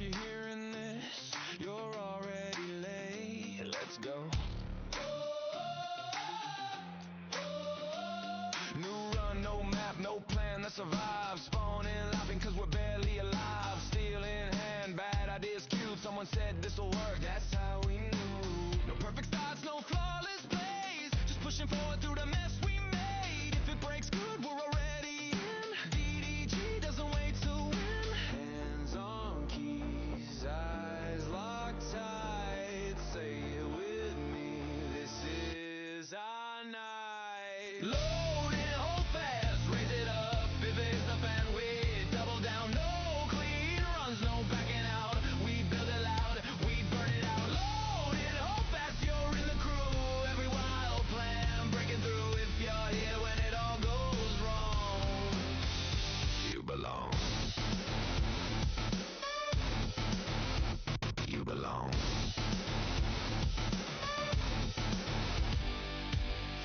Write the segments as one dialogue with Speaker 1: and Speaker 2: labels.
Speaker 1: you're hearing this, you're already late. Let's go. New run, no map, no plan to survive. Spawning, laughing cause we're barely alive. Steel in hand, bad ideas cute. Someone said this'll work, that's how we knew. No perfect starts, no flawless plays. Just pushing forward through the mess we made. If it breaks good, we're already in. DDG doesn't wait to win. Hands on keys, eyes locked tight. Say it with me, this is our night. Load it, hold fast, raise it up. If it's the fan, we double down. No clean runs, no backing out. We build it loud, we burn it out. Load it, hold fast, you're in the crew. Every wild plan breaking through. If you're here when it all goes wrong, you belong. You belong.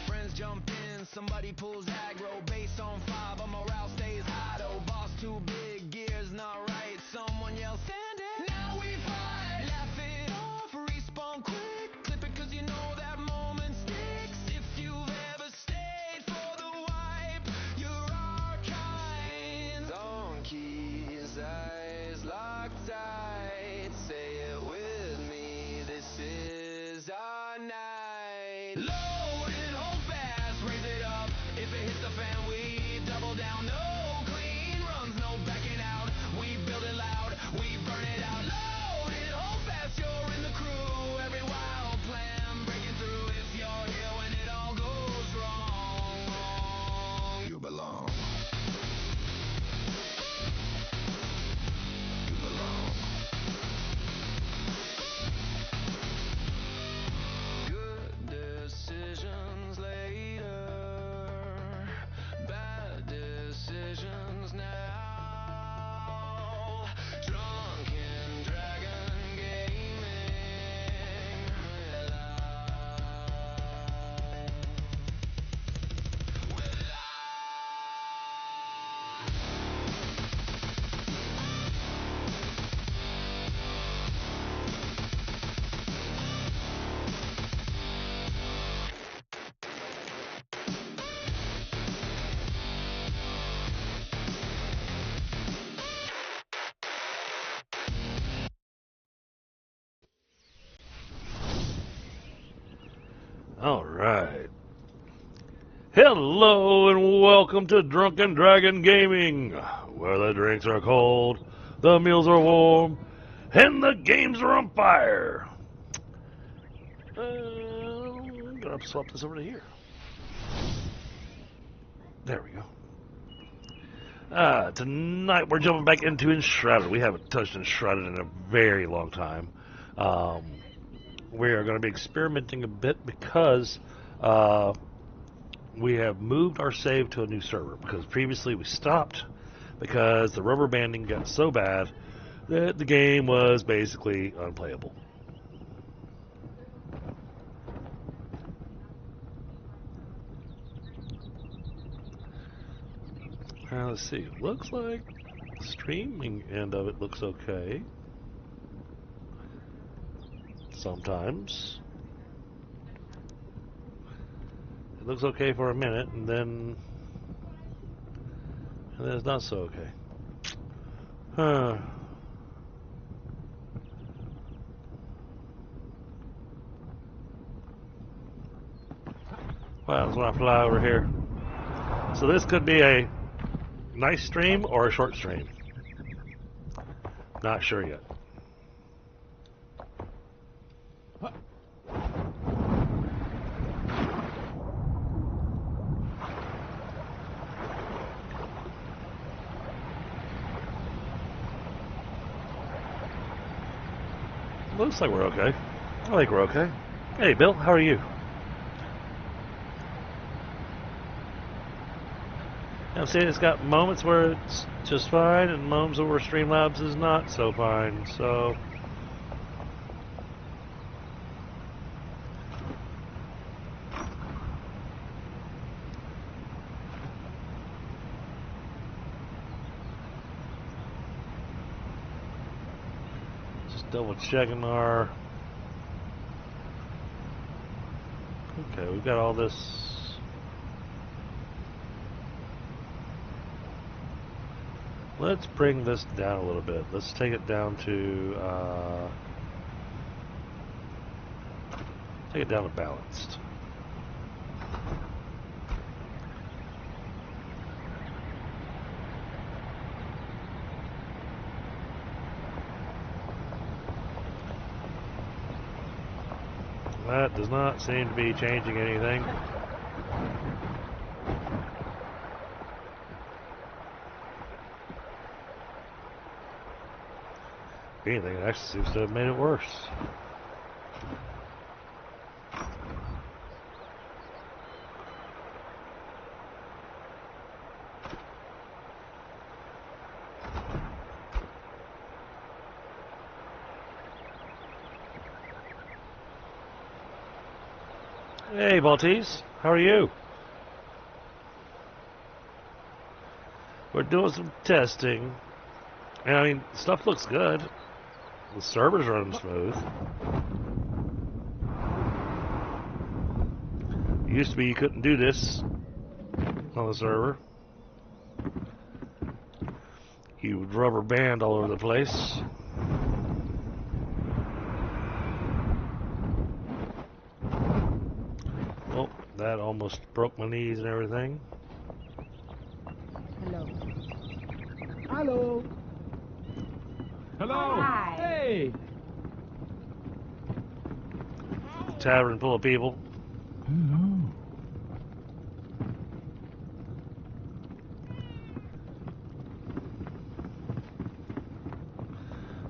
Speaker 1: Friends jump in, somebody pulls aggro. Base on 5, but morale stays high though. Boss too big, gears not right. Someone yells, stand it. Now we fight. Laugh it off, respawn quick. Clip it cause you know that moment sticks. If you've ever stayed for the wipe, you're our kind. Donkeys, eyes locked tight. Say it with me, this is our night. Load it, hold fast, raise it up. If it hits the fan, we double down. No clean runs, no backing out. We build it loud, we burn it out. Load it, hold fast, you're in the crew. Every wild plan breaking through. If you're here when it all goes wrong, you belong. You belong. Good decisions later, bad decisions now. Drunken dragon gaming
Speaker 2: All right. Hello and welcome to Drunken Dragon Gaming, where the drinks are cold, the meals are warm, and the games are on fire. I'm gonna swap this over to here. There we go. Tonight we're jumping back into Enshrouded. We haven't touched Enshrouded in a very long time. We are going to be experimenting a bit because we have moved our save to a new server, because previously we stopped because the rubber banding got so bad that the game was basically unplayable. Let's see. Looks like the streaming end of it looks okay. Sometimes it looks okay for a minute, and then it's not so okay. Well, that's when I fly over here. So this could be a nice stream or a short stream. Not sure yet. Looks like we're okay. I think we're okay. Hey, Bill, how are you? Now, see, it's got moments where it's just fine, and moments where Streamlabs is not so fine, so... double checking our... Okay, we've got all this. Let's bring this down a little bit. Let's take it down to balanced. That does not seem to be changing anything. If anything, it actually seems to have made it worse. Hey, Maltese, how are you? We're doing some testing, and I mean, stuff looks good. The server's running smooth. It used to be you couldn't do this on the server. You would rubber band all over the place. Oh, that almost broke my knees and everything.
Speaker 3: Hello. Hello.
Speaker 4: Hello.
Speaker 3: Hi.
Speaker 4: Hey.
Speaker 2: Tavern full of people.
Speaker 4: Hello.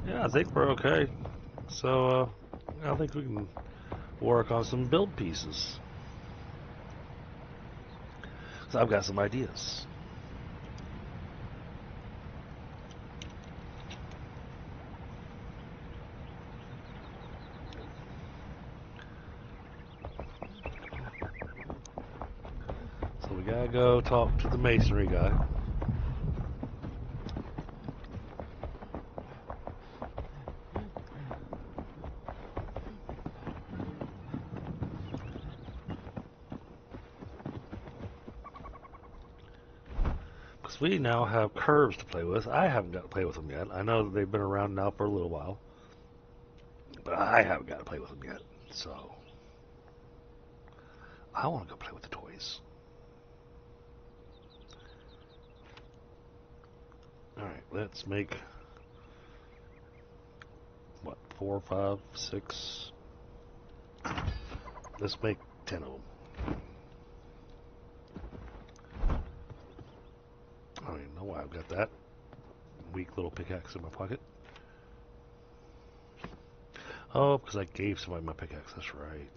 Speaker 2: Yeah, I think we're okay. So, I think we can work on some build pieces. So I've got some ideas. So we gotta go talk to the masonry guy. Because we now have curves to play with. I haven't got to play with them yet. I know that they've been around now for a little while. But I haven't got to play with them yet. So I want to go play with the toys. Alright, let's make, what, 4, 5, 6? Let's make 10 of them. I don't even know why I've got that weak little pickaxe in my pocket. Oh, because I gave somebody my pickaxe, that's right.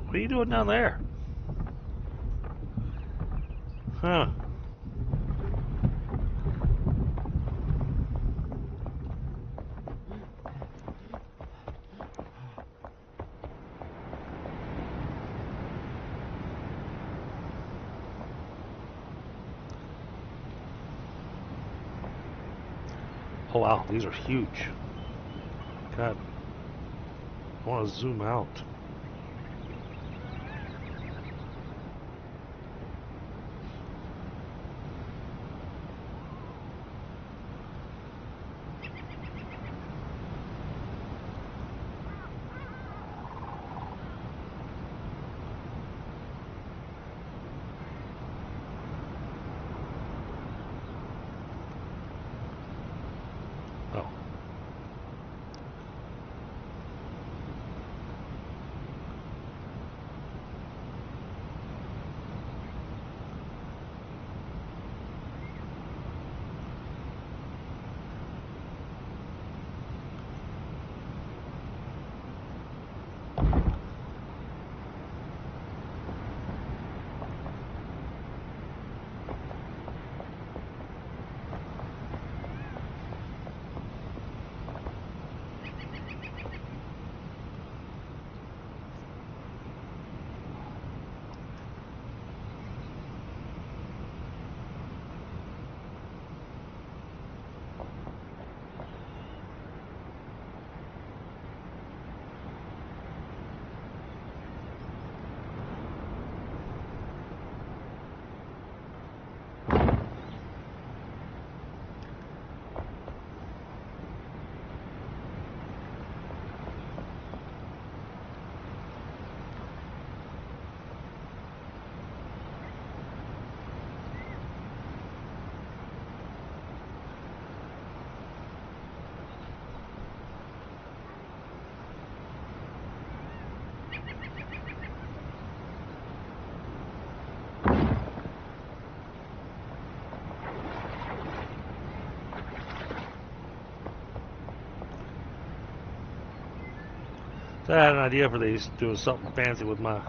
Speaker 2: What are you doing down there? Huh. Oh wow, these are huge. God, I want to zoom out. So I had an idea for these, doing something fancy with my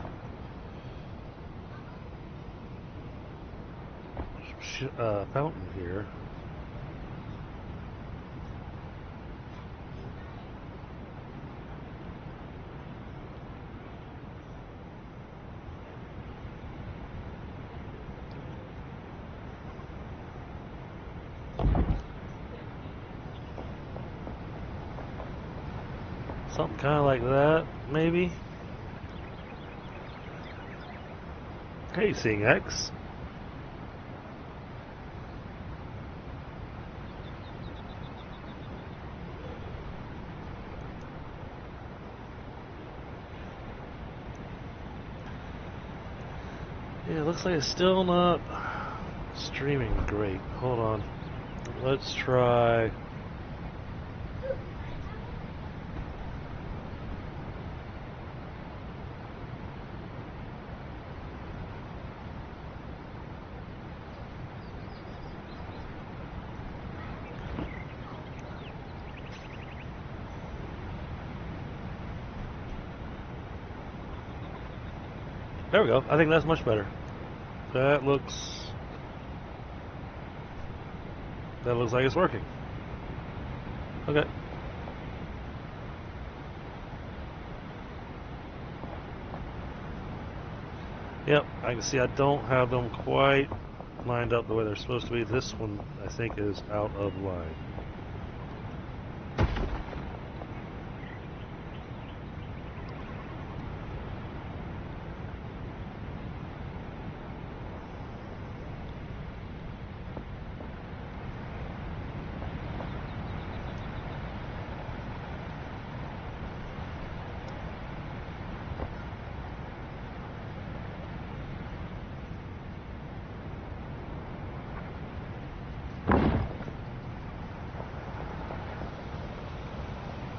Speaker 2: fountain here. Something kind of like that, maybe. Hey, Seeing X. Yeah, it looks like it's still not streaming great. Hold on. Let's try. There we go. I think that's much better. That looks like it's working. Okay. Yep, I can see I don't have them quite lined up the way they're supposed to be. This one, I think, is out of line.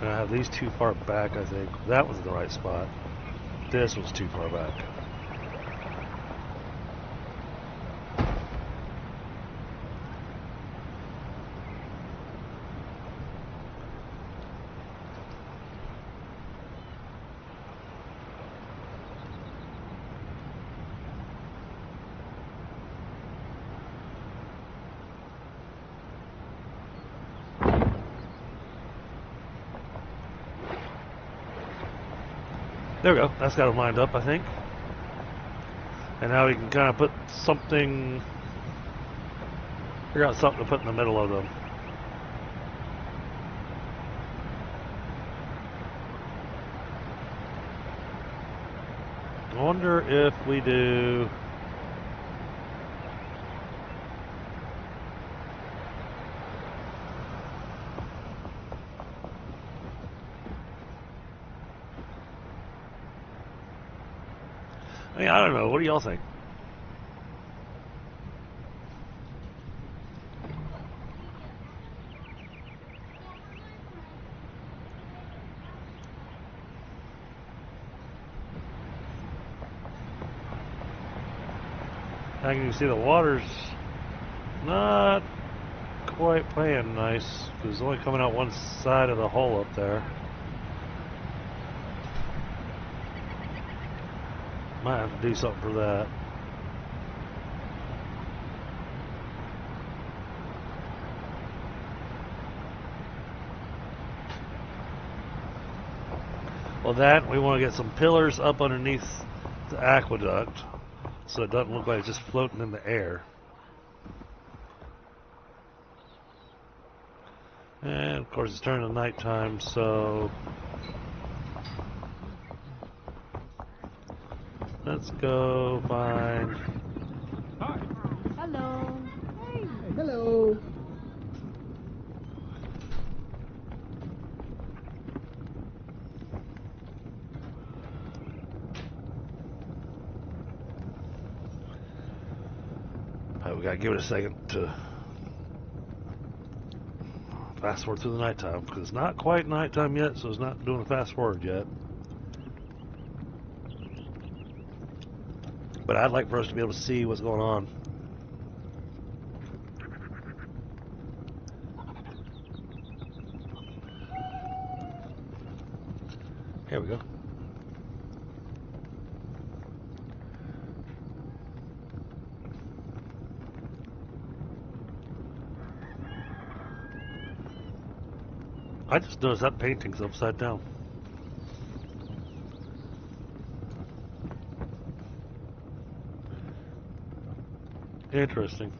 Speaker 2: And I have these too far back, I think. That was in the right spot. This was too far back. There we go. That's got them lined up, I think. And now we can kind of put something, figure out something to put in the middle of them. I wonder if we do. I mean, I don't know. What do y'all think? I can see the water's not quite playing nice because it's only coming out one side of the hole up there. Might have to do something for that. Well, that we want to get some pillars up underneath the aqueduct so it doesn't look like it's just floating in the air. And of course it's turning to nighttime, so let's go find.
Speaker 3: Hi.
Speaker 4: Hello.
Speaker 3: Hey, hello.
Speaker 2: Alright, we gotta give it a second to fast forward through the nighttime because it's not quite nighttime yet, so it's not doing a fast forward yet. But I'd like for us to be able to see what's going on. Here we go. I just noticed that painting's upside down. Interesting.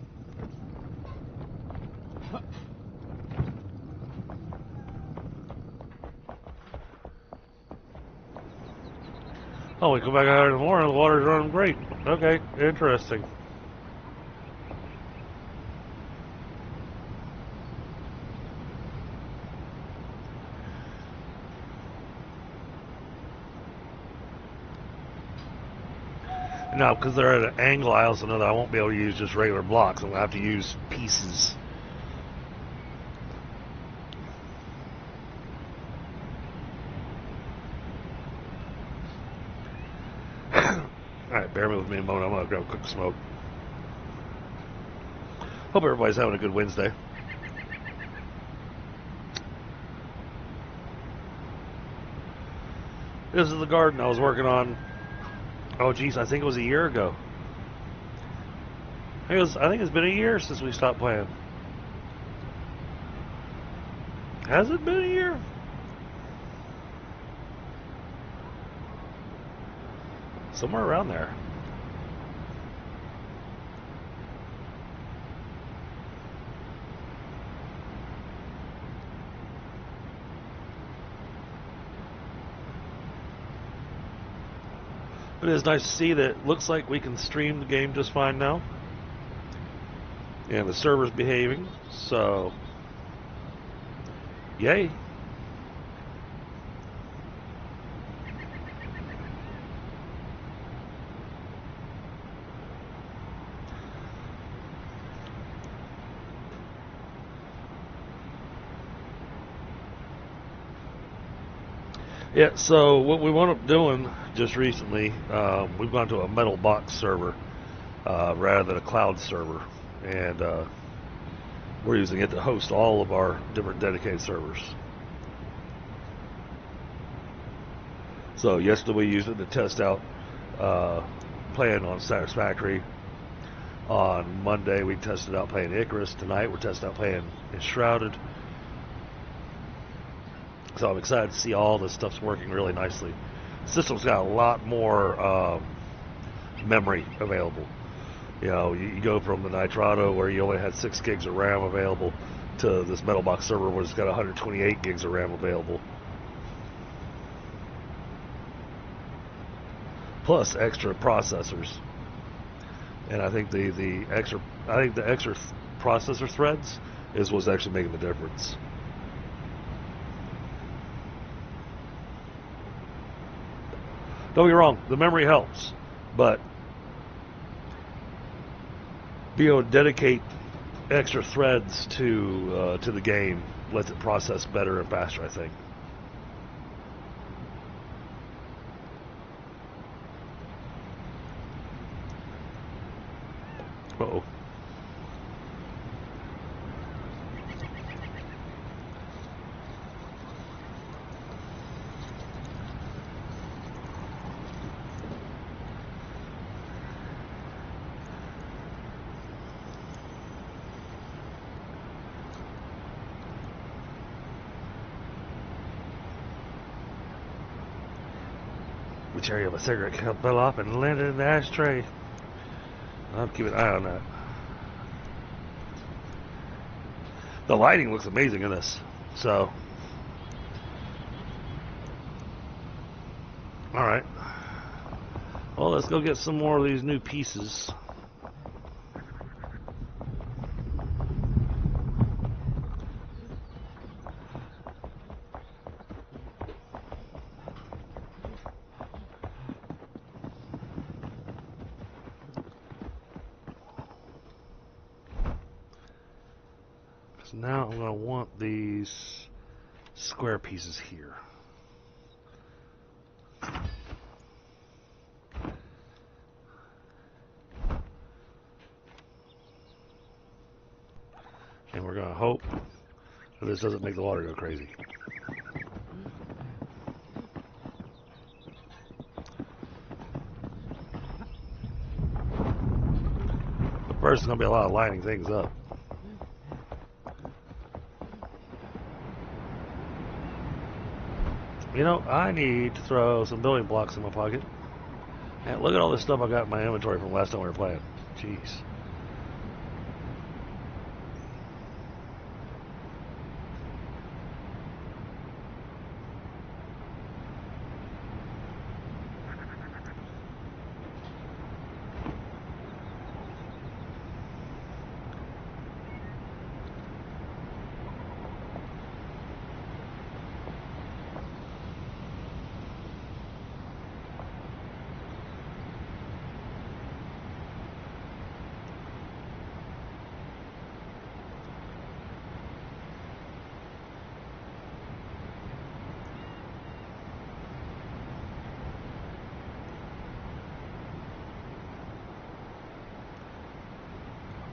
Speaker 2: Oh, we go back out in the morning, the water's running great. Okay, interesting. Now, because they're at an angle, I also know that I won't be able to use just regular blocks. I'm going to have to use pieces. Alright, bear with me a moment. I'm going to grab a quick smoke. Hope everybody's having a good Wednesday. This is the garden I was working on. Oh, geez, I think it was a year ago. I think it's been a year since we stopped playing. Has it been a year? Somewhere around there. But it is nice to see that it looks like we can stream the game just fine now. And the server's behaving, so yay. Yeah, so what we wound up doing just recently, we've gone to a metal box server rather than a cloud server, and we're using it to host all of our different dedicated servers. So yesterday we used it to test out playing on Satisfactory. On Monday we tested out playing Icarus. Tonight we're testing out playing Enshrouded. So I'm excited to see all this stuff's working really nicely. The system's got a lot more memory available. You know, you go from the Nitrado where you only had 6 gigs of RAM available to this metal box server where it's got 128 gigs of RAM available. Plus extra processors. And I think the extra processor threads is what's actually making the difference. Don't be wrong, the memory helps, but being able to dedicate extra threads to the game lets it process better and faster, I think. Uh-oh. The cherry of a cigarette fell off and landed in the ashtray. I'll keep an eye on that. The lighting looks amazing in this. So, alright. Well, let's go get some more of these new pieces. Now I'm going to want these square pieces here. And we're going to hope that this doesn't make the water go crazy. But first, it's going to be a lot of lining things up. You know, I need to throw some building blocks in my pocket. And look at all this stuff I got in my inventory from last time we were playing. Jeez.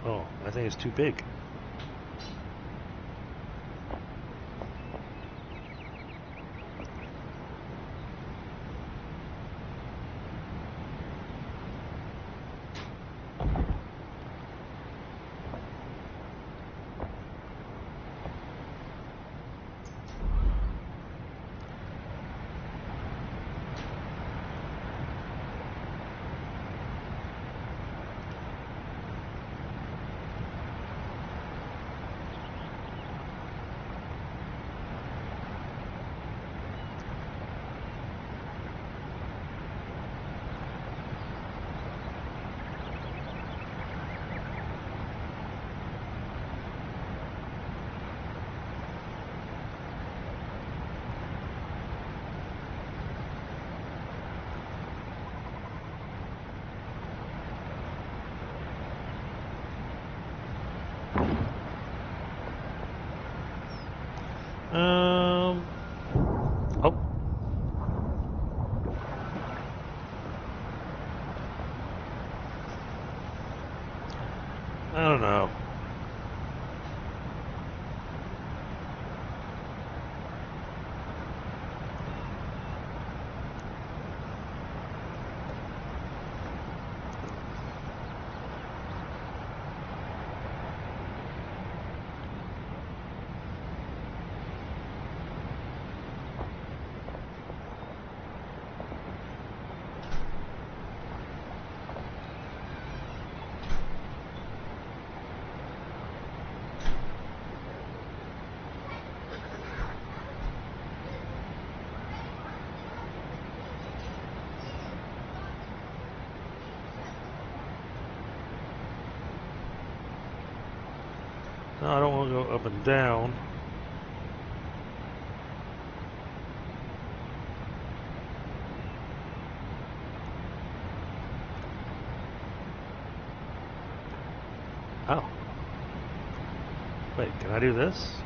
Speaker 2: Oh, I think it's too big. Oh. I don't know. No, I don't want to go up and down. Oh. Wait, can I do this?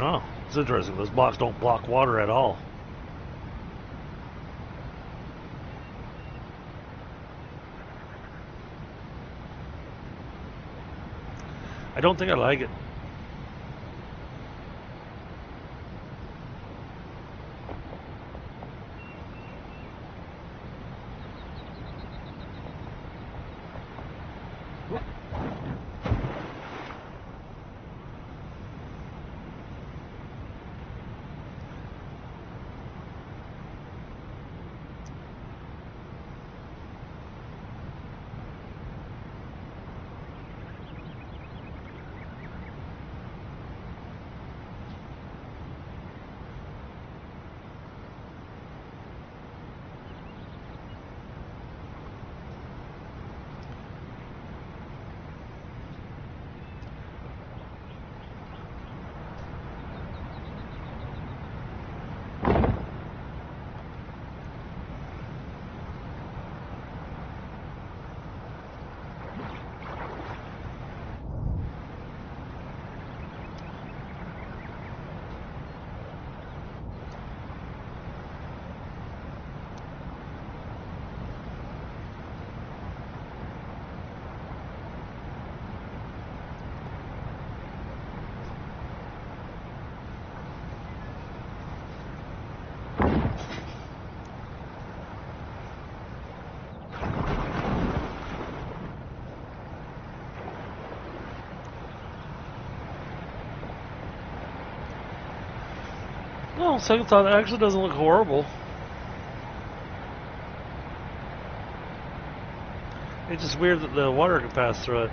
Speaker 2: Oh, it's interesting. Those blocks don't block water at all. I don't think I like it. Well, second thought, it actually doesn't look horrible. It's just weird that the water can pass through it.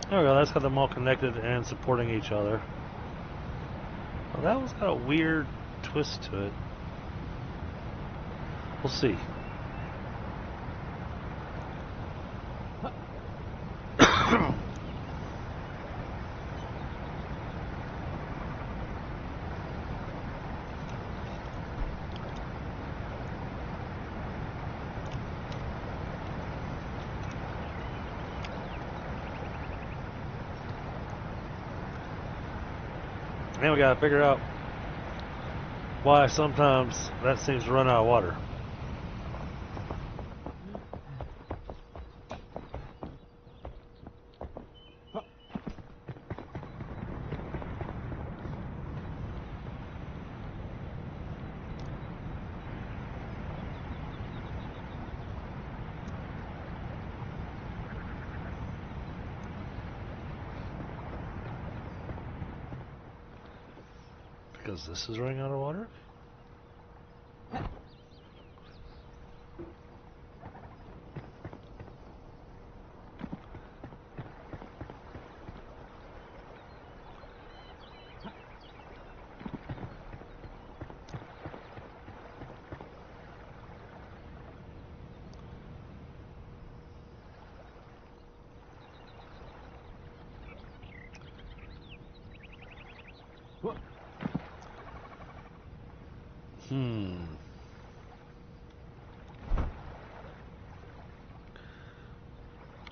Speaker 2: There we go, that's got them all connected and supporting each other. Well, that one's got a weird twist to it. We'll see. And we gotta figure out why sometimes that seems to run out of water. Because this is running out of water?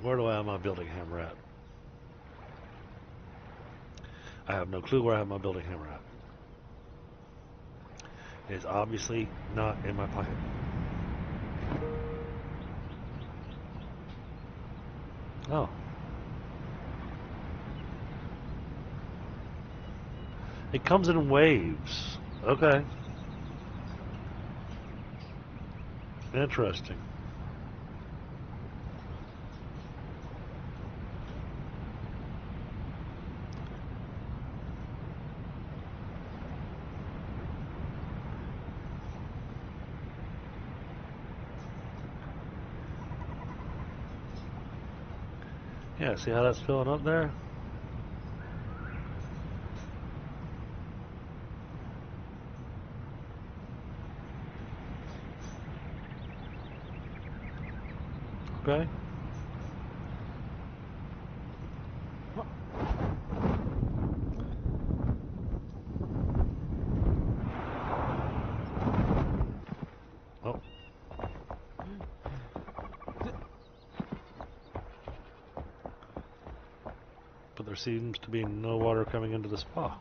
Speaker 2: Where do I have my building hammer at? I have no clue where I have my building hammer at. It is obviously not in my pocket. Oh. It comes in waves. Okay. Interesting. Yeah, see how that's filling up there? Okay. Oh. But there seems to be no water coming into the spa.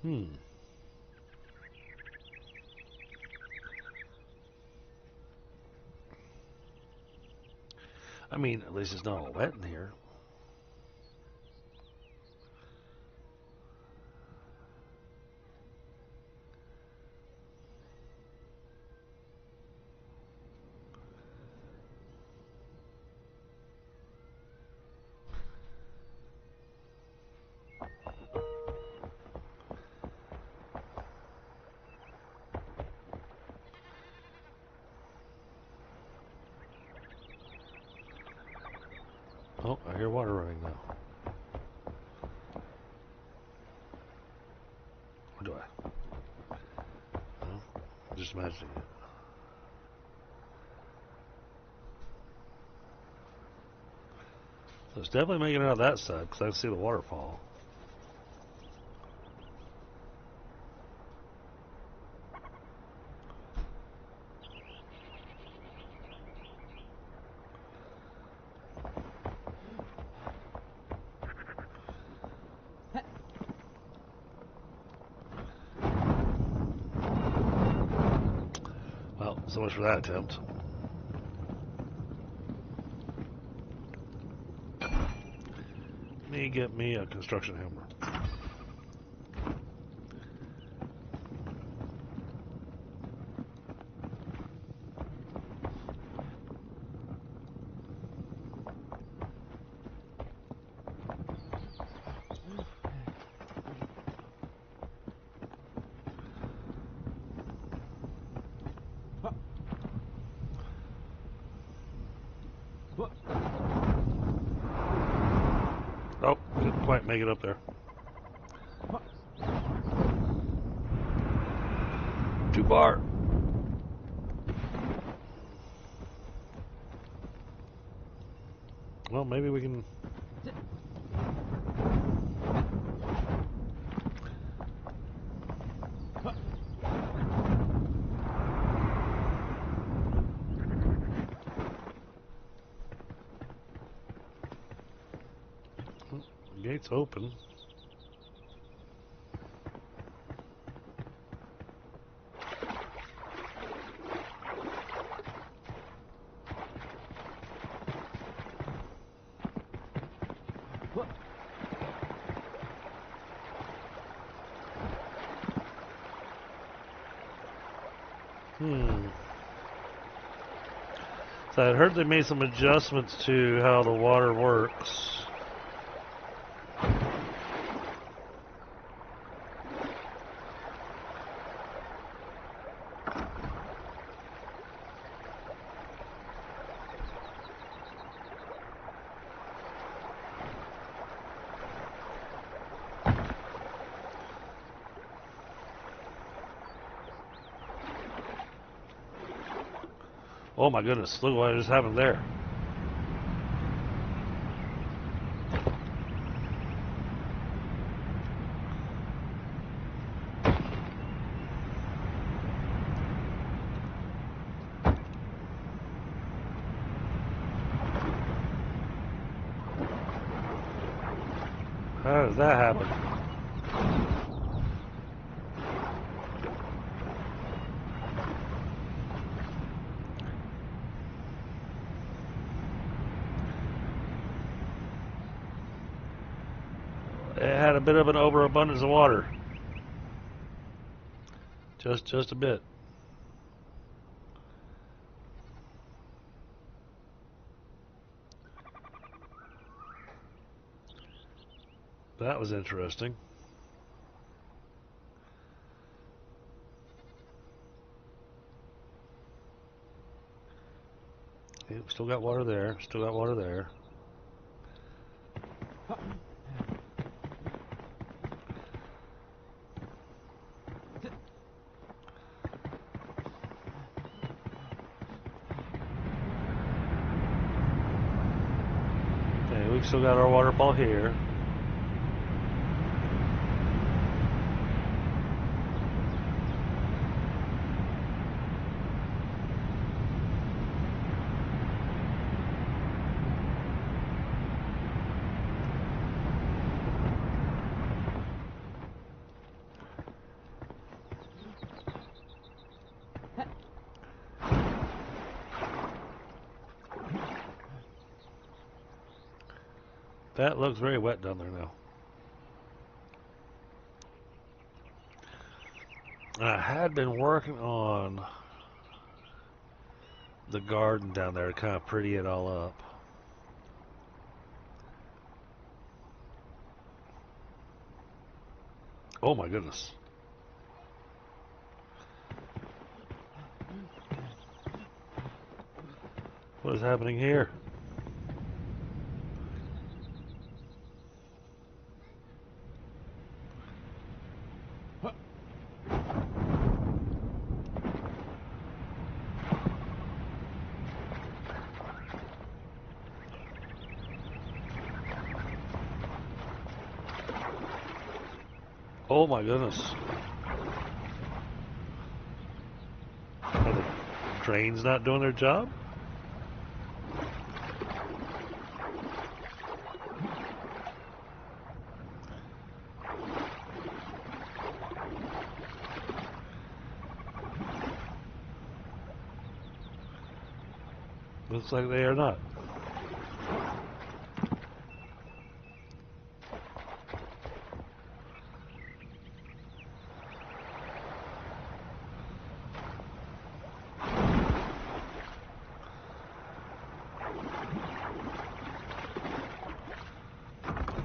Speaker 2: Hmm. I mean, at least it's not all wet in here. Oh, I hear water running now. Or do I? No, I'm just imagining it. So it's definitely making it out that side because I can see the waterfall. Well, so much for that attempt. Me get me a construction hammer. Oh, didn't quite make it up there. Too far. Well, maybe we can. Gate's open. So I heard they made some adjustments to how the water works. Oh my goodness, look what just happened there. How does that happen? It had a bit of an overabundance of water. Just a bit. That was interesting. Yep, still got water there. Still got water there. Okay, we still got our waterfall here. That looks very wet down there now. And I had been working on the garden down there to kind of pretty it all up. Oh my goodness. What is happening here? Oh my goodness. Are the drains not doing their job? Looks like they are not.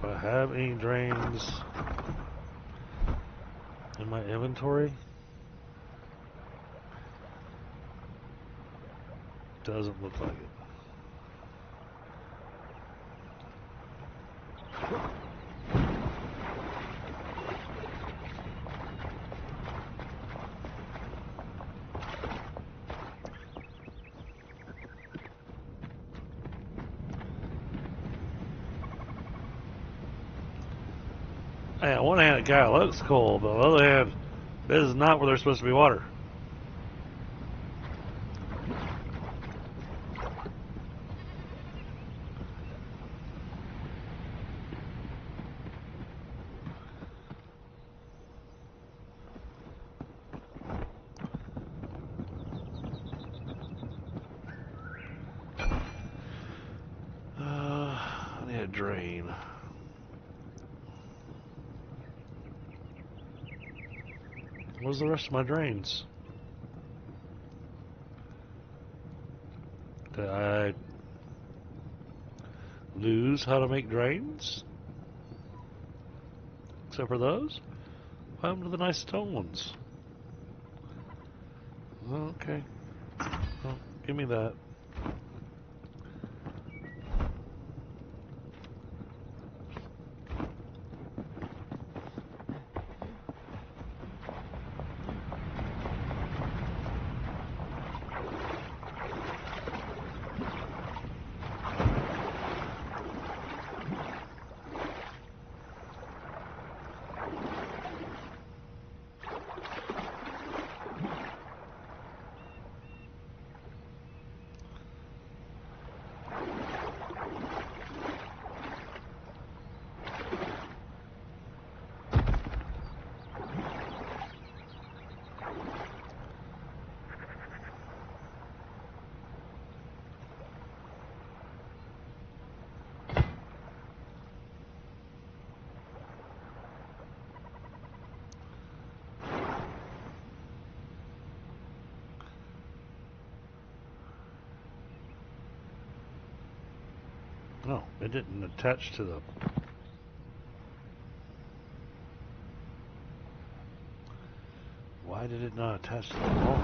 Speaker 2: Do I have any drains in my inventory? Doesn't look like it. Hey, on one hand, it kind of looks cool, but on the other hand, this is not where there's supposed to be water. I need a drain. Where's the rest of my drains? Did I lose how to make drains? Except for those? What happened to the nice stone ones? Okay. Well, give me that. No, it didn't attach to the... Why did it not attach to the wall?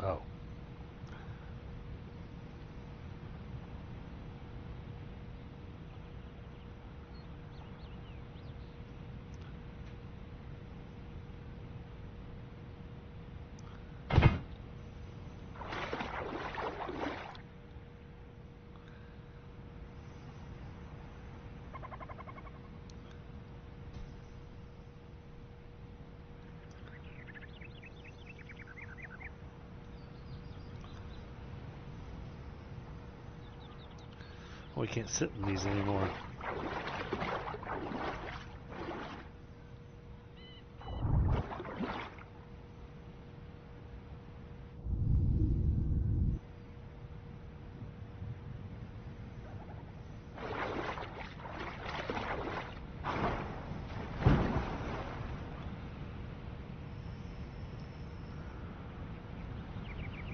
Speaker 2: Oh. We can't sit in these anymore.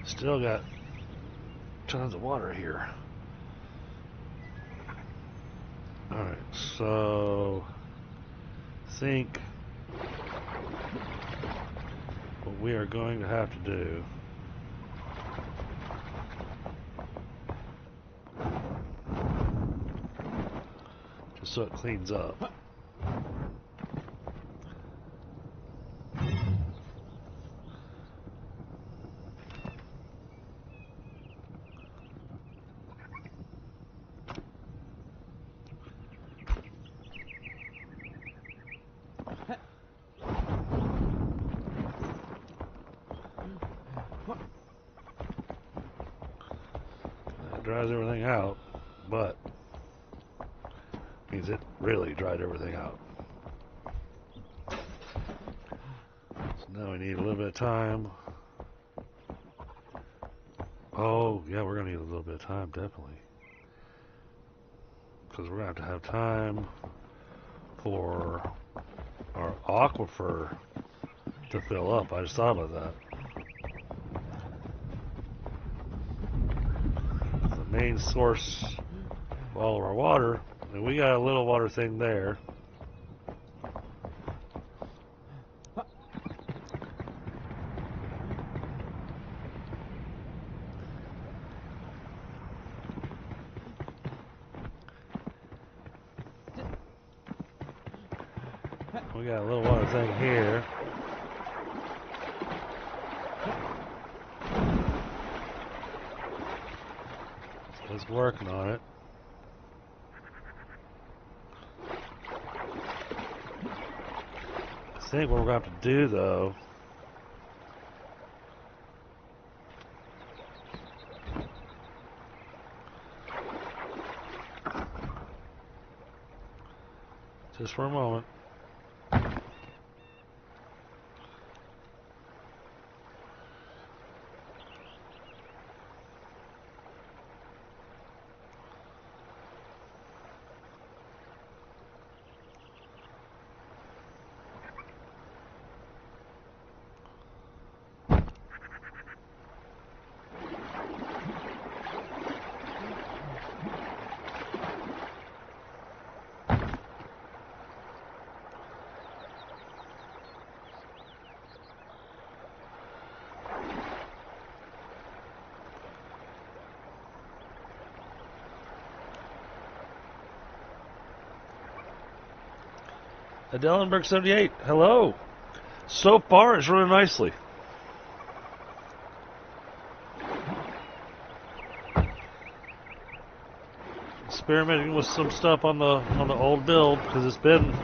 Speaker 2: Still got tons of water here. Alright, so I think what we are going to have to do just so it cleans up. Dries everything out, but means it really dried everything out. So now we need a little bit of time. Oh, yeah, we're going to need a little bit of time, definitely. Because we're going to have time for our aquifer to fill up. I just thought about that. The main source of all of our water, and we got a little water thing there. We got a little water thing here. So it's working on it. I think what we're going to have to do, though, just for a moment. Adellenberg 78, hello. So far, it's running nicely. Experimenting with some stuff on the old build because it's been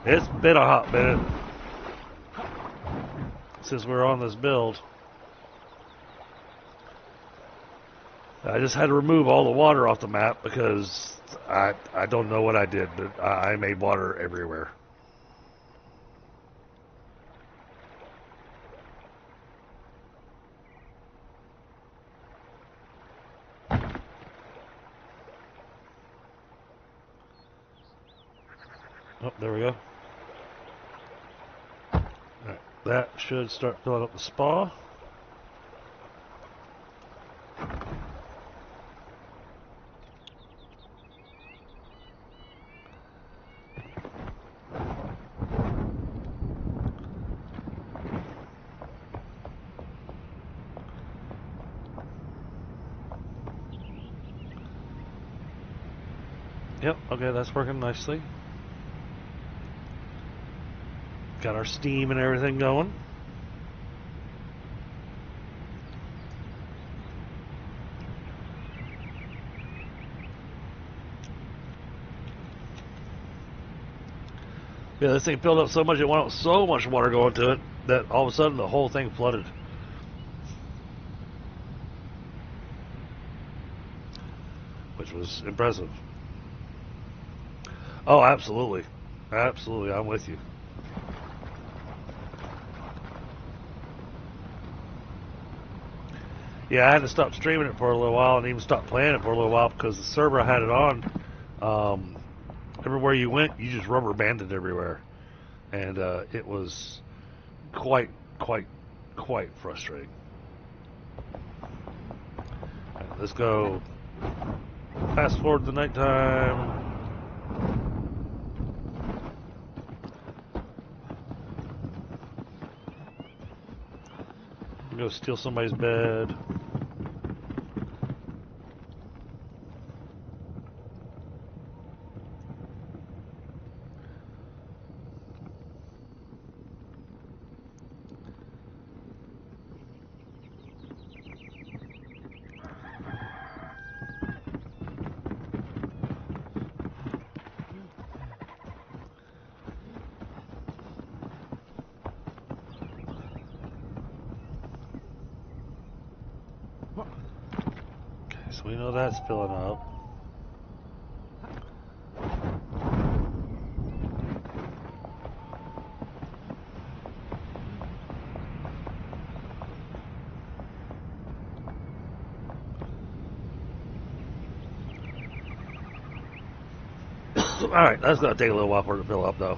Speaker 2: a hot minute since we were on this build. I just had to remove all the water off the map because I don't know what I did, but I made water everywhere. Oh, there we go. Alright, that should start filling up the spa. Yep, okay, that's working nicely. Got our steam and everything going. Yeah, this thing filled up so much, it wanted so much water going to it that all of a sudden the whole thing flooded. Which was impressive. Oh, absolutely. Absolutely, I'm with you. Yeah, I had to stop streaming it for a little while and even stop playing it for a little while because the server I had it on, everywhere you went, you just rubber banded everywhere. And it was quite frustrating. let's go. Fast forward to nighttime. Go steal somebody's bed. So we know that's filling up. Alright, that's going to take a little while for it to fill up, though.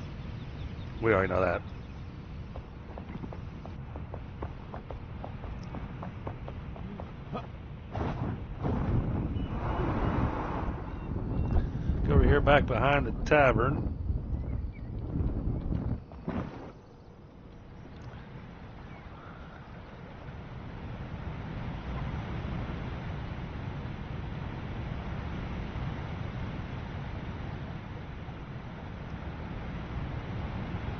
Speaker 2: We already know that. Go over here back behind the tavern.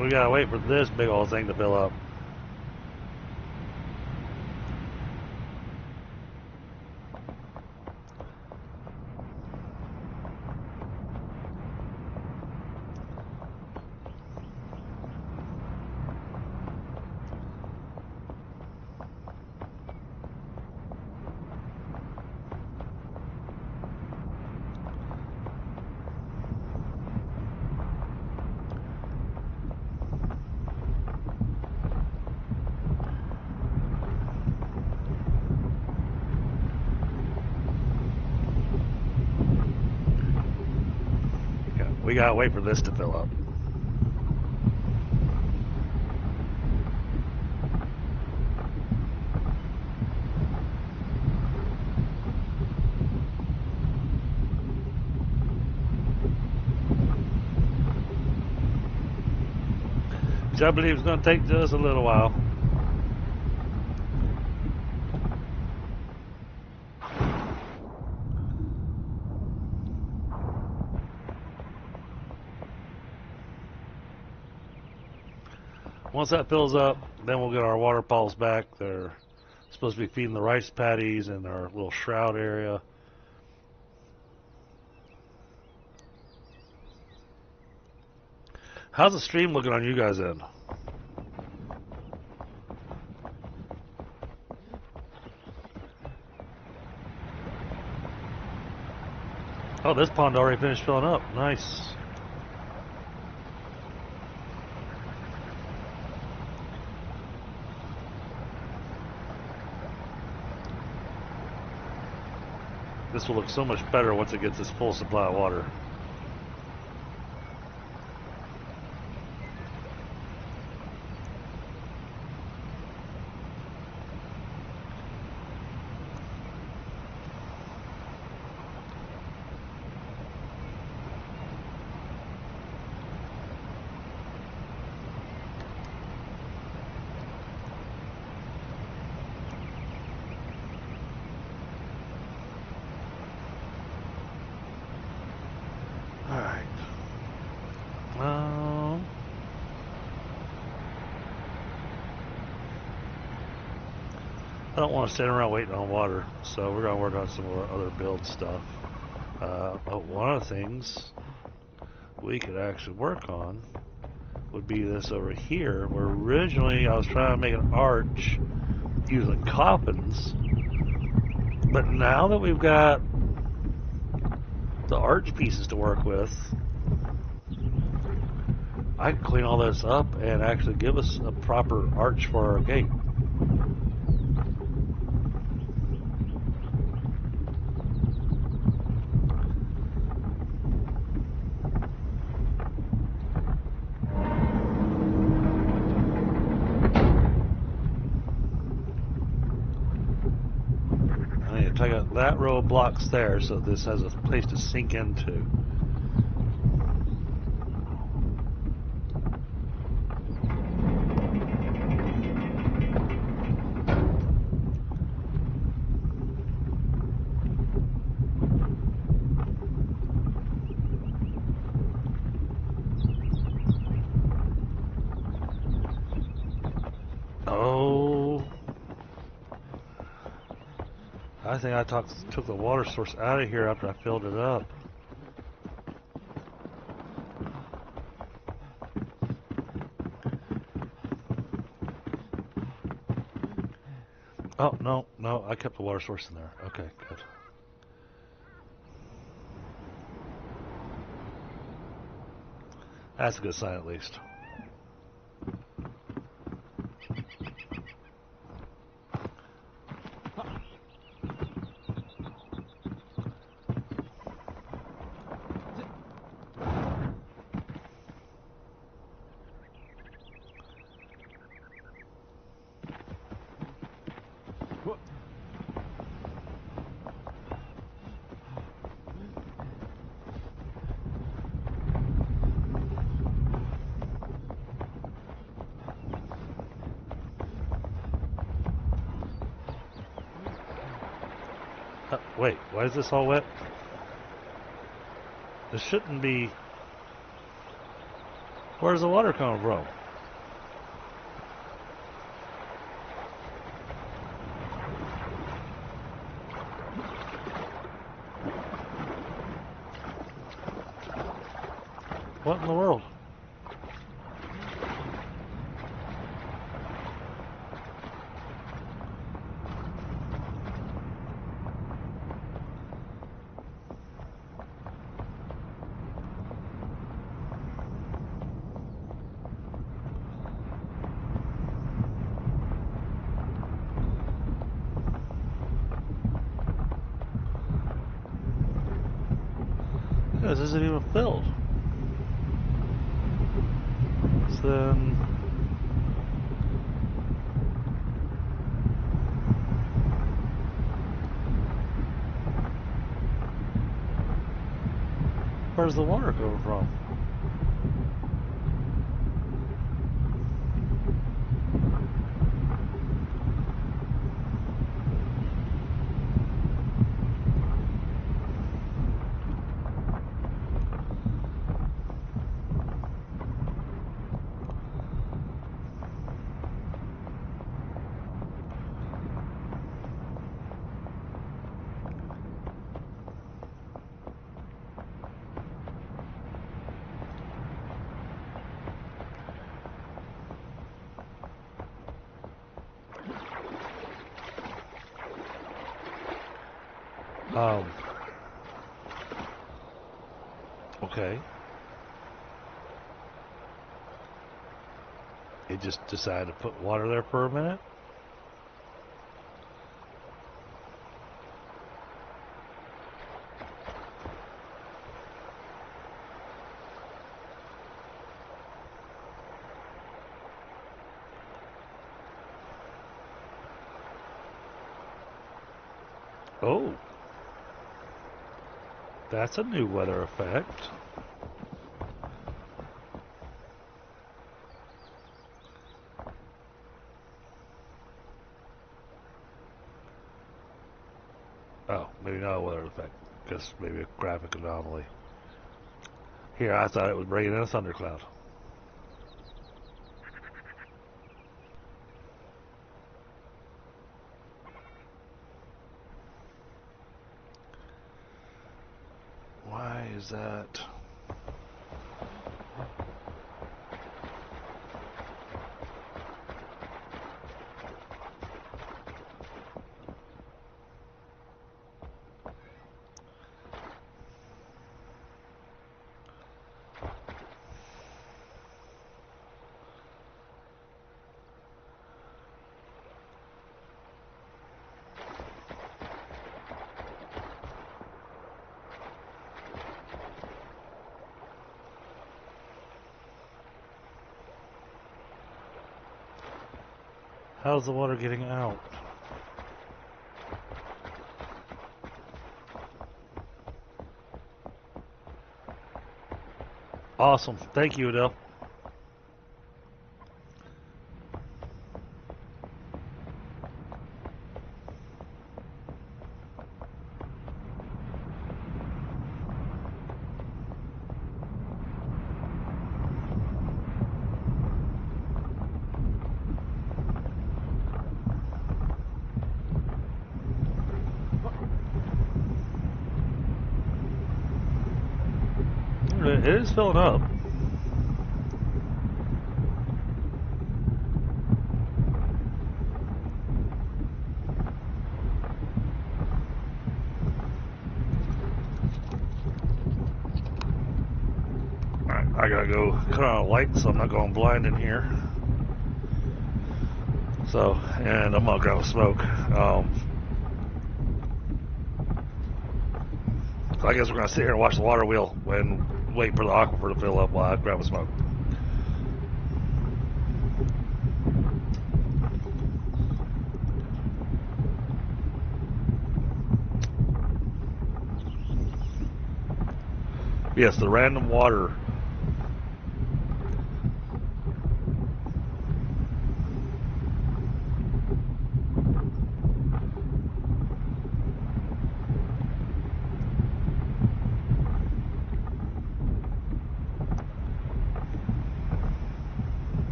Speaker 2: We gotta wait for this big old thing to fill up. We gotta wait for this to fill up. Which I believe is gonna take just a little while. Once that fills up, then we'll get our water pulse back. They're supposed to be feeding the rice paddies in our little shroud area. How's the stream looking on you guys' end? Oh, this pond already finished filling up. Nice. This will look so much better once it gets its full supply of water. I don't want to stand around waiting on water, so we're going to work on some of our other build stuff. One of the things we could actually work on would be this over here, where originally I was trying to make an arch using coffins, but now that we've got the arch pieces to work with, I can clean all this up and actually give us a proper arch for our gate. perfect. I got that row of blocks there, so this has a place to sink into. Oh, I think I took the water source out of here after I filled it up. Oh, no, I kept the water source in there. Okay, good. That's a good sign, at least. Wait, why is this all wet? This shouldn't be... Where's the water coming from? What in the world? This isn't even filled. So then... Where's the water coming from? Okay. It just decided to put water there for a minute? Oh. That's a new weather effect. Oh, maybe not a weather effect. Just maybe a graphic anomaly. Here, I thought it was bringing in a thundercloud. Why is that? How's the water getting out? Awesome. Thank you, Adele. It is filling up. Alright, I gotta go cut on a light so I'm not going blind in here. So, and I'm gonna grab a smoke. So I guess we're gonna sit here and watch the water wheel and wait for the aquifer to fill up while I grab a smoke. Yes, the random water.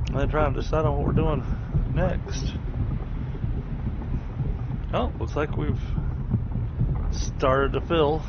Speaker 2: And then trying to decide on what we're doing next. Oh, looks like we've started to fill.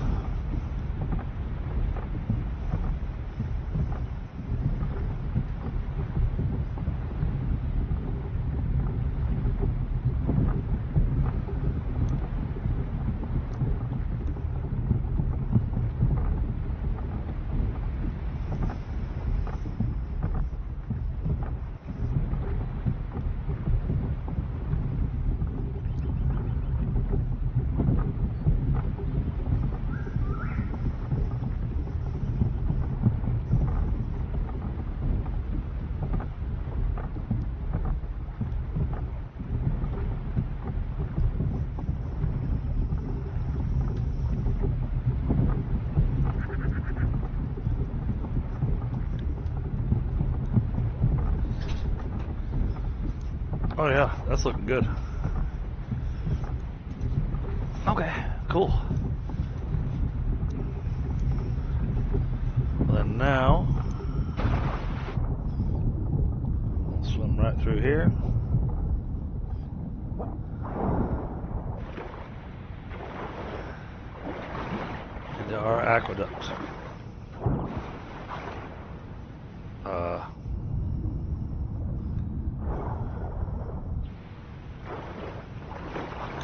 Speaker 2: Oh yeah, that's looking good. Okay, cool. Well, then now, swim right through here. Into our aqueduct.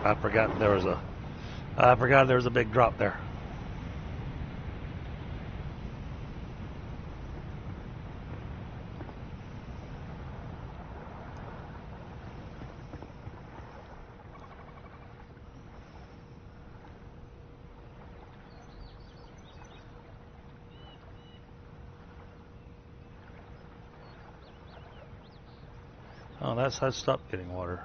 Speaker 2: I forgot there was a big drop there. Oh, that's how I stopped getting water.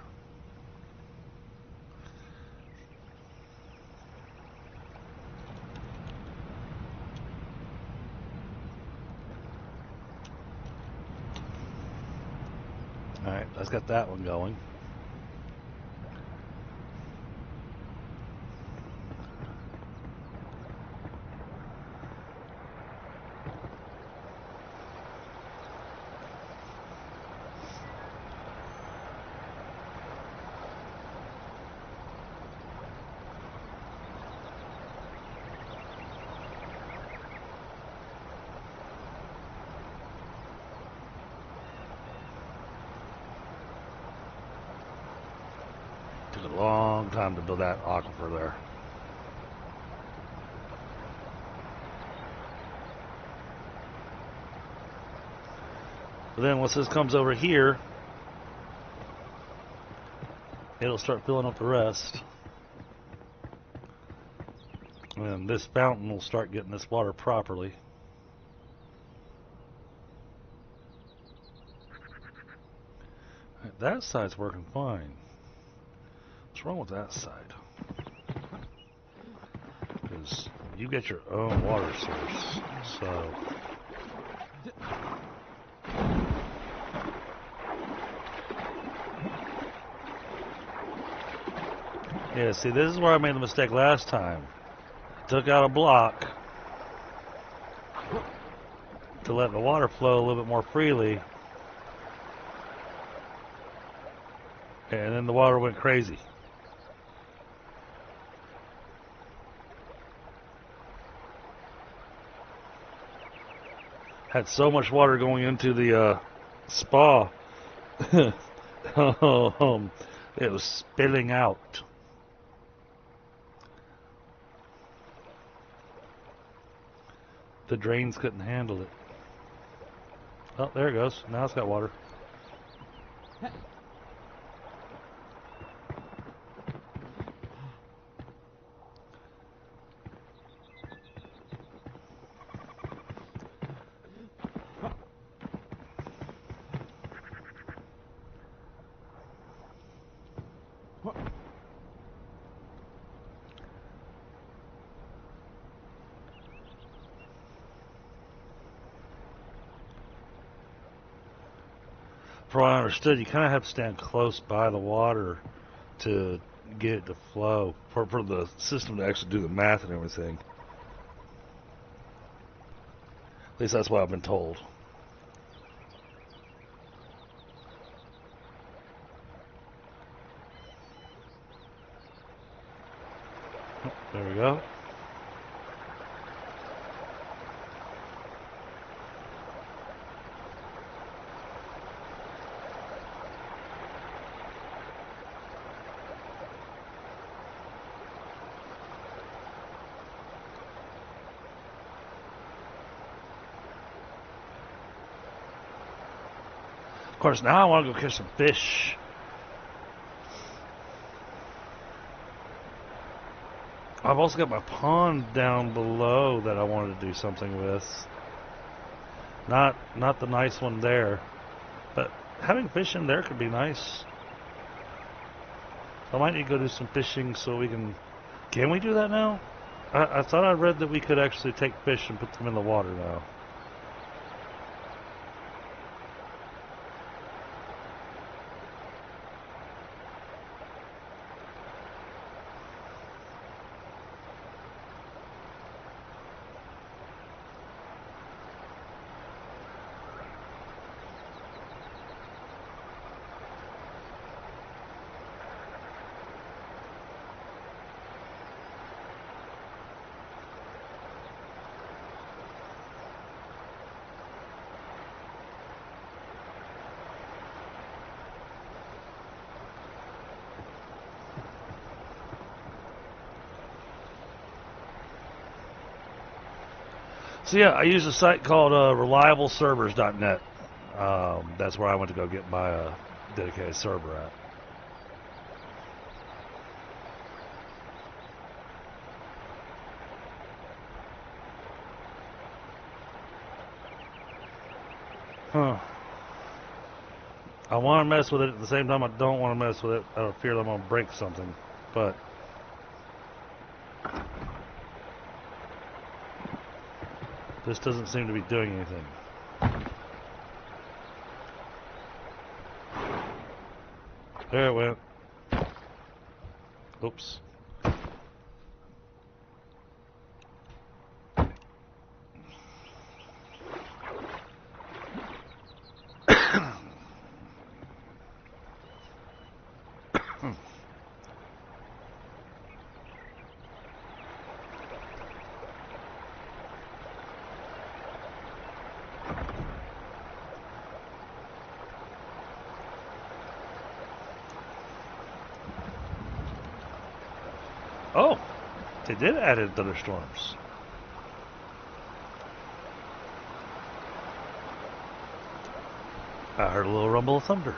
Speaker 2: Alright, let's get that one going. took a long time to build that aquifer there. But then once this comes over here, it'll start filling up the rest. And this fountain will start getting this water properly. That side's working fine. What's wrong with that side? Because you get your own water source. So yeah, see, this is where I made the mistake last time. Took out a block to let the water flow a little bit more freely. And then the water went crazy. Had so much water going into the spa. It was spilling out. The drains couldn't handle it. Oh, there it goes. Now it's got water. From what I understood, you kind of have to stand close by the water to get it to flow, for the system to actually do the math and everything. At least that's what I've been told. Oh, there we go. Of course, now I want to go catch some fish. I've also got my pond down below that I wanted to do something with. Not the nice one there, but having fish in there could be nice. I might need to go do some fishing so we can... Can we do that now? I thought I read that we could actually take fish and put them in the water now. So yeah, I use a site called reliableservers.net. That's where I went to go get my dedicated server at. Huh. I want to mess with it at the same time I don't want to mess with it. I fear that I'm going to break something. But this doesn't seem to be doing anything. There it went. Oops. Oh, they did add in thunderstorms. I heard a little rumble of thunder.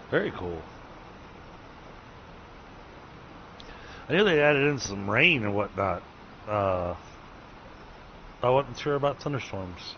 Speaker 2: Very cool. I knew they added in some rain and whatnot. I wasn't sure about thunderstorms.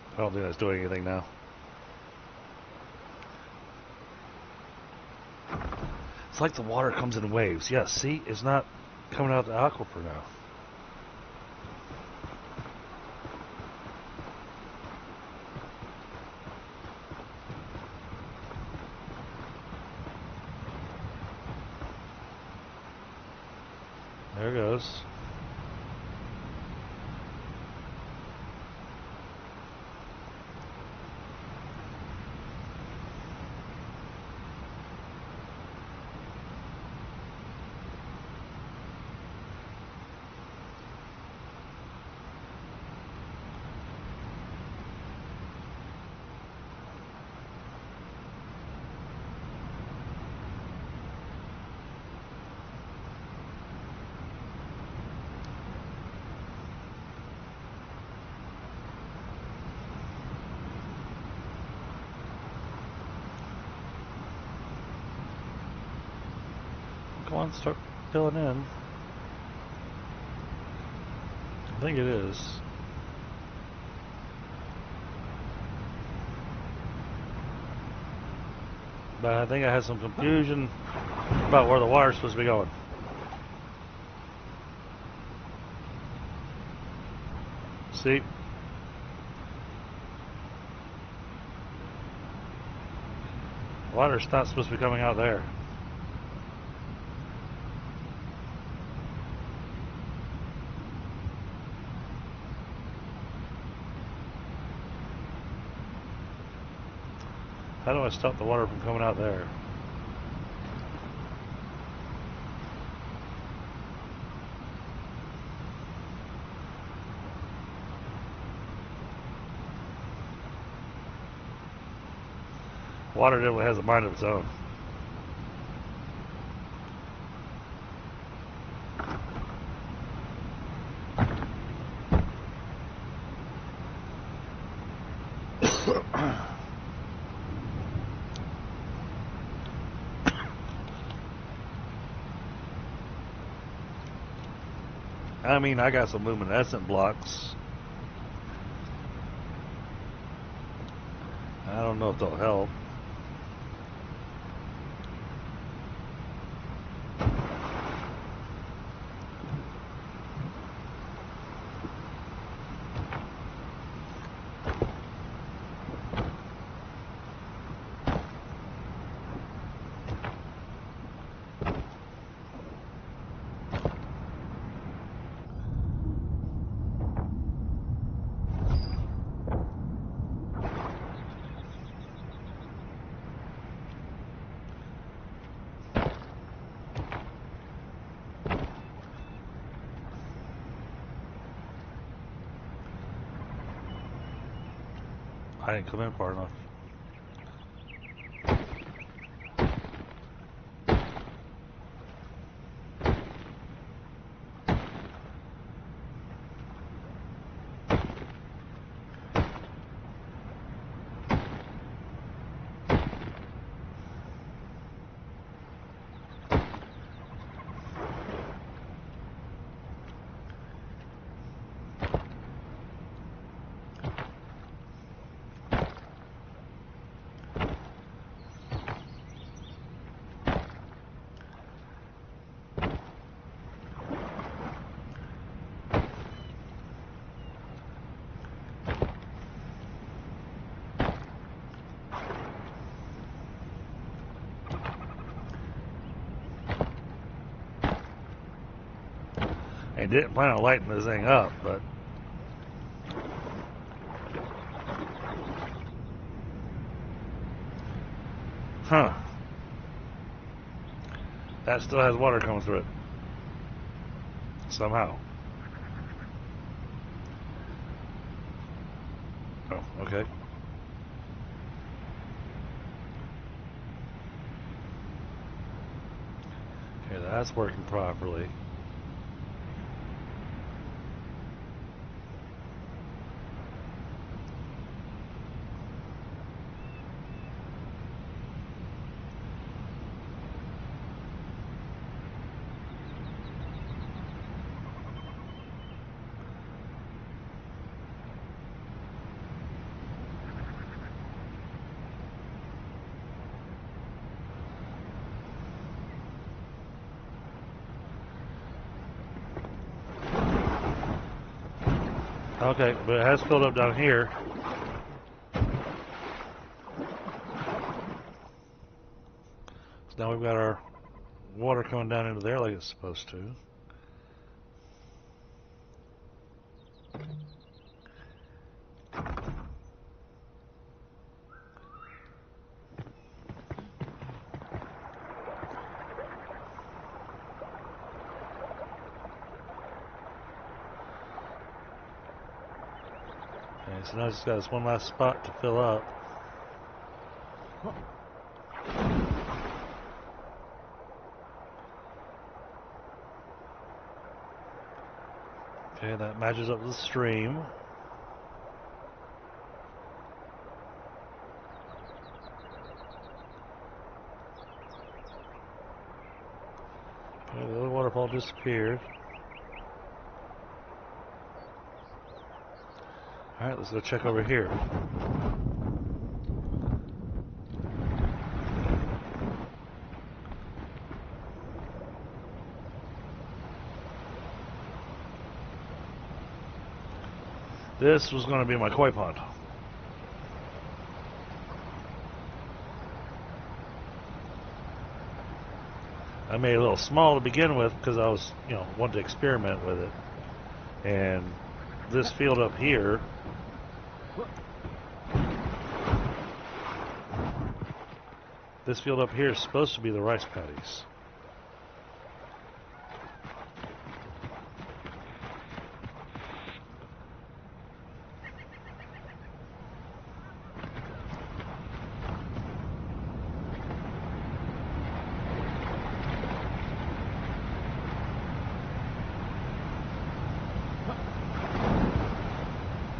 Speaker 2: I don't think that's doing anything now. It's like the water comes in waves. Yes, see? It's not coming out of the aquifer now. There it goes. Come on, start filling in. I think it is. But I think I had some confusion about where the water's supposed to be going. See? Water's not supposed to be coming out there. How do I stop the water from coming out there? Water definitely has a mind of its own. I mean, I got some luminescent blocks. I don't know if they'll help. I didn't come in far enough. didn't plan on lighting this thing up, but huh. That still has water coming through it. Somehow. Oh, okay. Okay, that's working properly. Okay, but it has filled up down here. So now we've got our water coming down into there like it's supposed to. Okay, so now it's got this one last spot to fill up. Okay, that matches up with the stream. Okay, the other waterfall disappeared. Alright, let's go check over here. This was going to be my koi pond. I made it a little small to begin with because I was, wanted to experiment with it. And this field up here, is supposed to be the rice paddies.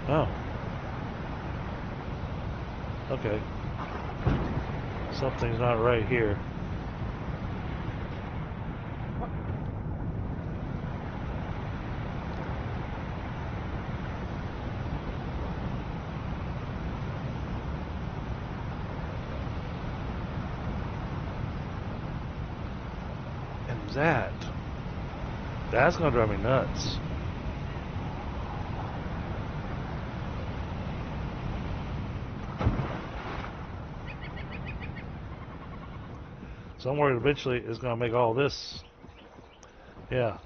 Speaker 2: Oh. Okay. Something's not right here. And that's gonna drive me nuts. So I'm worried eventually it's going to make all this. Yeah.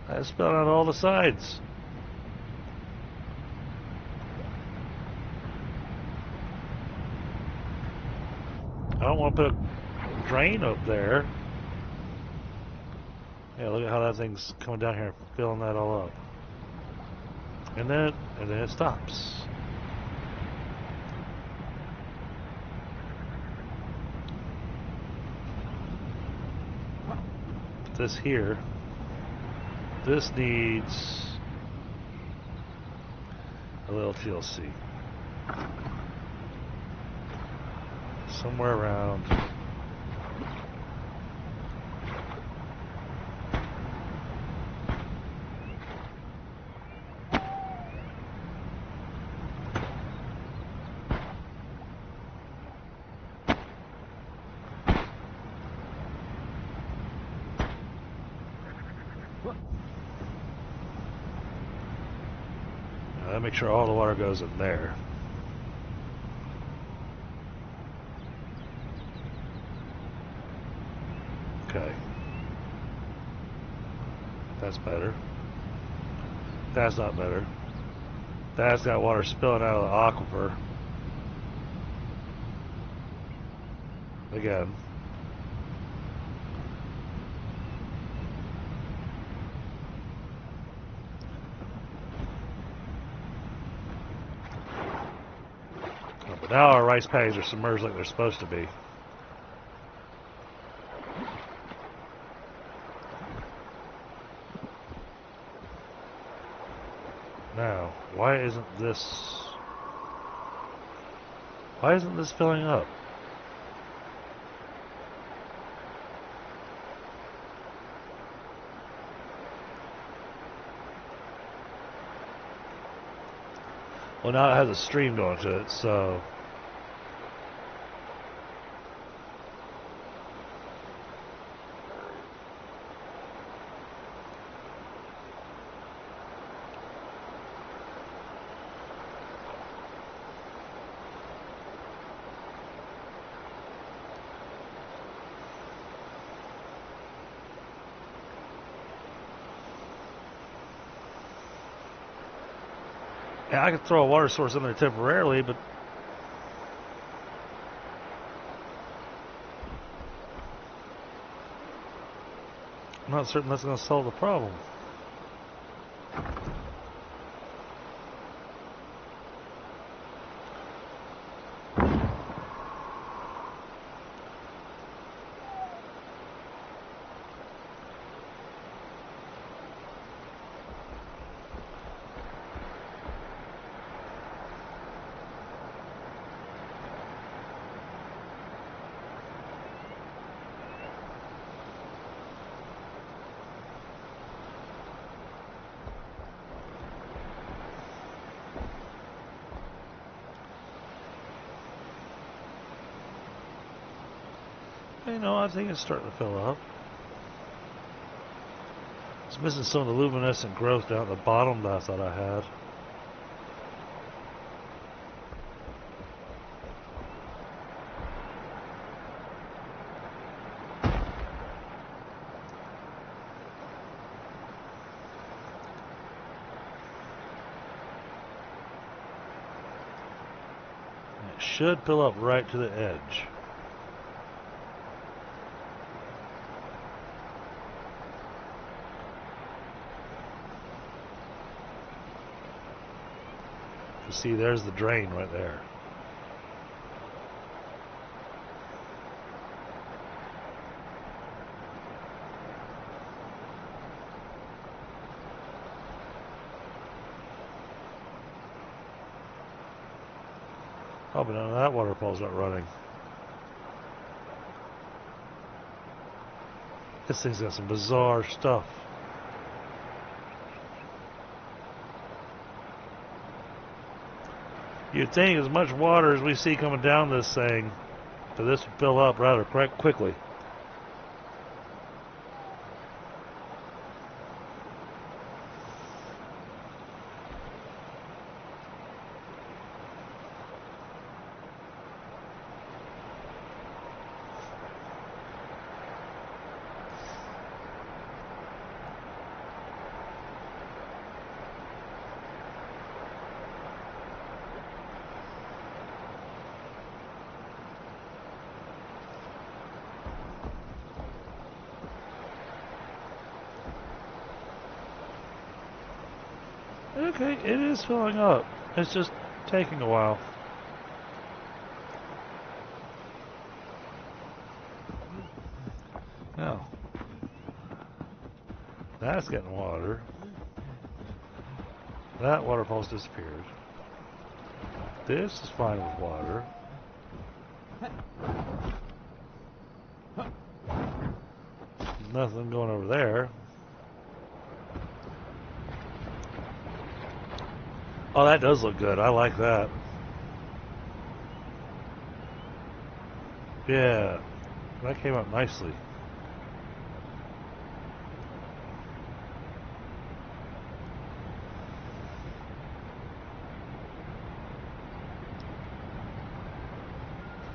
Speaker 2: I spelled out all the sides. I don't want to put a drain up there. Yeah, look at how that thing's coming down here, filling that all up. And then it stops. This here, this needs a little TLC. Somewhere around. Make sure all the water goes in there. That's better. That's not better. That's got water spilling out of the aquifer. Again. Oh, but now our rice paddies are submerged like they're supposed to be. Now, why isn't this filling up? Well, now it has a stream going to it, so yeah, I could throw a water source in there temporarily, but I'm not certain that's going to solve the problem. You know, I think it's starting to fill up. It's missing some of the luminescent growth down at the bottom that I thought I had. It should fill up right to the edge. You see, there's the drain right there. Oh, but none of that waterfall's not running. This thing's got some bizarre stuff. You'd think as much water as we see coming down this thing, that this would fill up rather quickly. Okay, it is filling up. It's just taking a while. Now, that's getting water. That waterfall's disappeared. This is fine with water. Nothing going over there. Oh, that does look good. I like that. Yeah, that came out nicely.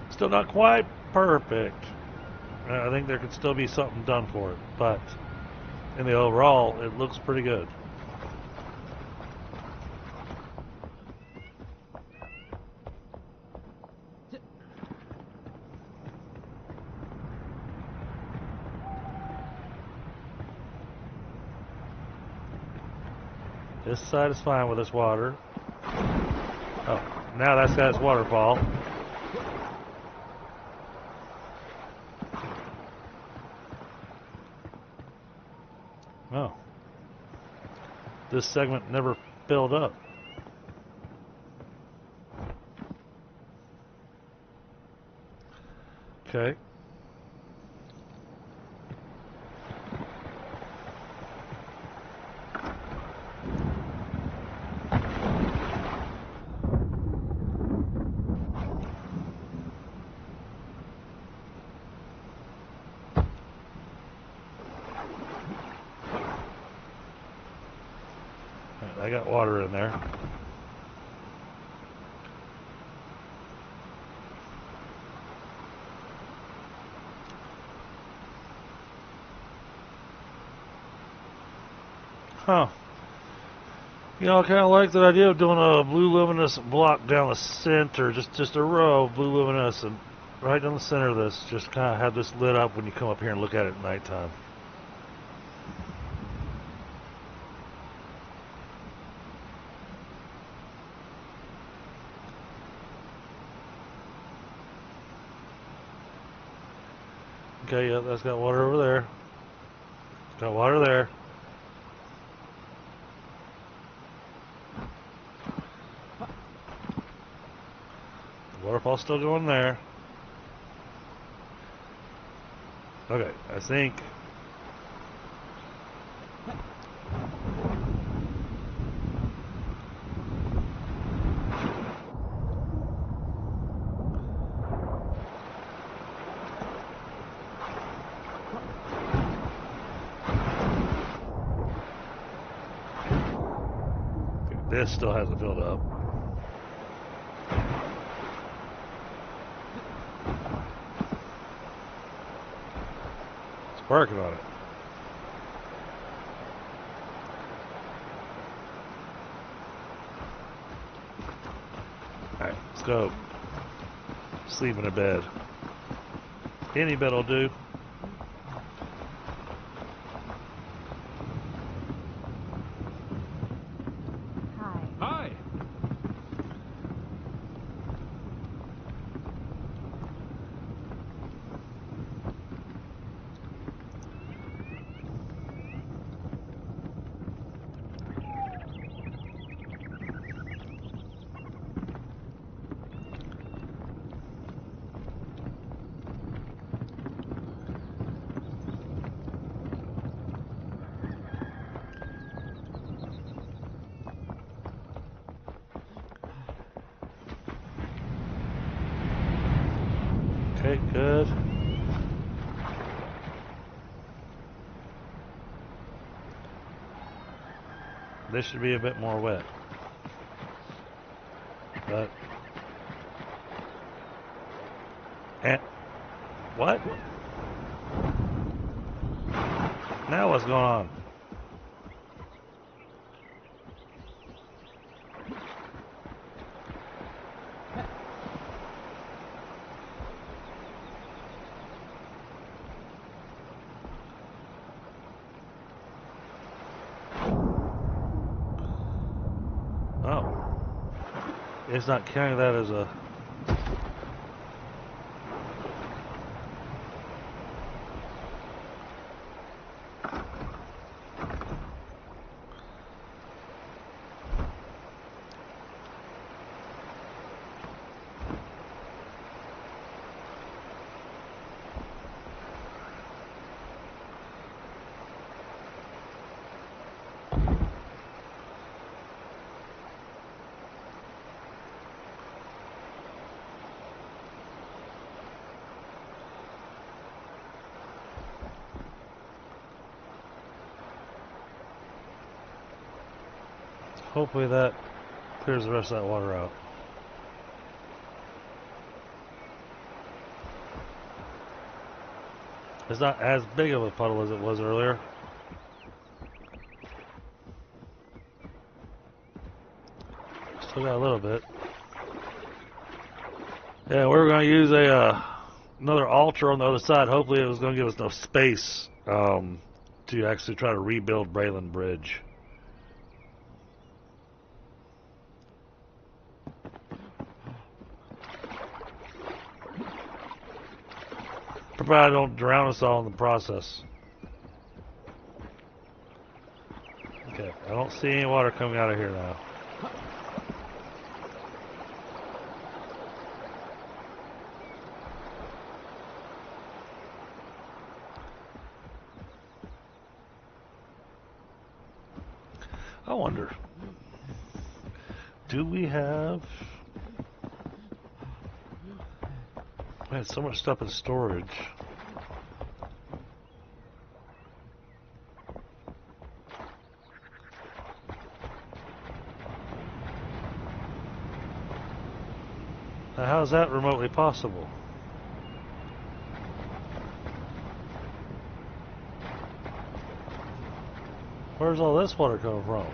Speaker 2: Still not quite perfect. I think there could still be something done for it, but in the overall, it looks pretty good. This side is fine with this water. Oh, now that's got its waterfall. Oh. This segment never filled up. Okay. I got water in there. Huh. You know, I kind of like the idea of doing a blue luminous block down the center, just a row of blue luminous, and right down the center of this, just kind of have this lit up when you come up here and look at it at nighttime. Okay, yeah, that's got water over there. Got water there. The waterfall's still going there. Okay, I think. This still hasn't filled up. It's working on it. Alright, let's go. Sleep in a bed. Any bed will do.
Speaker 3: Hi.
Speaker 2: Okay, good. This should be a bit more wet. But and what? Now what's going on? Oh. It's not counting that as a... Hopefully that clears the rest of that water out. It's not as big of a puddle as it was earlier. Still got a little bit. Yeah, we were going to use another altar on the other side. Hopefully it was going to give us enough space to actually try to rebuild Braylon Bridge. Provided don't drown us all in the process. Okay, I don't see any water coming out of here now. I wonder, do we have... We had so much stuff in storage. Now, how is that remotely possible? Where's all this water coming from?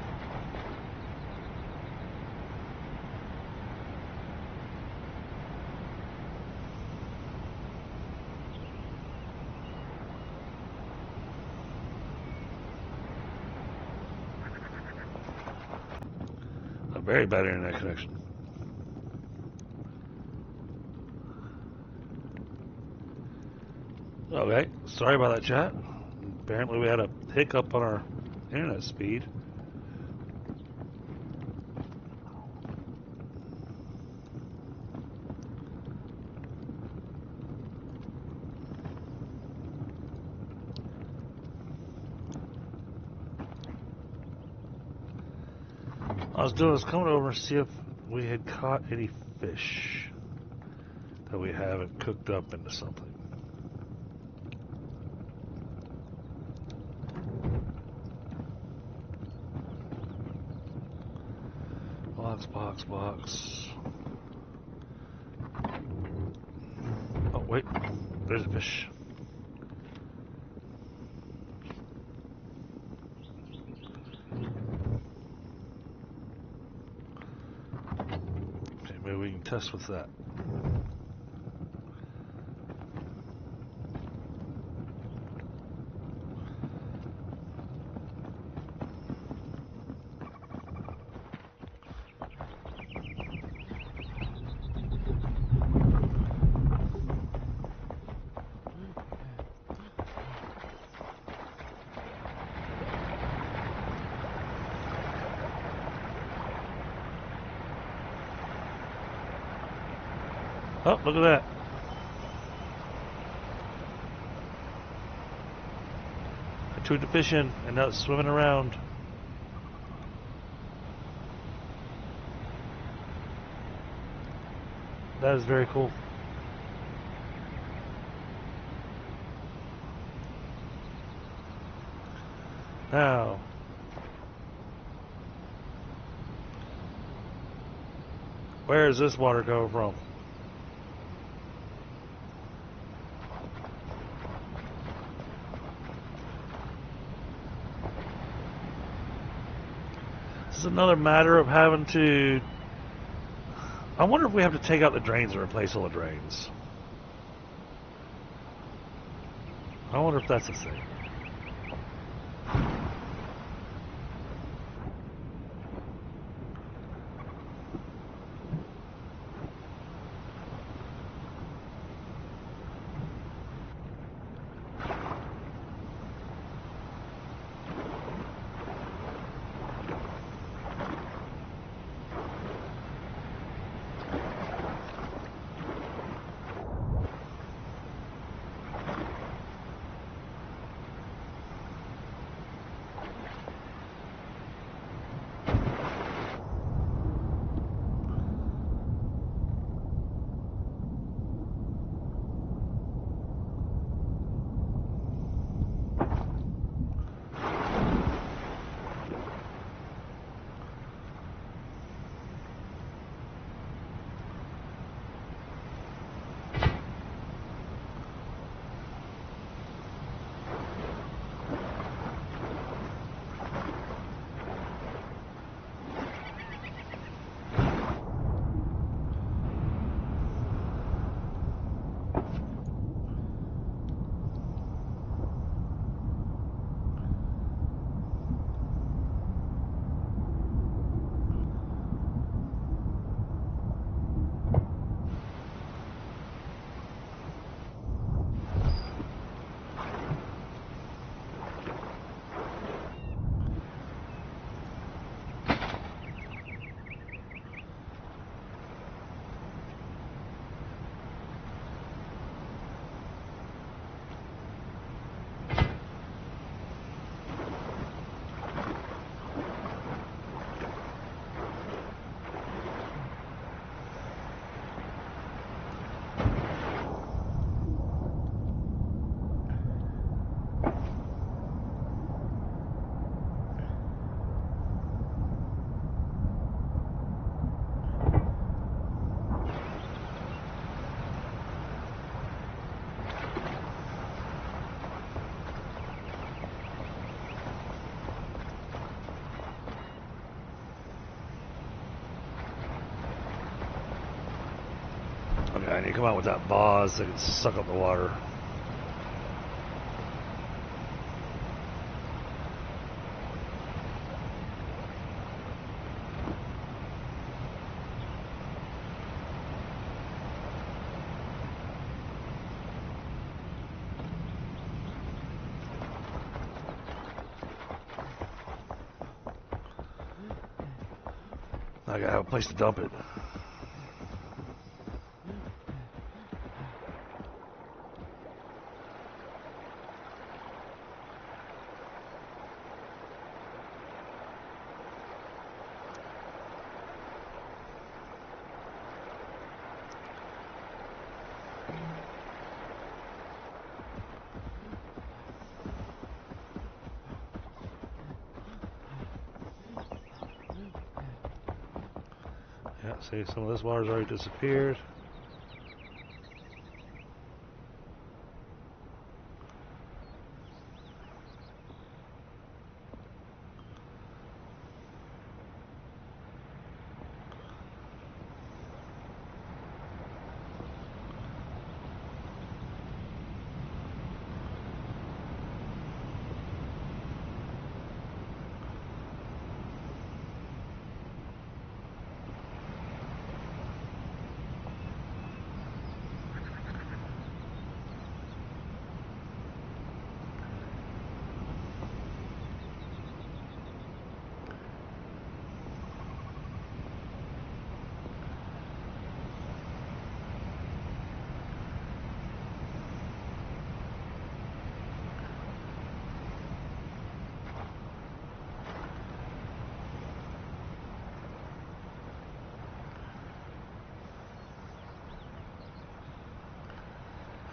Speaker 2: A very bad internet connection. Okay, sorry about that, chat. Apparently we had a hiccup on our internet speed. I was coming over to see if we had caught any fish that we haven't cooked up into something. Box. Oh, wait. There's a fish. Okay, maybe we can test with that. Oh, look at that. I took the fish in and now it's swimming around. That is very cool. Now, where is this water coming from? This is another matter of having to... I wonder if we have to take out the drains and replace all the drains. I wonder if that's a thing. And you come out with that vase that can suck up the water. I gotta have a place to dump it. Yeah, see, some of this water's already disappeared.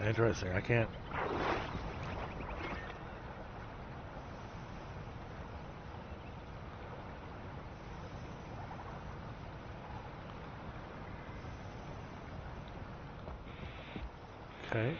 Speaker 2: Interesting, I can't. Okay.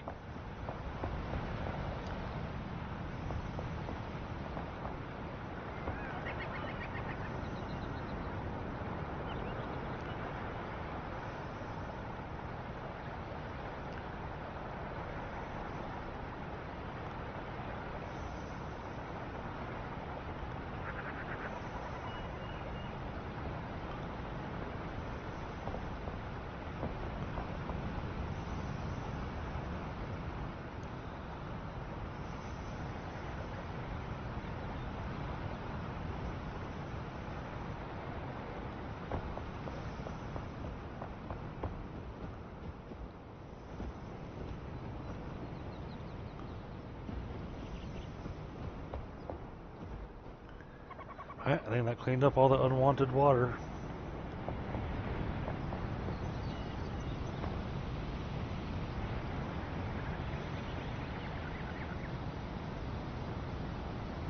Speaker 2: Alright, I think that cleaned up all the unwanted water.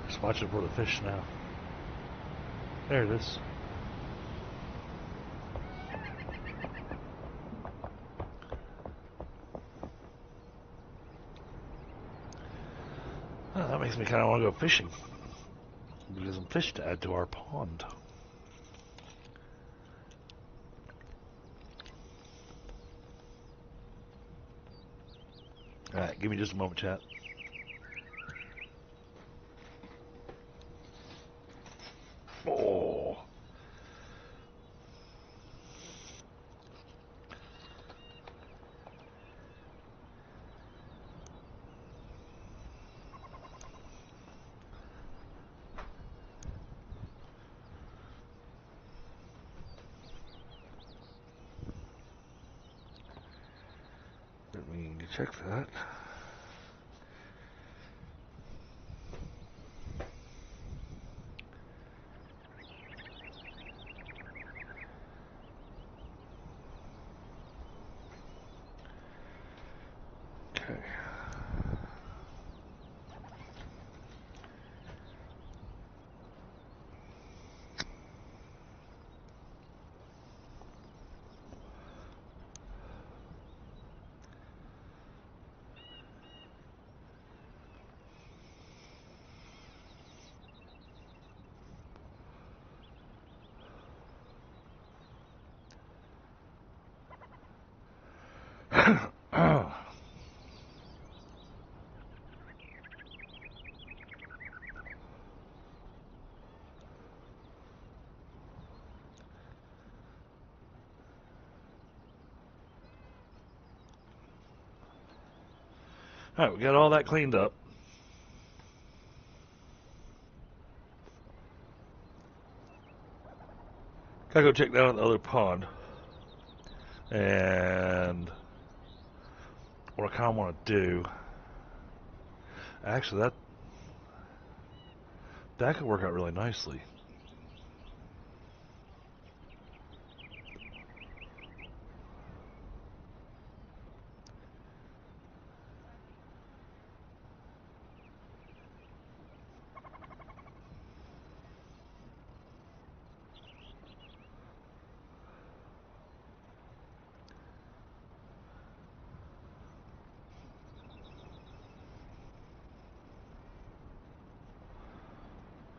Speaker 2: Just watching for the fish now. There it is. Oh, that makes me kind of want to go fishing. Get some fish to add to our pond. Alright, give me just a moment, chat. Oh. Let me check that. Okay. Alright, we got all that cleaned up. Gotta go check down the other pond. And what I kind of want to do, actually that could work out really nicely.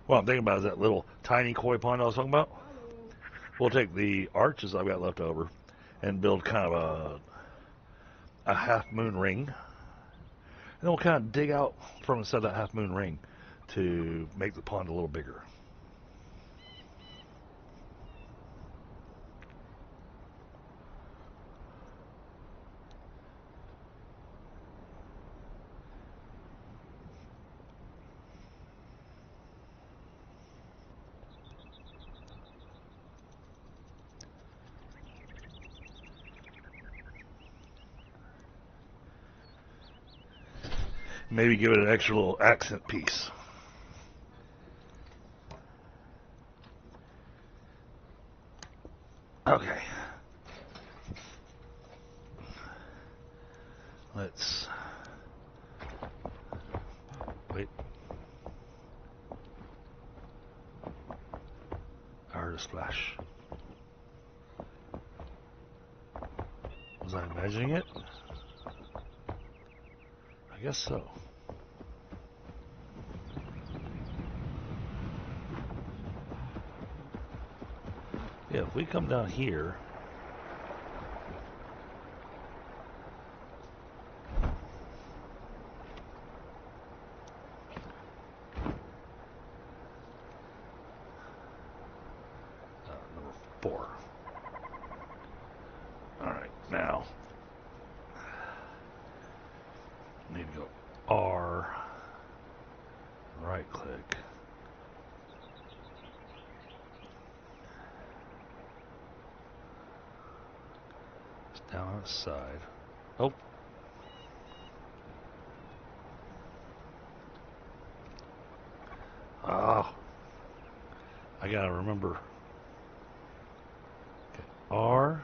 Speaker 2: What I'm thinking about is that little tiny koi pond I was talking about. We'll take the arches I've got left over and build kind of a half moon ring. And then we'll kind of dig out from inside that half moon ring to make the pond a little bigger. Maybe give it an extra little accent piece. Okay. Let's wait. I heard a splash. Was I imagining it? I guess so. Yeah, if we come down here, number 4. Alright, now, need to go R, right click, it's down on the side. Oh. Oh. I gotta remember. Okay, R.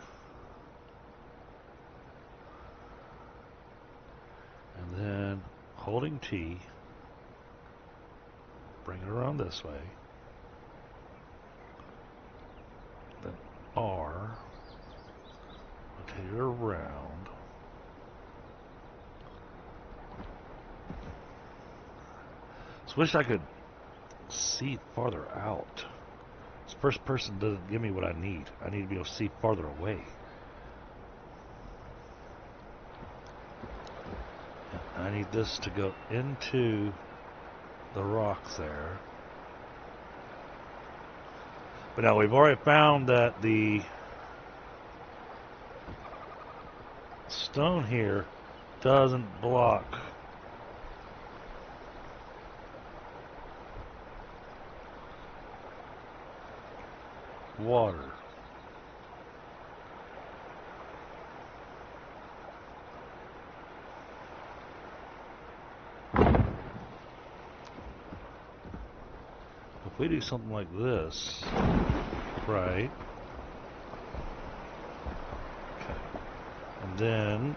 Speaker 2: And then holding T. Bring it around this way. Then R. Rotate it around. Just wish I could see farther out. This first person doesn't give me what I need. I need to be able to see farther away. And I need this to go into the rock there. But now we've already found that the stone here doesn't block water. If we do something like this, right? Okay. And then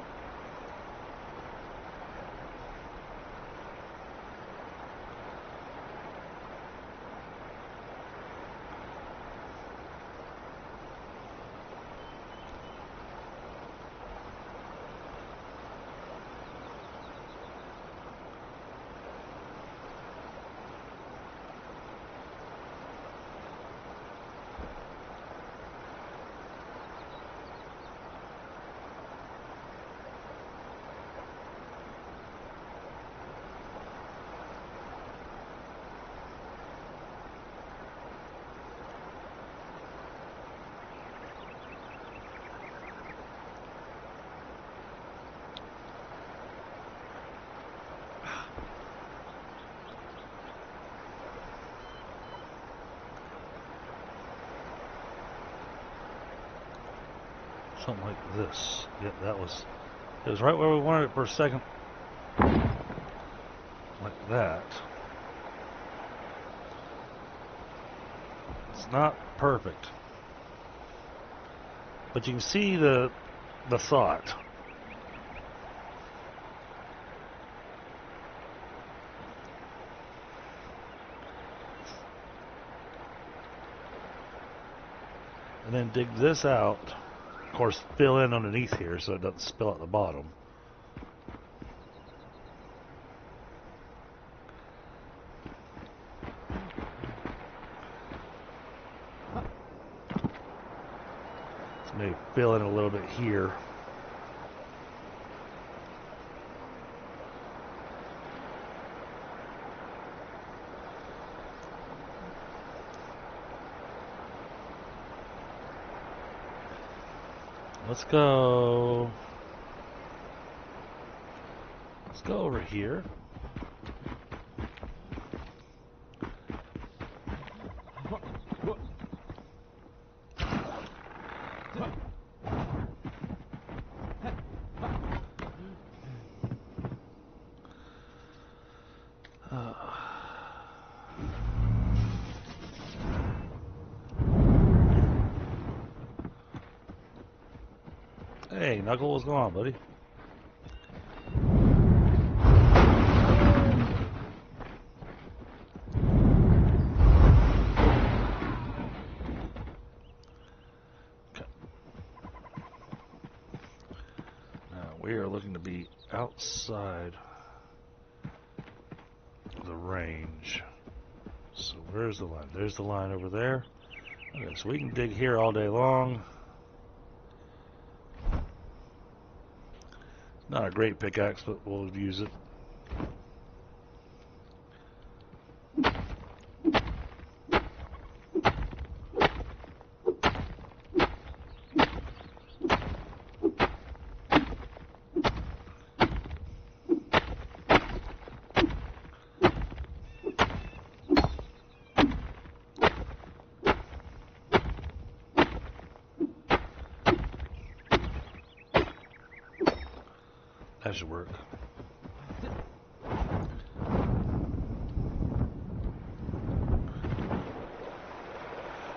Speaker 2: Something like this. Yep, it was right where we wanted it for a second. Like that. It's not perfect. But you can see the thought. And then dig this out. Of course, fill in underneath here so it doesn't spill at the bottom. So maybe fill in a little bit here. Let's go over here. Hey, Knuckle, what's going on, buddy? Okay. Now we are looking to be outside the range. So where's the line? There's the line over there. Okay, so we can dig here all day long. Not a great pickaxe, but we'll use it. That should work.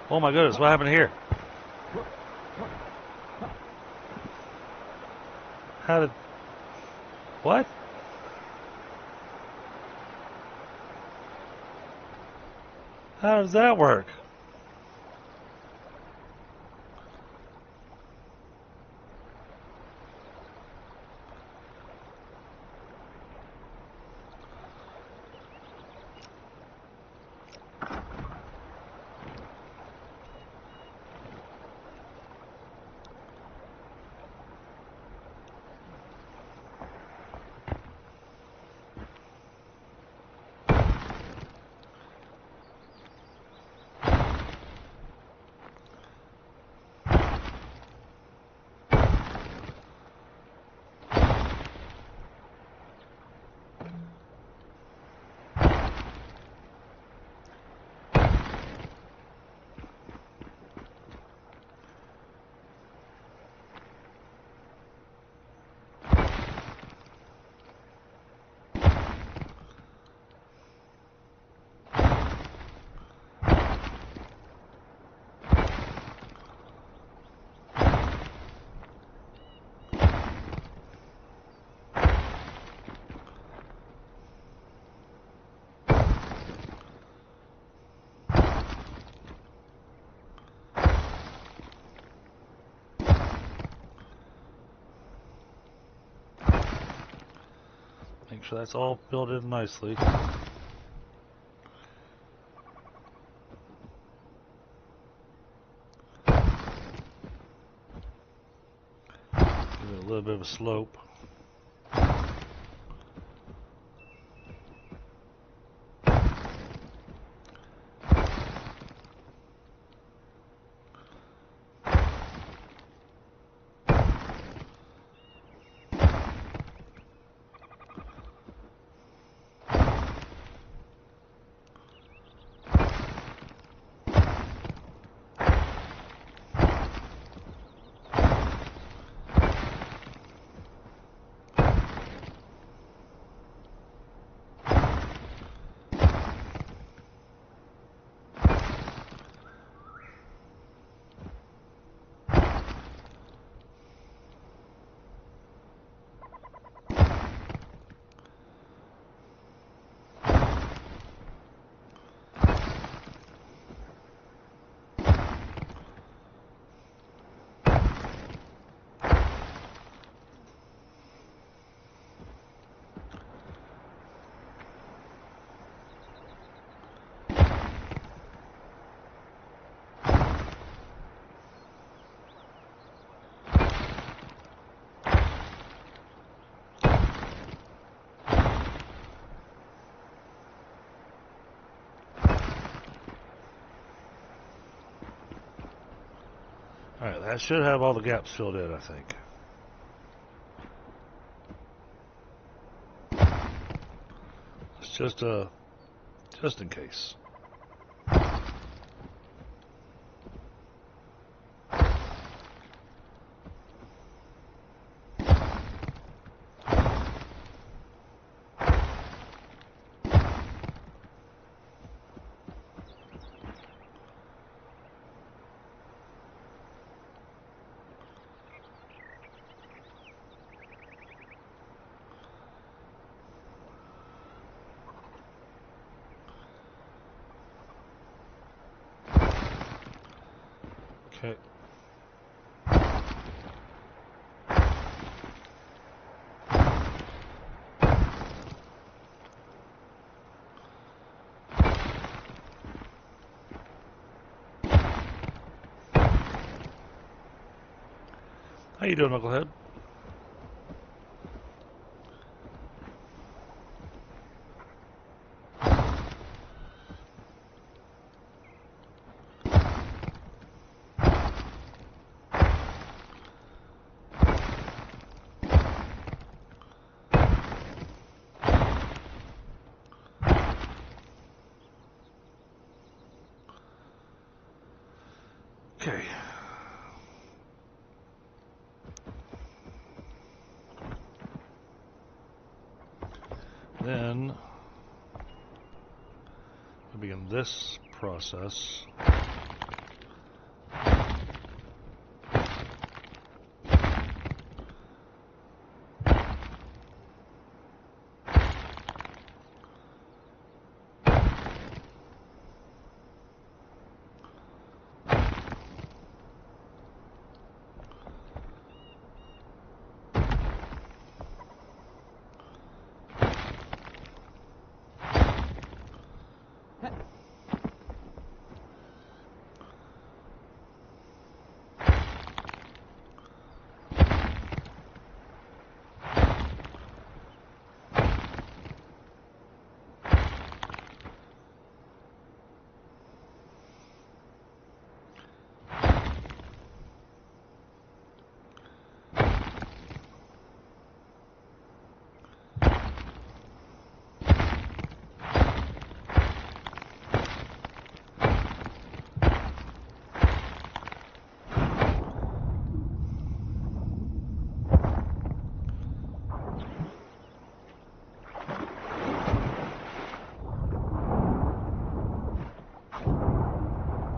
Speaker 2: Oh my goodness, what happened here? How did... What? How does that work? Make sure that's all filled in nicely. Give it a little bit of a slope. Alright, that should have all the gaps filled in, I think. It's just in case. Okay. How you doing, Knucklehead? Okay. Then we'll begin this process.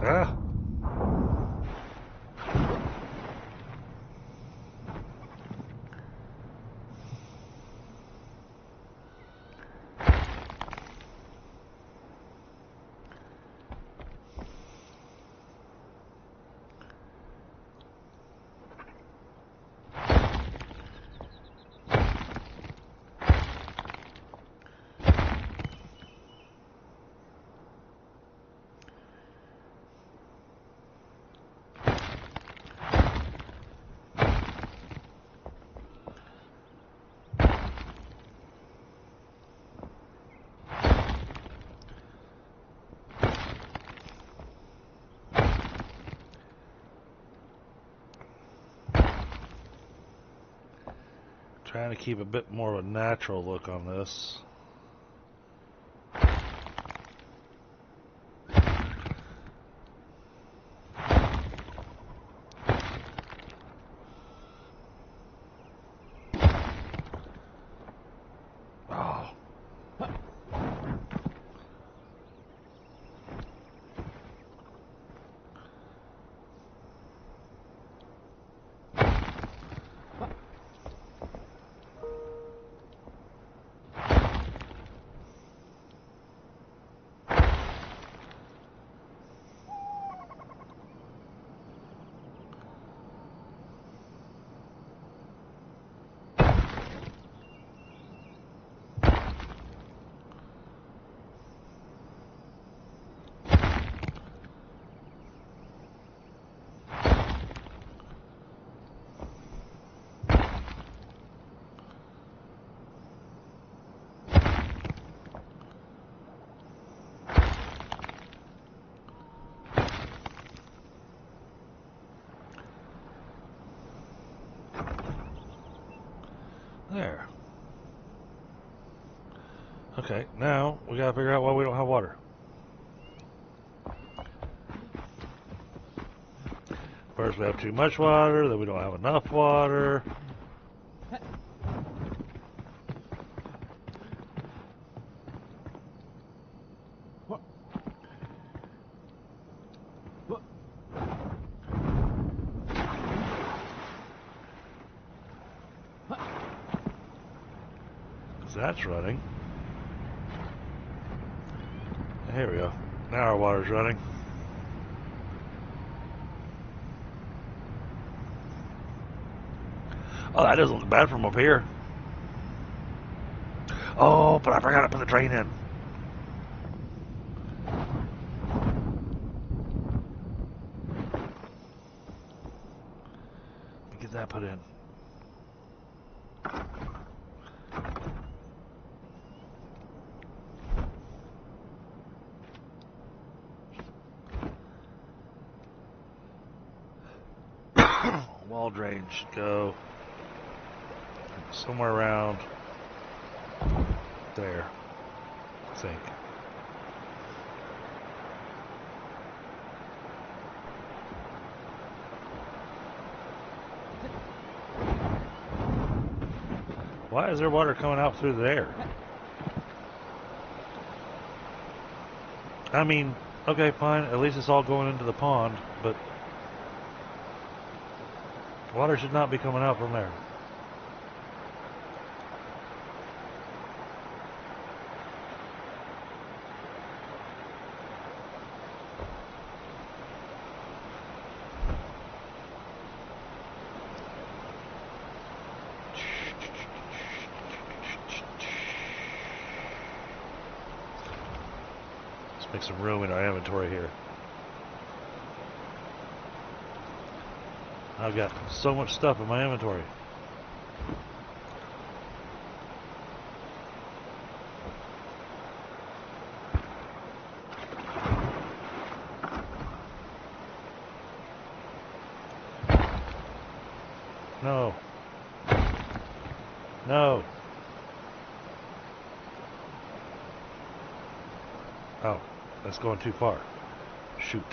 Speaker 2: Ah. Trying to keep a bit more of a natural look on this. Oh. There. Okay, now we gotta figure out why we don't have water. First we have too much water, then we don't have enough water. That's running. Here we go. Now our water's running. Oh, that doesn't look bad from up here. Oh, but I forgot to put the drain in. Let me get that put in. Wall drain should go somewhere around there, I think. Why is there water coming out through there? I mean, okay, fine, at least it's all going into the pond, but water should not be coming out from there. Let's make some room in our inventory here. I've got so much stuff in my inventory. No. No. Oh, that's going too far. Shoot.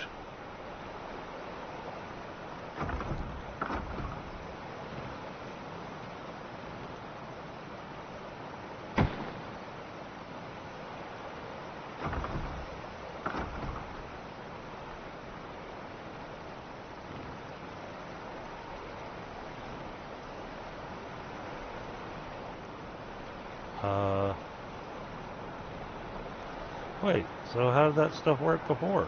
Speaker 2: Wait, so how did that stuff work before?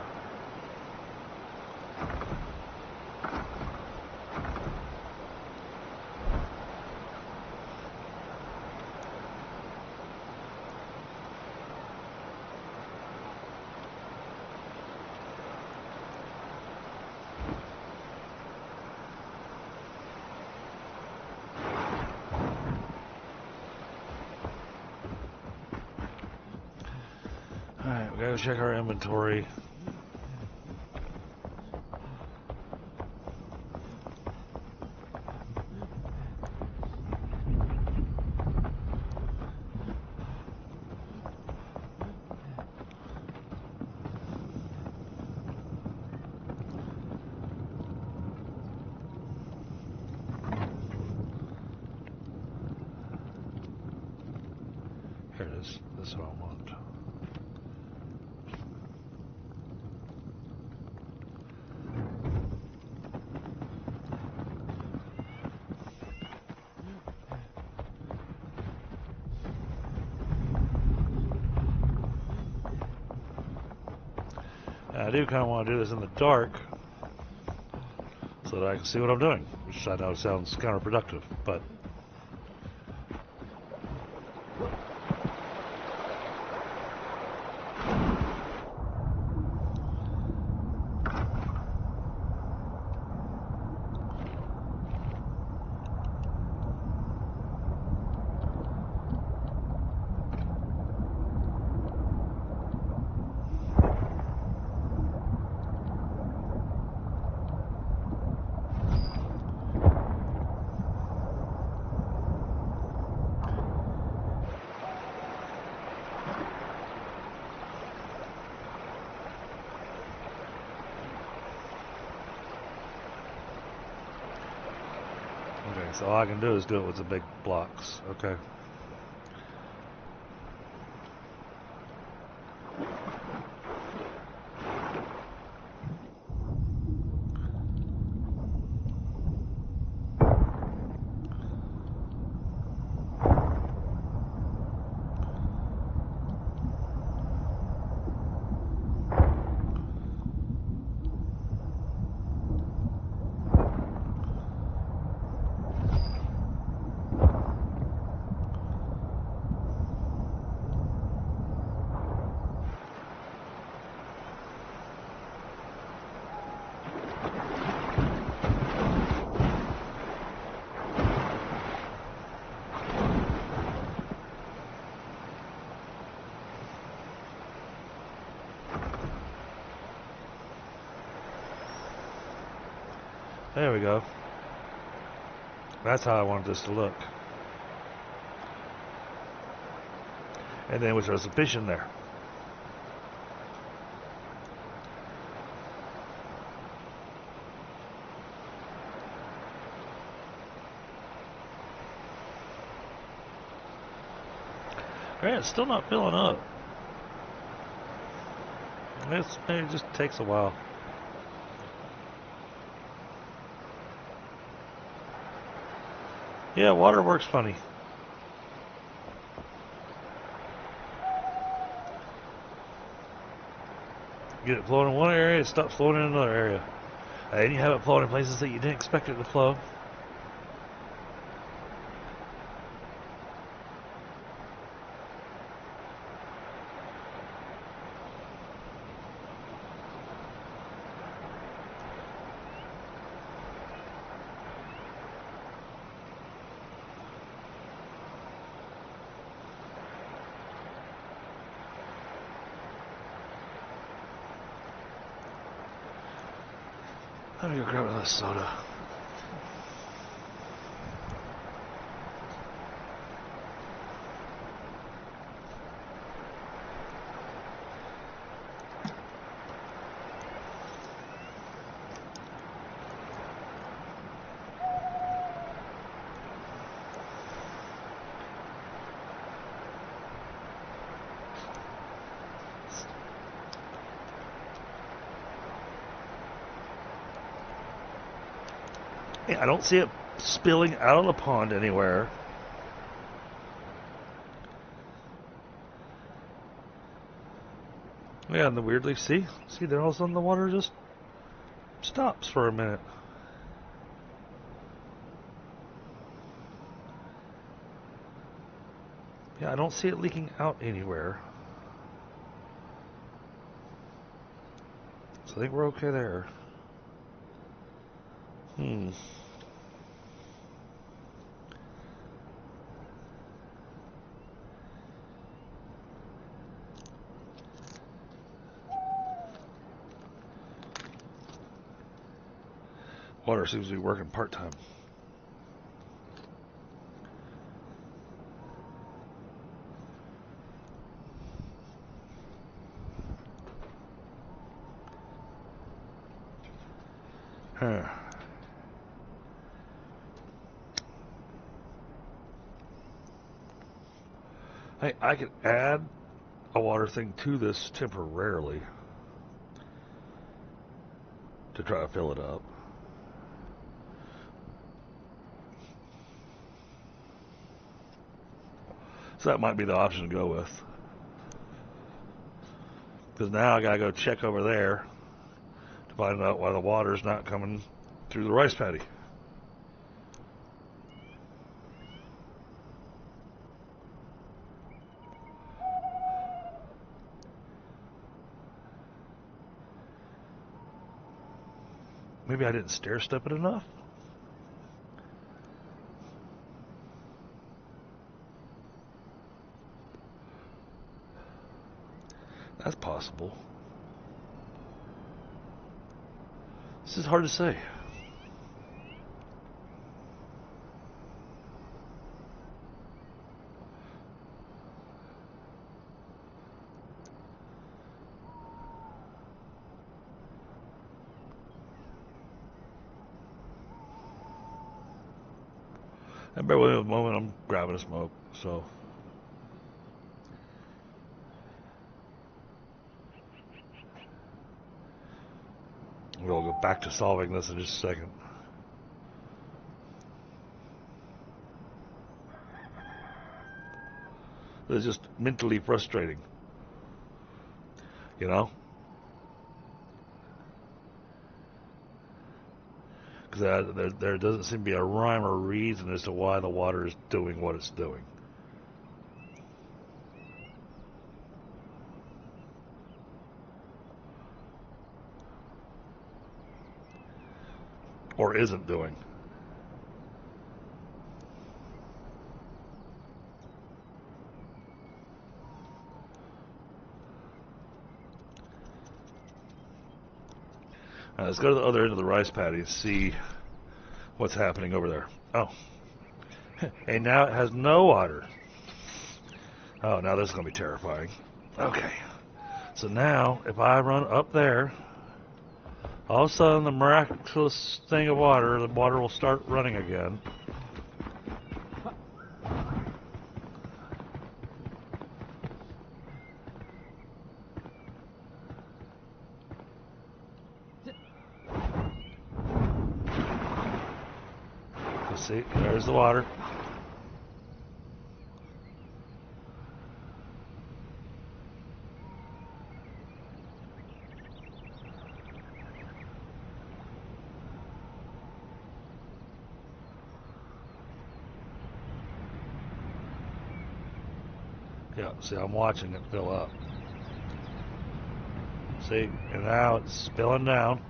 Speaker 2: Alright, we gotta check our inventory. Here it is. This is what I want. I do kind of want to do this in the dark so that I can see what I'm doing, which I know sounds counterproductive, but Okay, so all I can do is do it with the big blocks. Okay. There we go. That's how I wanted this to look. And then there's a fish in there. Yeah, it's still not filling up. It just takes a while. Yeah, water works funny. Get it flowing in one area, it stops flowing in another area. And you have it flowing in places that you didn't expect it to flow. Let me go grab another soda. I don't see it spilling out of the pond anywhere. Yeah, and the weirdly, see there all of a sudden the water just stops for a minute. Yeah, I don't see it leaking out anywhere. So I think we're okay there. Water seems to be working part-time. Huh. I could add a water thing to this temporarily to try to fill it up. So that might be the option to go with. Because now I gotta go check over there to find out why the water's not coming through the rice paddy. Maybe I didn't stair step it enough? That's possible. This is hard to say. And bear with me a moment, I'm grabbing a smoke, so. We'll go back to solving this in just a second. It's just mentally frustrating, you know? Because there doesn't seem to be a rhyme or reason as to why the water is doing what it's doing. Or isn't doing. Let's go to the other end of the rice paddy and see what's happening over there. Oh. And now it has no water. Oh, now this is going to be terrifying. Okay. So now, if I run up there, all of a sudden the miraculous thing of water, the water will start running again. See, there's the water. Yeah, see, I'm watching it fill up. See, and now it's spilling down.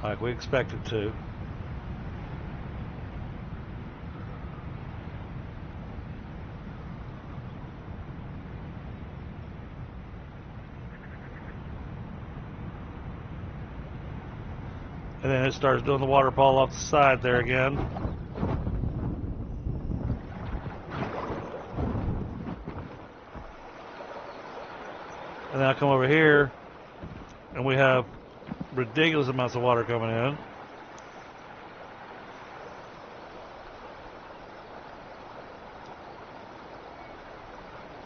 Speaker 2: Like we expected to. And then it starts doing the waterfall off the side there again. And then I come over here, and we have ridiculous amounts of water coming in.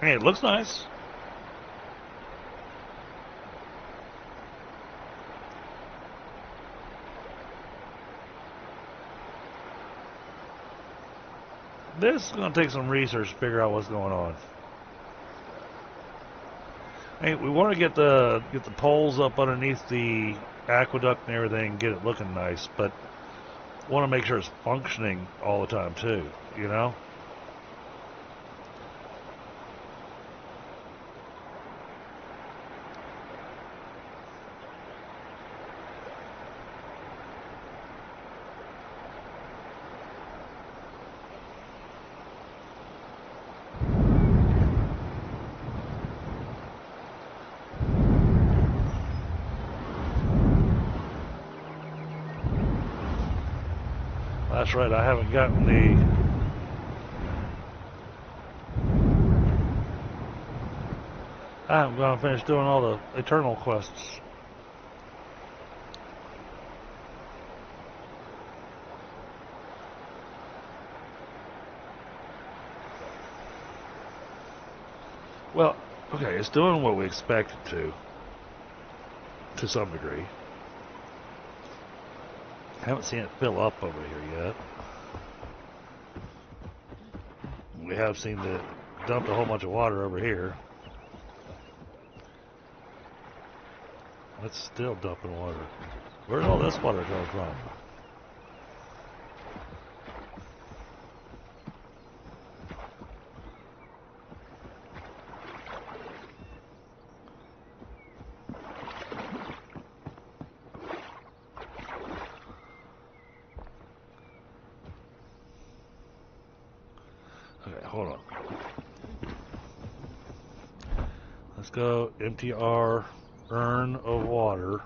Speaker 2: Hey, it looks nice. This is going to take some research to figure out what's going on. Hey, we want to get the poles up underneath the aqueduct and everything, get it looking nice, but want to make sure it's functioning all the time too, you know? That's right, I haven't gotten I haven't gone and finished doing all the eternal quests. Well, okay, it's doing what we expect it to some degree. Haven't seen it fill up over here yet. We have seen it dump a whole bunch of water over here. It's still dumping water. Where's all this water coming from? Okay, hold on. Let's go empty our urn of water.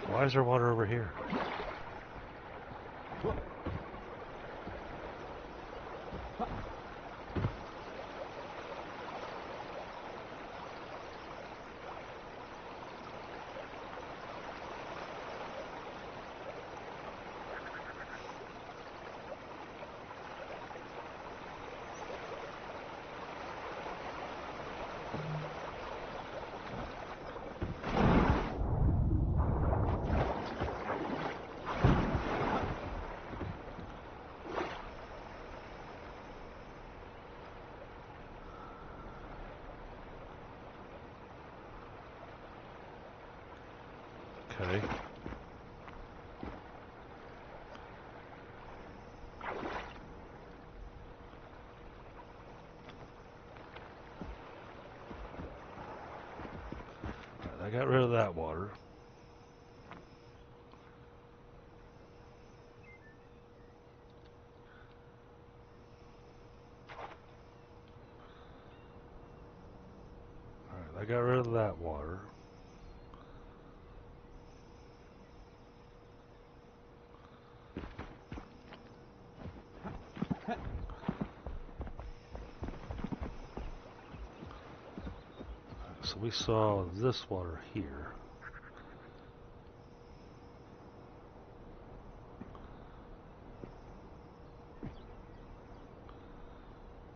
Speaker 2: Why is there water over here? Okay. I got rid of that water. Alright, I got rid of that water. So we saw this water here.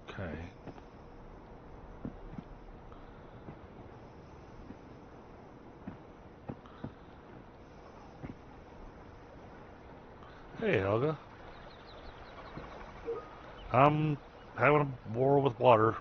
Speaker 2: Okay. Hey, Helga. I'm having a war with water.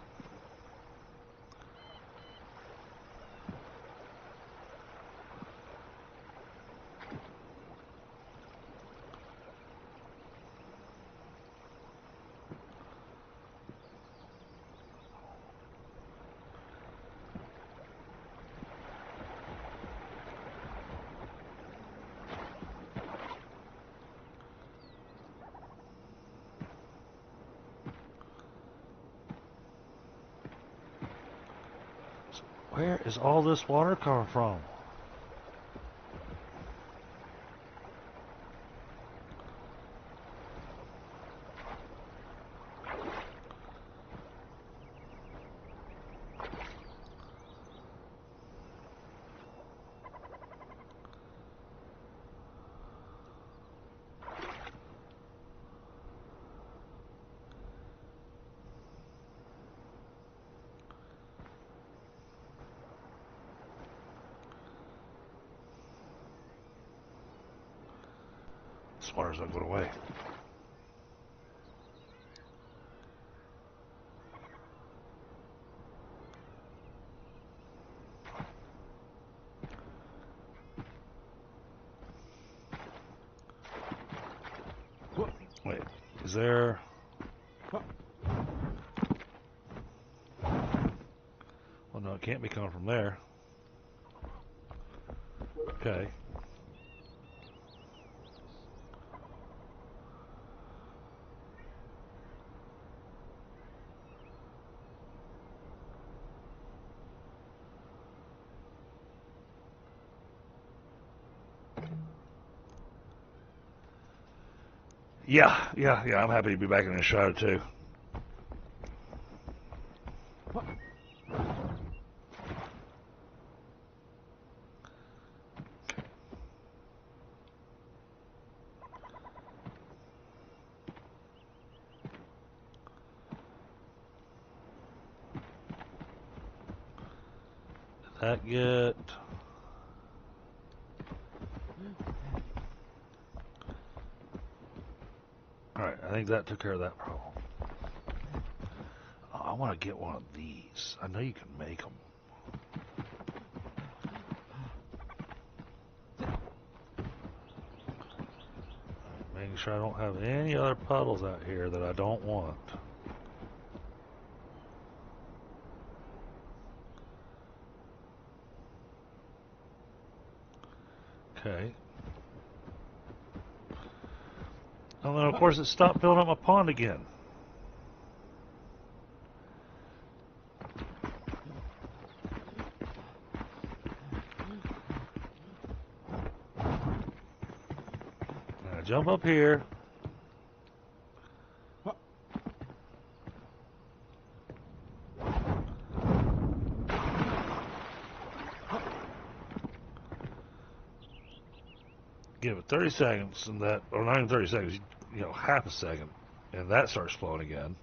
Speaker 2: Where is all this water coming from? This water's not going away. Wait, is there... Well, no, it can't be coming from there. Okay. Yeah, I'm happy to be back in Enshrouded too. Did that get... Alright, I think that took care of that problem. Oh, I want to get one of these. I know you can make them. Making sure I don't have any other puddles out here that I don't want. Okay. And then, of course, it stopped filling up my pond again. Now, jump up here. Give it 30 seconds, and that, or not even 30 seconds, you know, half a second, and that starts flowing again.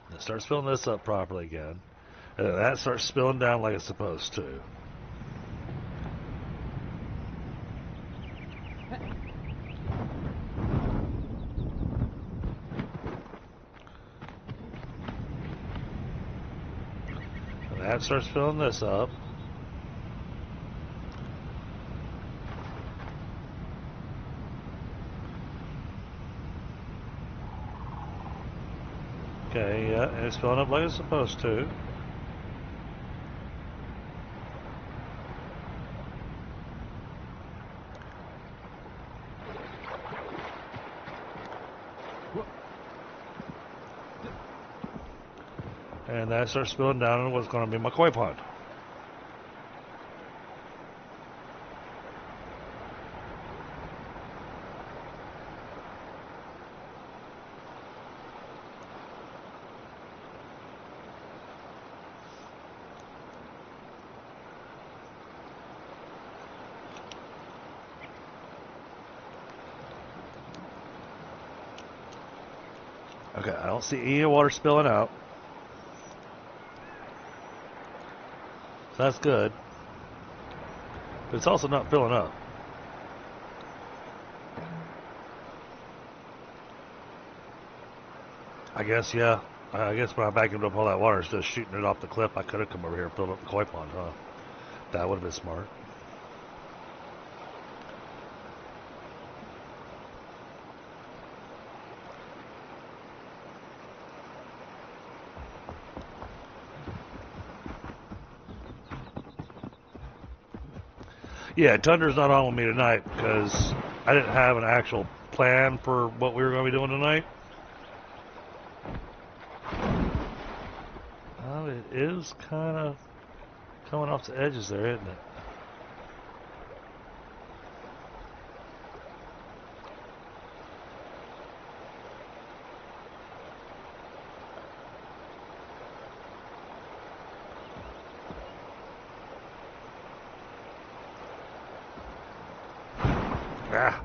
Speaker 2: And it starts filling this up properly again, and then that starts spilling down like it's supposed to. And that starts filling this up. Okay, yeah, and it's filling up like it's supposed to. And that starts spilling down into what's going to be my koi pond. Okay, I don't see any water spilling out. So that's good. But it's also not filling up. I guess, yeah. I guess when I vacuumed up all that water, instead of shooting it off the cliff, I could have come over here and filled up the koi pond, huh? That would have been smart. Yeah, Tunder's not on with me tonight because I didn't have an actual plan for what we were going to be doing tonight. Well, it is kind of coming off the edges there, isn't it? Ah.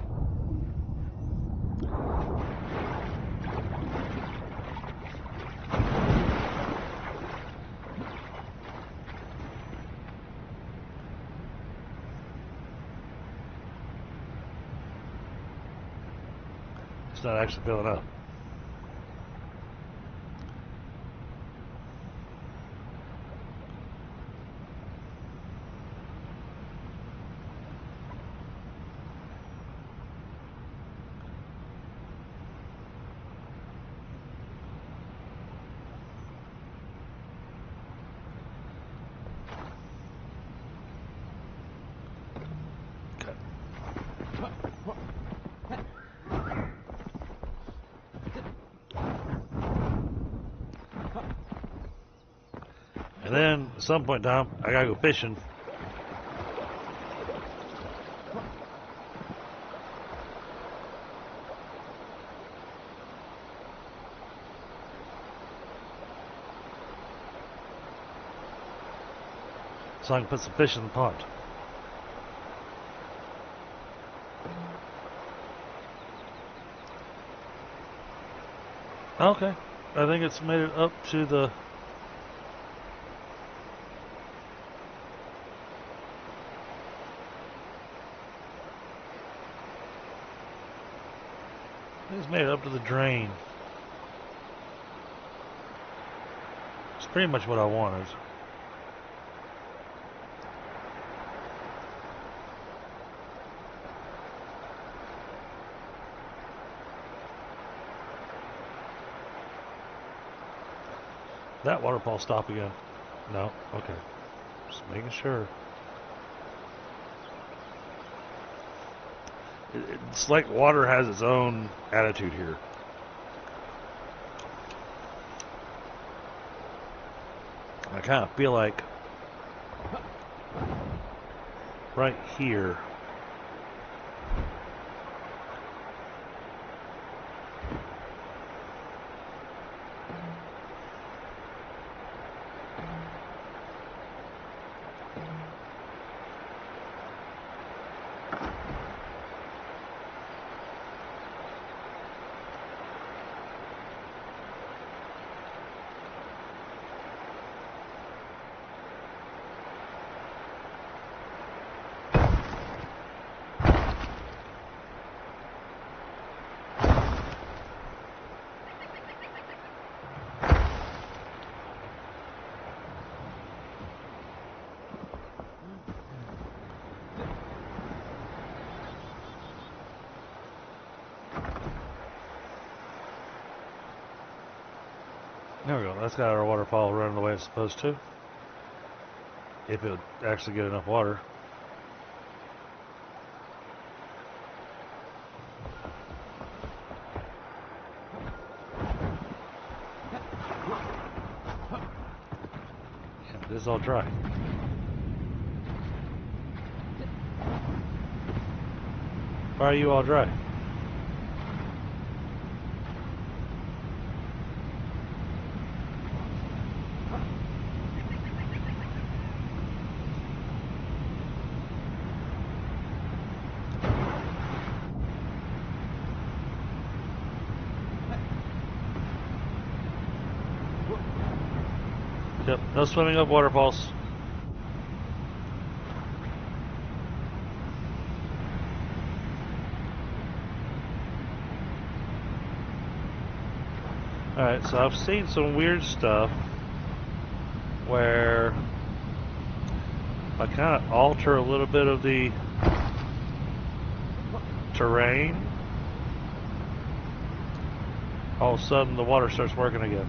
Speaker 2: It's not actually filling up. And then at some point in time, I gotta go fishing. So I can put some fish in the pond. Okay. I think it's made it up to the... It's made it up to the drain. It's pretty much what I wanted. That waterfall stop again? No? Okay. Just making sure. It's like water has its own attitude here. I kind of feel like right here There we go. That's got our waterfall running the way it's supposed to. If it would actually get enough water. Yeah, this is all dry. Why are you all dry? Yep, no swimming up waterfalls. Alright, so I've seen some weird stuff where I kind of alter a little bit of the terrain. All of a sudden the water starts working again.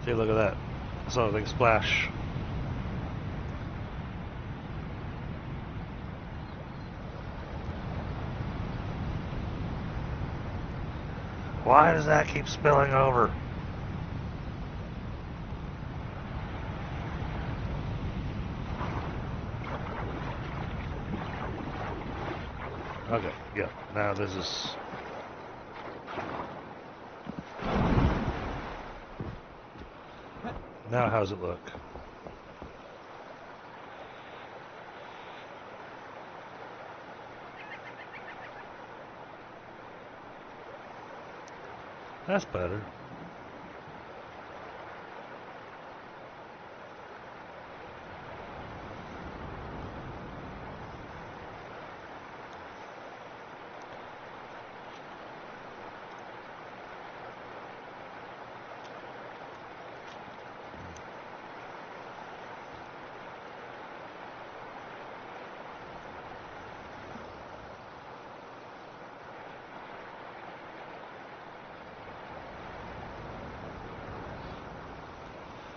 Speaker 2: See, look at that. I saw the big splash. Why does that keep spilling over? Okay, yeah, now this is... Now how's it look? That's better.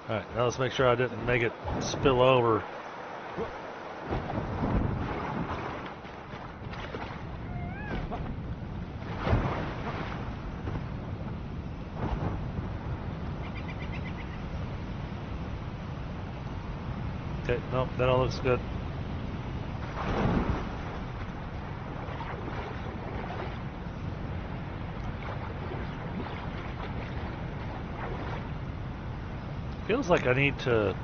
Speaker 2: Alright, now let's make sure I didn't make it spill over. Okay, nope, that all looks good. Feels like I need to...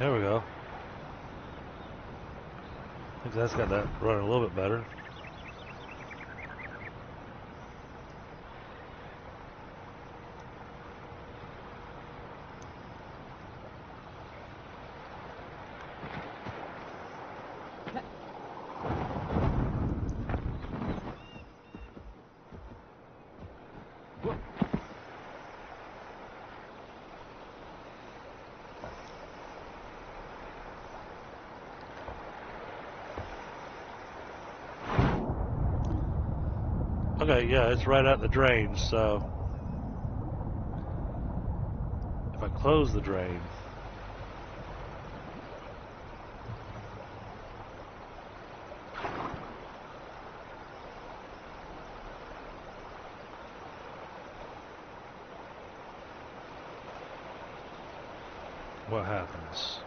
Speaker 2: There we go. I think that's got that running a little bit better. Okay, yeah, it's right at the drain, so if I close the drain, what happens.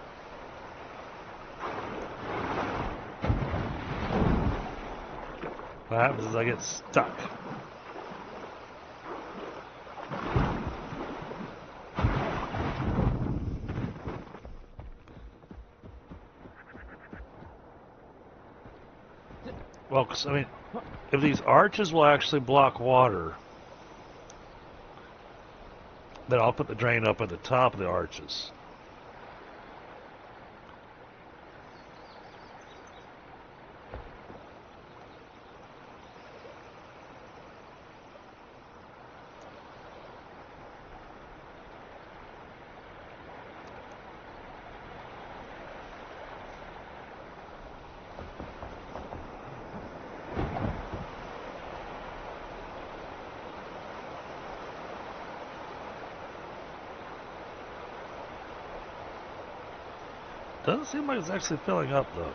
Speaker 2: What happens is I get stuck. Well, 'cause, I mean, if these arches will actually block water, then I'll put the drain up at the top of the arches. Doesn't seem like it's actually filling up, though.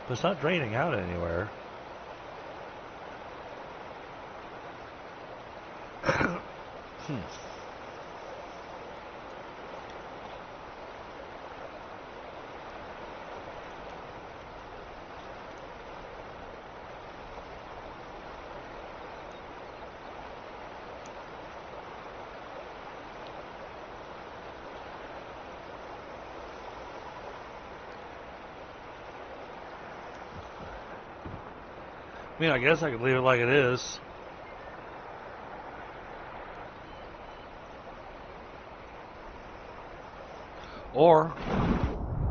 Speaker 2: But it's not draining out anywhere. I mean, I guess I could leave it like it is. Or,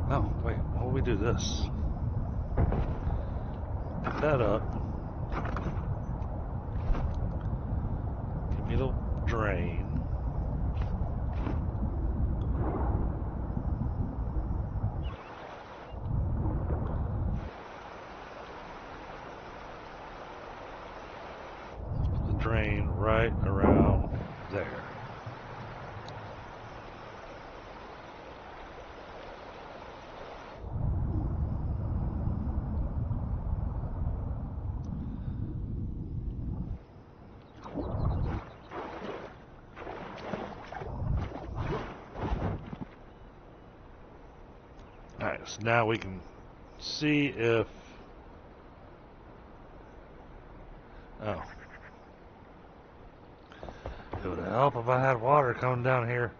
Speaker 2: oh, wait, why don't we do this? Pick that up. Give me the drain. Drain right around there. Alright, so now we can see if... Oh. It would help if I had water coming down here.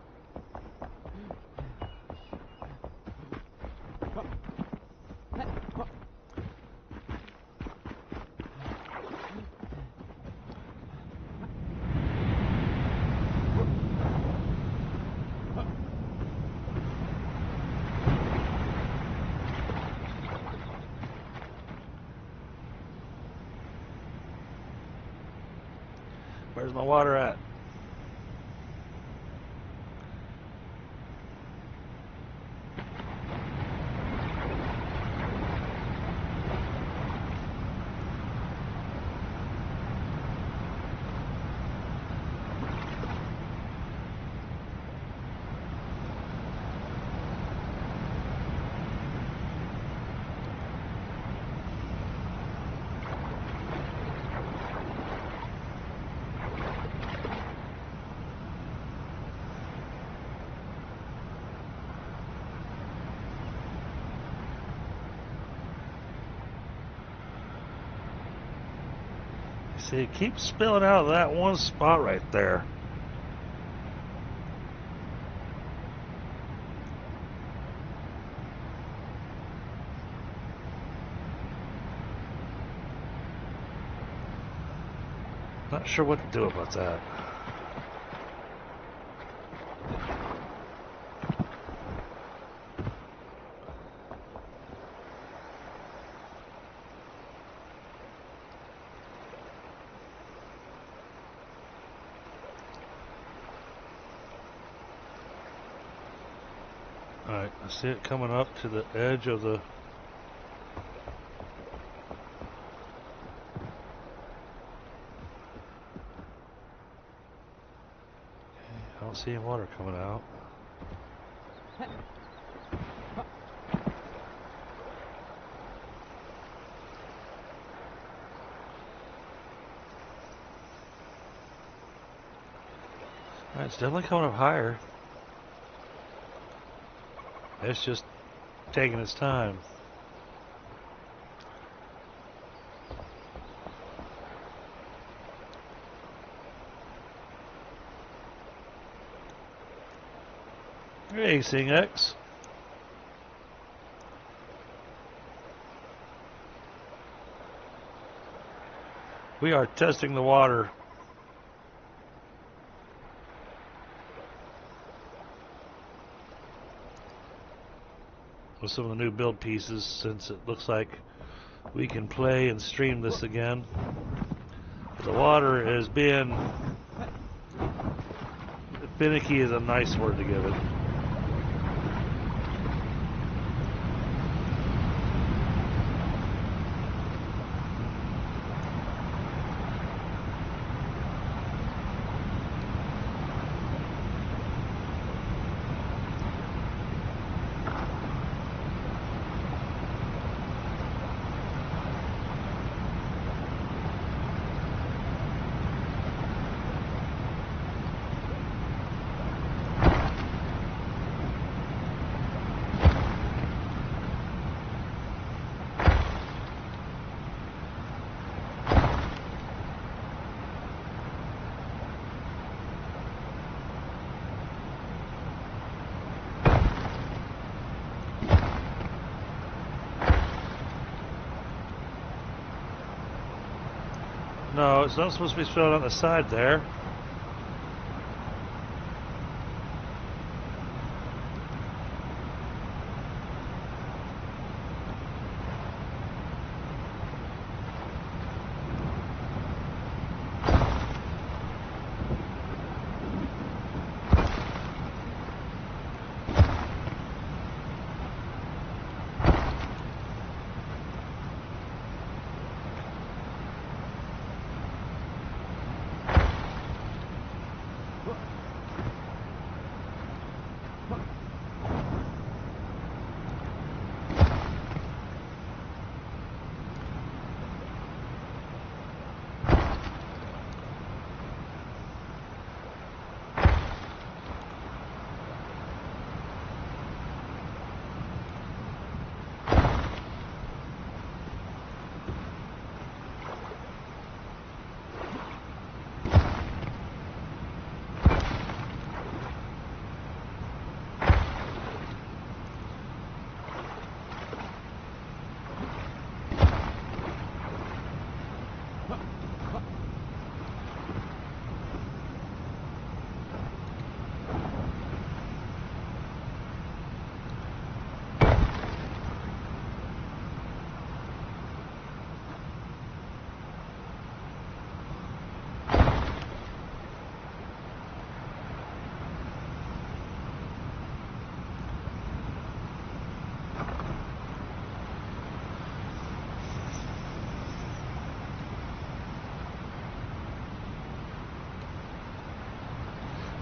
Speaker 2: Where's my water at? See, it keeps spilling out of that one spot right there. Not sure what to do about that. Alright, I see it coming up to the edge of the... I don't see any water coming out. It's definitely coming up higher. It's just taking its time. Hey, Sing X. We are testing the water. With some of the new build pieces, since it looks like we can play and stream this again. The water is being finicky is a nice word to give it. No, it's not supposed to be spilled on the side there.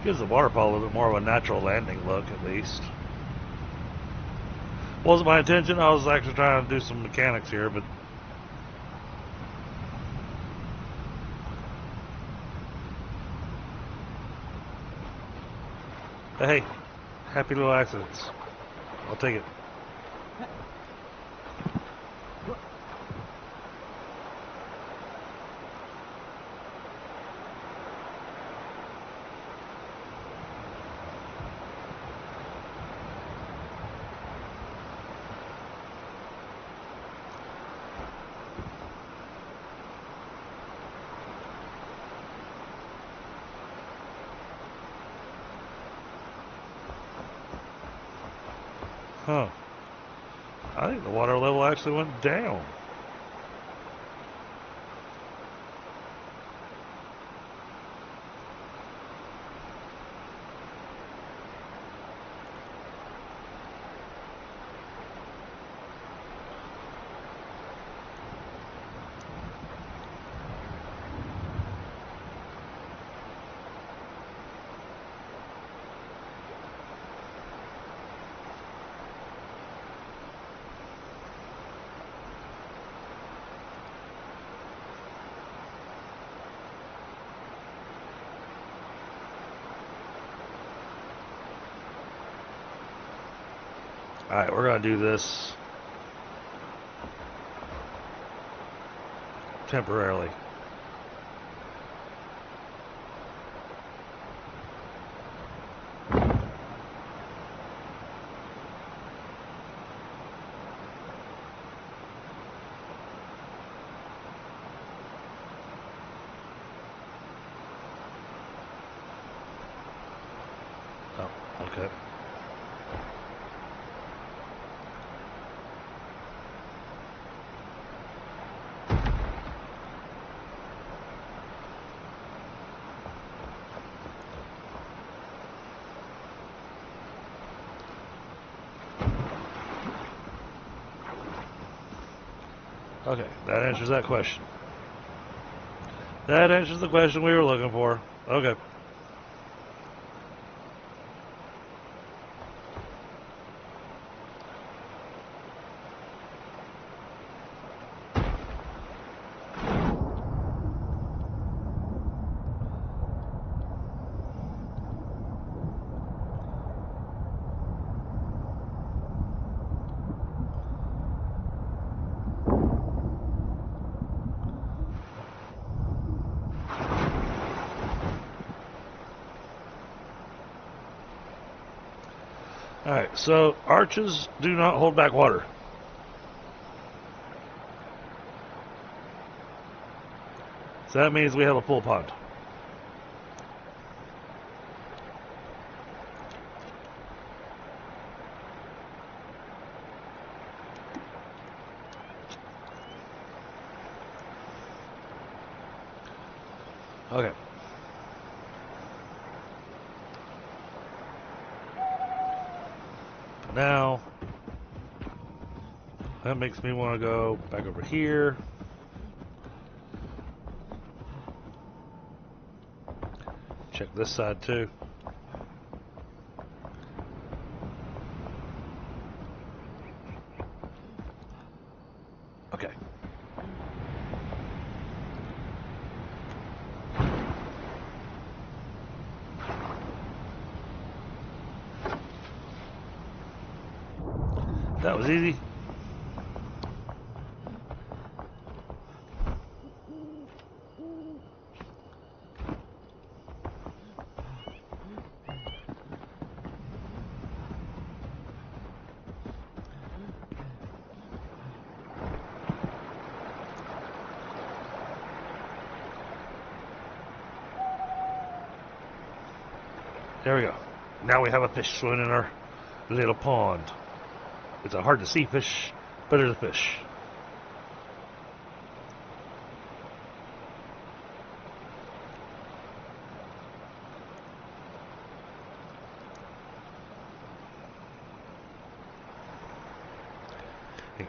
Speaker 2: Gives the waterfall a little bit more of a natural landing look, at least. Wasn't my intention. I was actually trying to do some mechanics here, but hey, happy little accidents. I'll take it. Huh. I think the water level actually went down. Alright, we're going to do this temporarily. Oh, okay. Okay, that answers that question. That answers the question we were looking for. Okay. Alright, so arches do not hold back water. So that means we have a full pond. Okay. Now, that makes me want to go back over here. Check this side too. Okay. That was easy. There we go. Now we have a fish swimming in our little pond. It's a hard to see fish, but there's a fish.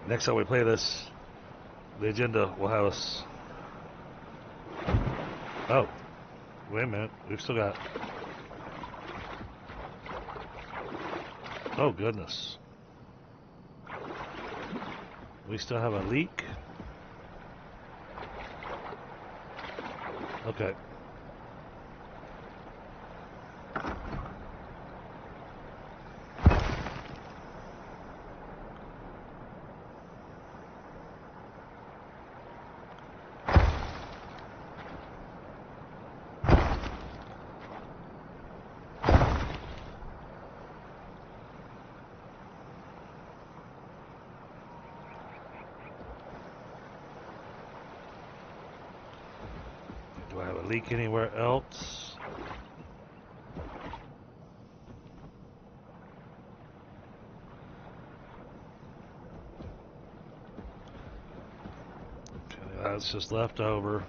Speaker 2: Next time we play this, the agenda will have us. Oh, wait a minute. We've still got. Oh, goodness. We still have a leak. Okay. Do I have a leak anywhere else? Okay, that's just left over.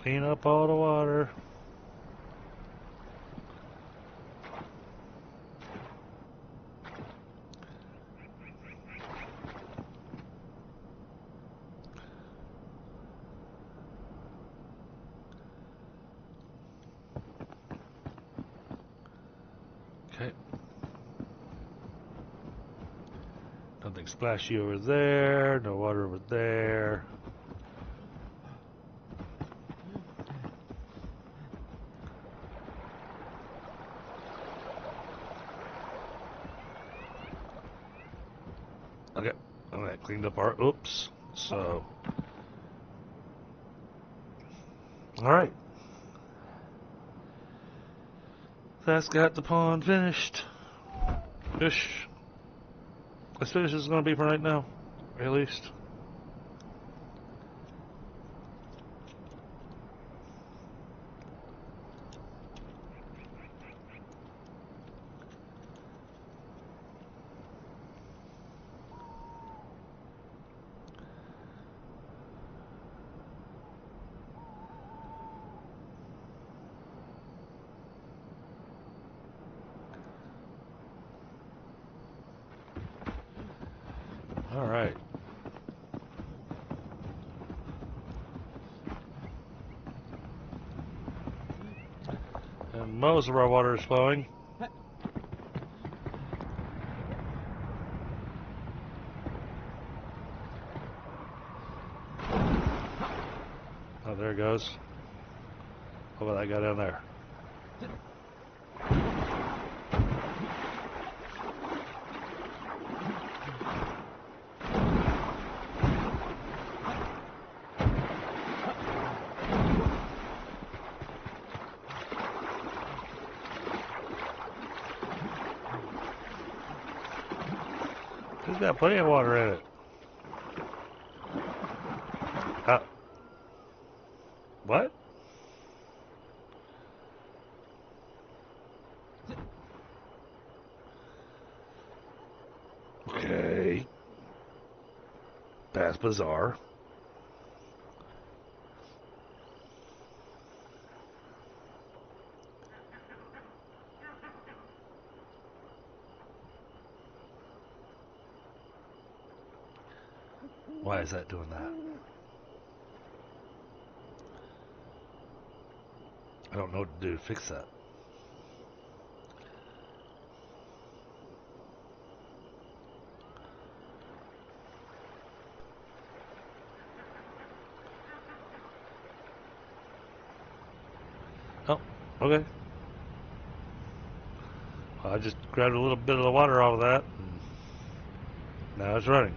Speaker 2: Clean up all the water. Okay. Nothing splashy over there. No water over there. Okay. Alright, cleaned up our oops. So. Alright. That's got the pond finished. Ish. As finished as it's going to be for right now. At least. Alright. And most of our water is flowing. Oh, there it goes. Look what I got in there. He's got plenty of water in it. What? Okay. That's bizarre. Why is that doing that? I don't know what to do to fix that. Oh, okay. Well, I just grabbed a little bit of the water off of that. And now it's running.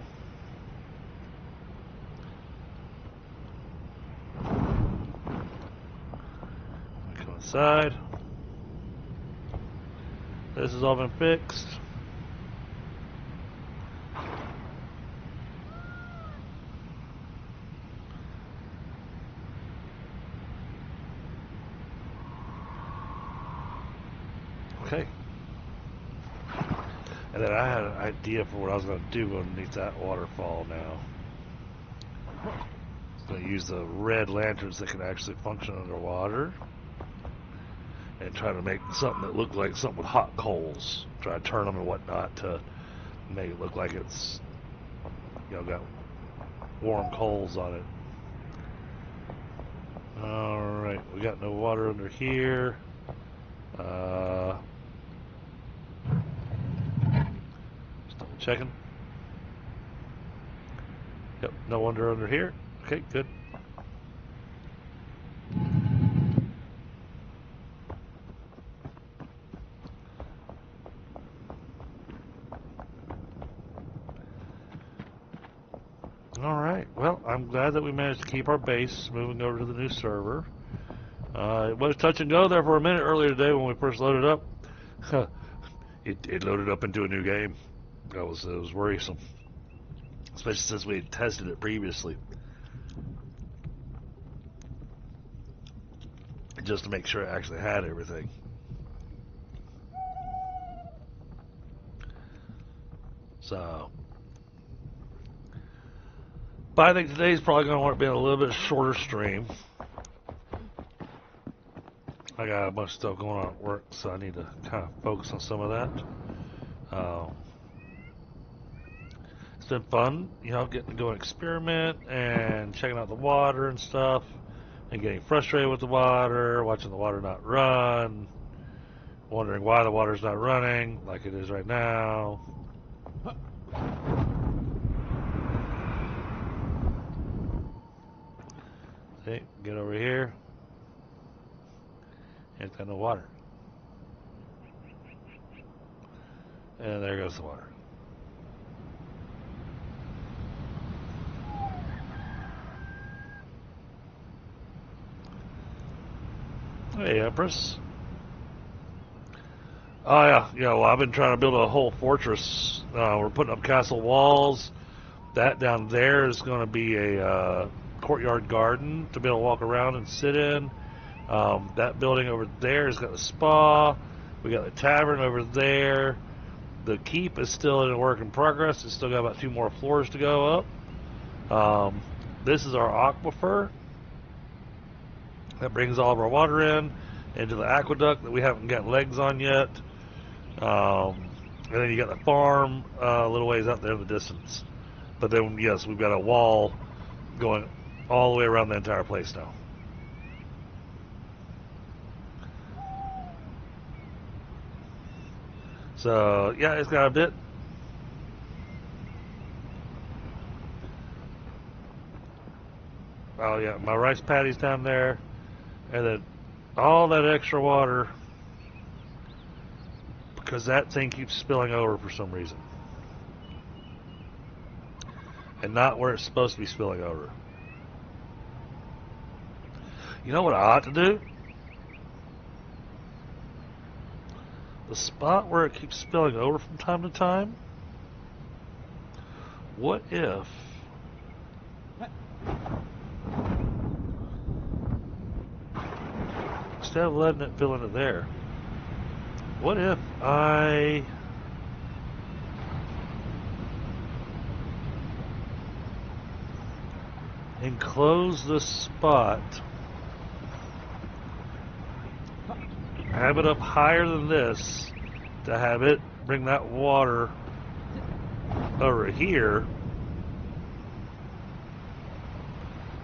Speaker 2: Come inside. This has all been fixed. Okay. And then I had an idea for what I was going to do underneath that waterfall now. I'm going to use the red lanterns that can actually function underwater. And try to make something that looked like something with hot coals. Try to turn them and whatnot to make it look like it's, you know, got warm coals on it. Alright, we got no water under here. Just double checking. Yep, no water under here. Okay, good. Alright, well, I'm glad that we managed to keep our base moving over to the new server. It was touch and go there for a minute earlier today when we first loaded up. It loaded up into a new game. It was worrisome. Especially since we had tested it previously. Just to make sure it actually had everything. So, but I think today's probably going to want to be a little bit shorter stream. I got a bunch of stuff going on at work, so I need to kind of focus on some of that. It's been fun, getting to go and experiment and checking out the water and stuff, and getting frustrated with the water, watching the water not run, wondering why the water's not running like it is right now. See, get over here. It's got no water. And there goes the water. Hey, Empress. Oh, yeah. Well, I've been trying to build a whole fortress. We're putting up castle walls. That down there is going to be a courtyard garden to be able to walk around and sit in. That building over there has got a spa. We got the tavern over there. The keep is still in a work in progress. It's still got about 2 more floors to go up. This is our aquifer. That brings all of our water in into the aqueduct that we haven't got legs on yet. And then you got the farm a little ways out there in the distance. But then, yes, we've got a wall going all the way around the entire place now. So, yeah, it's got a bit. Oh, yeah, my rice paddy's down there. And then all that extra water, because that thing keeps spilling over for some reason. And not where it's supposed to be spilling over. You know what I ought to do? The spot where it keeps spilling over from time to time, what if instead of letting it fill into there, what if I enclose this spot, have it up higher than this to have it bring that water over here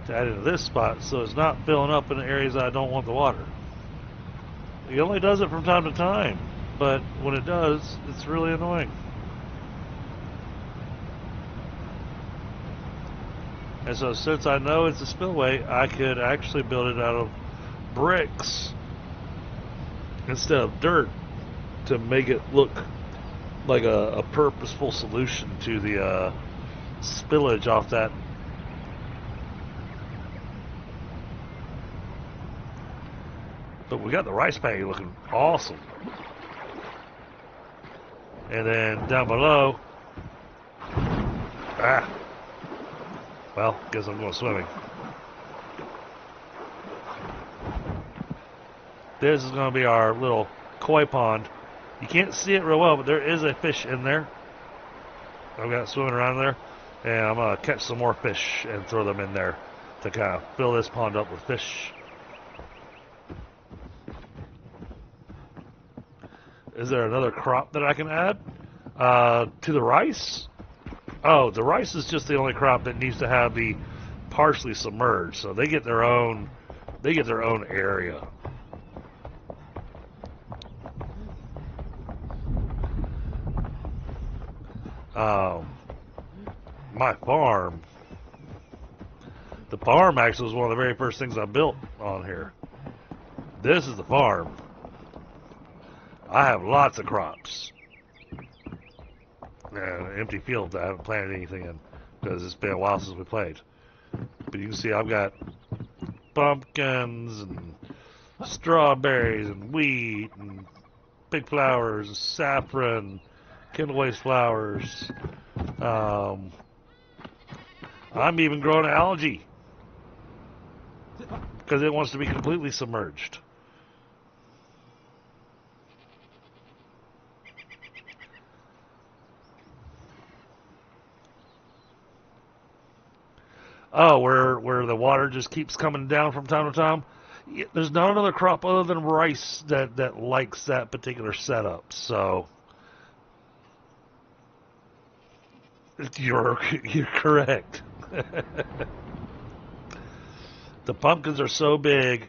Speaker 2: to add into this spot so it's not filling up in the areas I don't want the water. It only does it from time to time, but when it does, it's really annoying. And so since I know it's a spillway, I could actually build it out of bricks instead of dirt to make it look like a purposeful solution to the spillage off that. But we got the rice paddy looking awesome. And then down below, well, guess I'm going swimming. This is going to be our little koi pond. You can't see it real well, but there is a fish in there. I've got it swimming around there. And I'm going to catch some more fish and throw them in there to kind of fill this pond up with fish. Is there another crop that I can add to the rice? Oh, the rice is just the only crop that needs to have the partially submerged, so they get their own area. My farm. The farm actually was one of the very first things I built on here. This is the farm. I have lots of crops. And empty fields I haven't planted anything in because it's been a while since we played. But you can see I've got pumpkins and strawberries and wheat and big flowers, saffron, kindlewaste flowers. I'm even growing algae because it wants to be completely submerged. Oh, where the water just keeps coming down from time to time? There's not another crop other than rice that likes that particular setup. So you're correct. The pumpkins are so big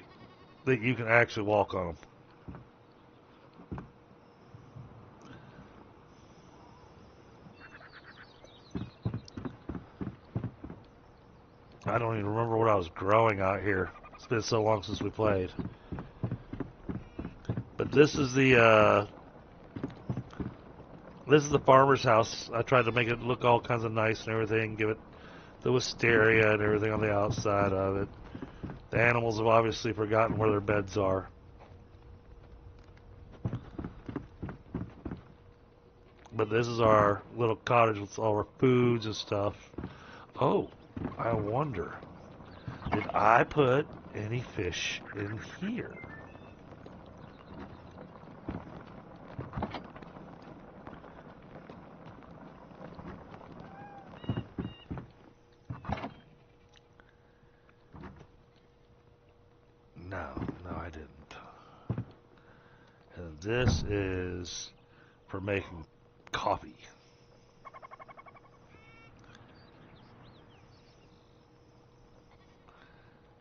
Speaker 2: that you can actually walk on them. I don't even remember what I was growing out here. It's been so long since we played. But this is the farmer's house. I tried to make it look all kinds of nice and everything, give it the wisteria and everything on the outside of it. The animals have obviously forgotten where their beds are. But this is our little cottage with all our foods and stuff. Oh, I wonder, did I put any fish in here? No, I didn't. And this is for making coffee.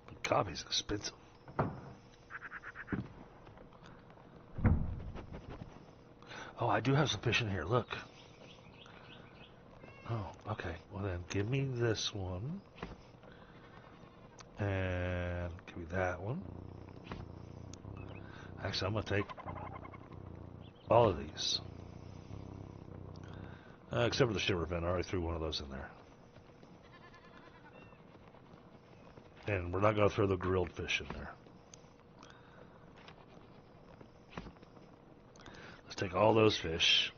Speaker 2: But coffee's expensive. Oh, I do have some fish in here. Look. Oh, okay. Well then, give me this one. And give me that one. Actually, I'm going to take all of these. Except for the shiver fin. I already threw one of those in there. And we're not going to throw the grilled fish in there. Let's take all those fish.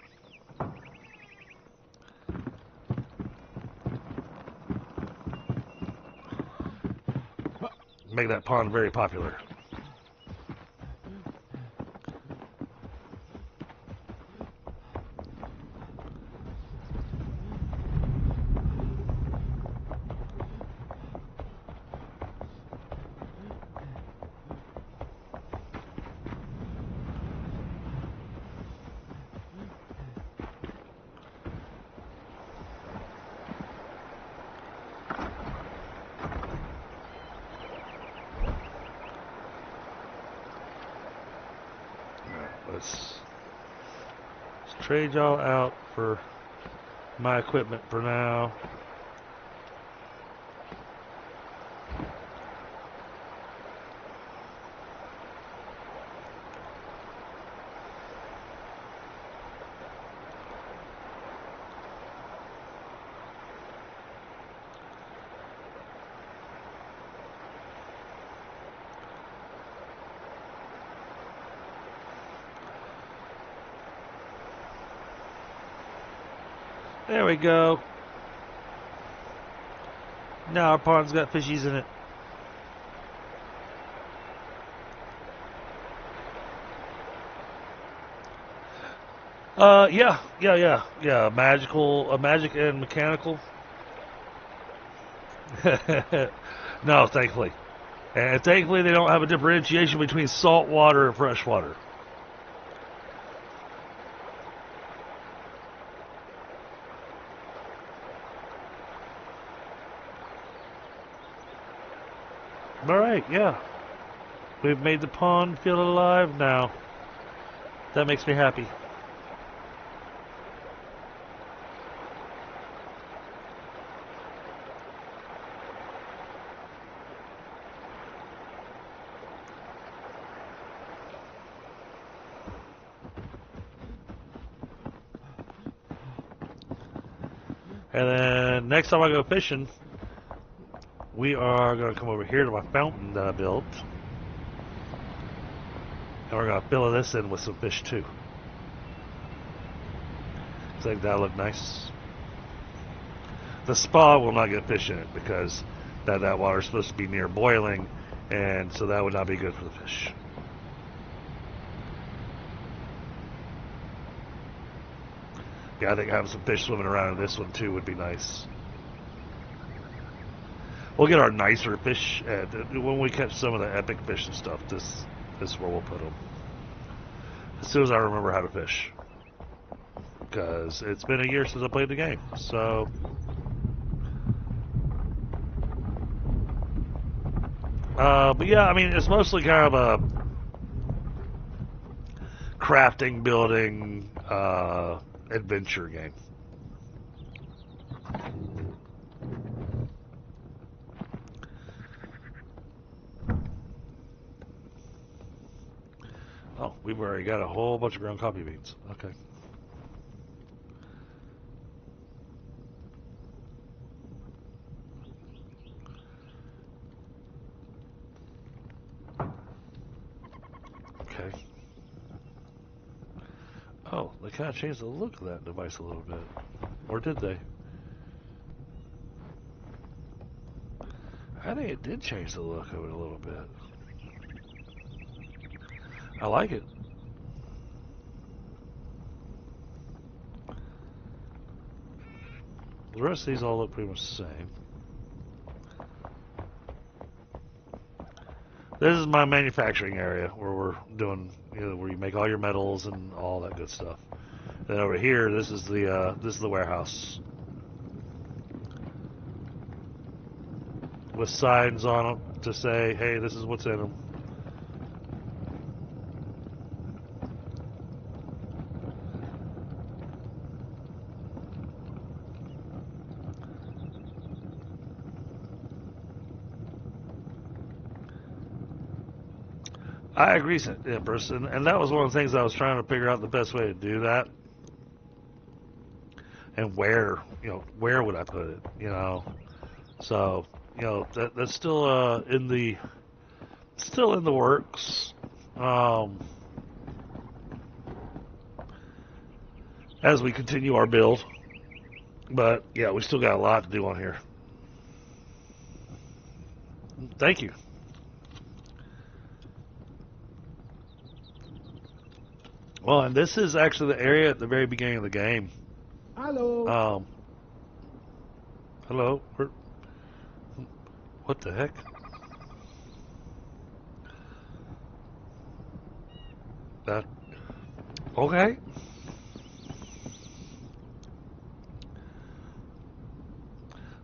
Speaker 2: Make that pond very popular. Let's trade y'all out for my equipment for now. There we go. Now our pond's got fishies in it. Yeah. Magic and mechanical. No, thankfully. And thankfully they don't have a differentiation between salt water and fresh water. Alright, yeah. We've made the pond feel alive now. That makes me happy. And then next time I go fishing, we are going to come over here to my fountain that I built. And we're going to fill this in with some fish too. I think that'll look nice. The spa will not get fish in it because that water is supposed to be near boiling, and so that would not be good for the fish. Yeah, I think having some fish swimming around in this one too would be nice. We'll get our nicer fish when we catch some of the epic fish and stuff. This is where we'll put them. As soon as I remember how to fish, because it's been a year since I played the game. So, but yeah, I mean, it's mostly kind of a crafting, building, adventure game. Oh, we've already got a whole bunch of ground coffee beans. Okay. Okay. Oh, they kind of changed the look of that device a little bit. Or did they? I think it did change the look of it a little bit. I like it. The rest of these all look pretty much the same. This is my manufacturing area where we're doing, where you make all your metals and all that good stuff. Then over here, this is the warehouse with signs on them to say, "Hey, this is what's in them." I agree, Empress, and that was one of the things I was trying to figure out the best way to do that, and where would I put it, So, that's still in the works. As we continue our build, but yeah, we still got a lot to do on here. Thank you. Well, and this is actually the area at the very beginning of the game.
Speaker 3: Hello.
Speaker 2: Hello. What the heck? That. Okay.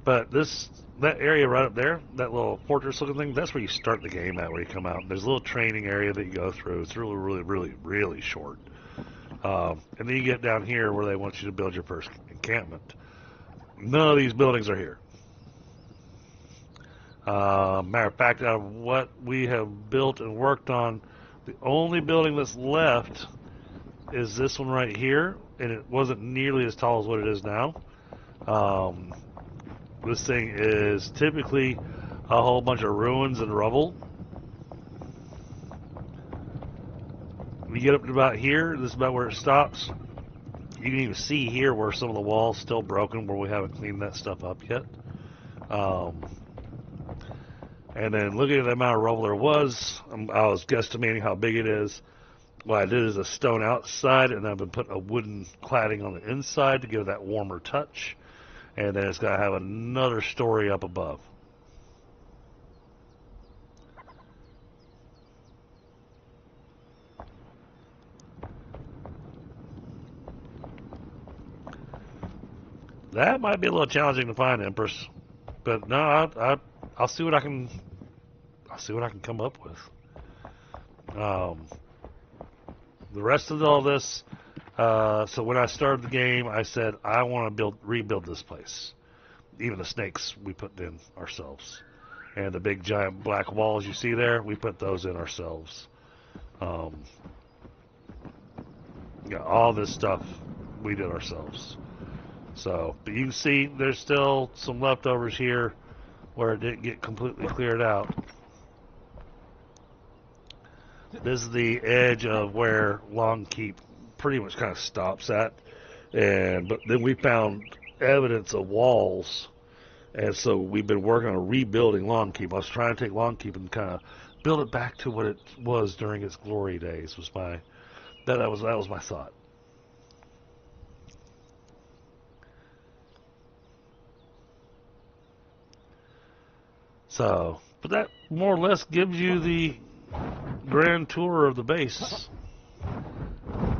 Speaker 2: But that area right up there, that little fortress looking thing, that's where you start the game at, where you come out. There's a little training area that you go through. It's really, really, really, really short. And then you get down here where they want you to build your first encampment. None of these buildings are here. Matter of fact, out of what we have built and worked on, the only building that's left is this one right here, and it wasn't nearly as tall as what it is now. This thing is typically a whole bunch of ruins and rubble. We get up to about here, this is about where it stops. You can even see here where some of the walls still broken, where we haven't cleaned that stuff up yet. And then looking at the amount of rubble there was, I was guesstimating how big it is. What I did is a stone outside, and I've been putting a wooden cladding on the inside to give it that warmer touch. And then it's going to have another story up above. That might be a little challenging to find, Empress, but no, I'll see what I can. I'll see what I can come up with. The rest of all this. So when I started the game, I said I want to rebuild this place. Even the snakes we put in ourselves, and the big giant black walls you see there, we put those in ourselves. All this stuff we did ourselves. So, but you can see there's still some leftovers here where it didn't get completely cleared out. This is the edge of where Longkeep pretty much kind of stops at, but then we found evidence of walls, and so we've been working on rebuilding Longkeep. I was trying to take Longkeep and kind of build it back to what it was during its glory days. That was my thought. So, but that more or less gives you the grand tour of the base.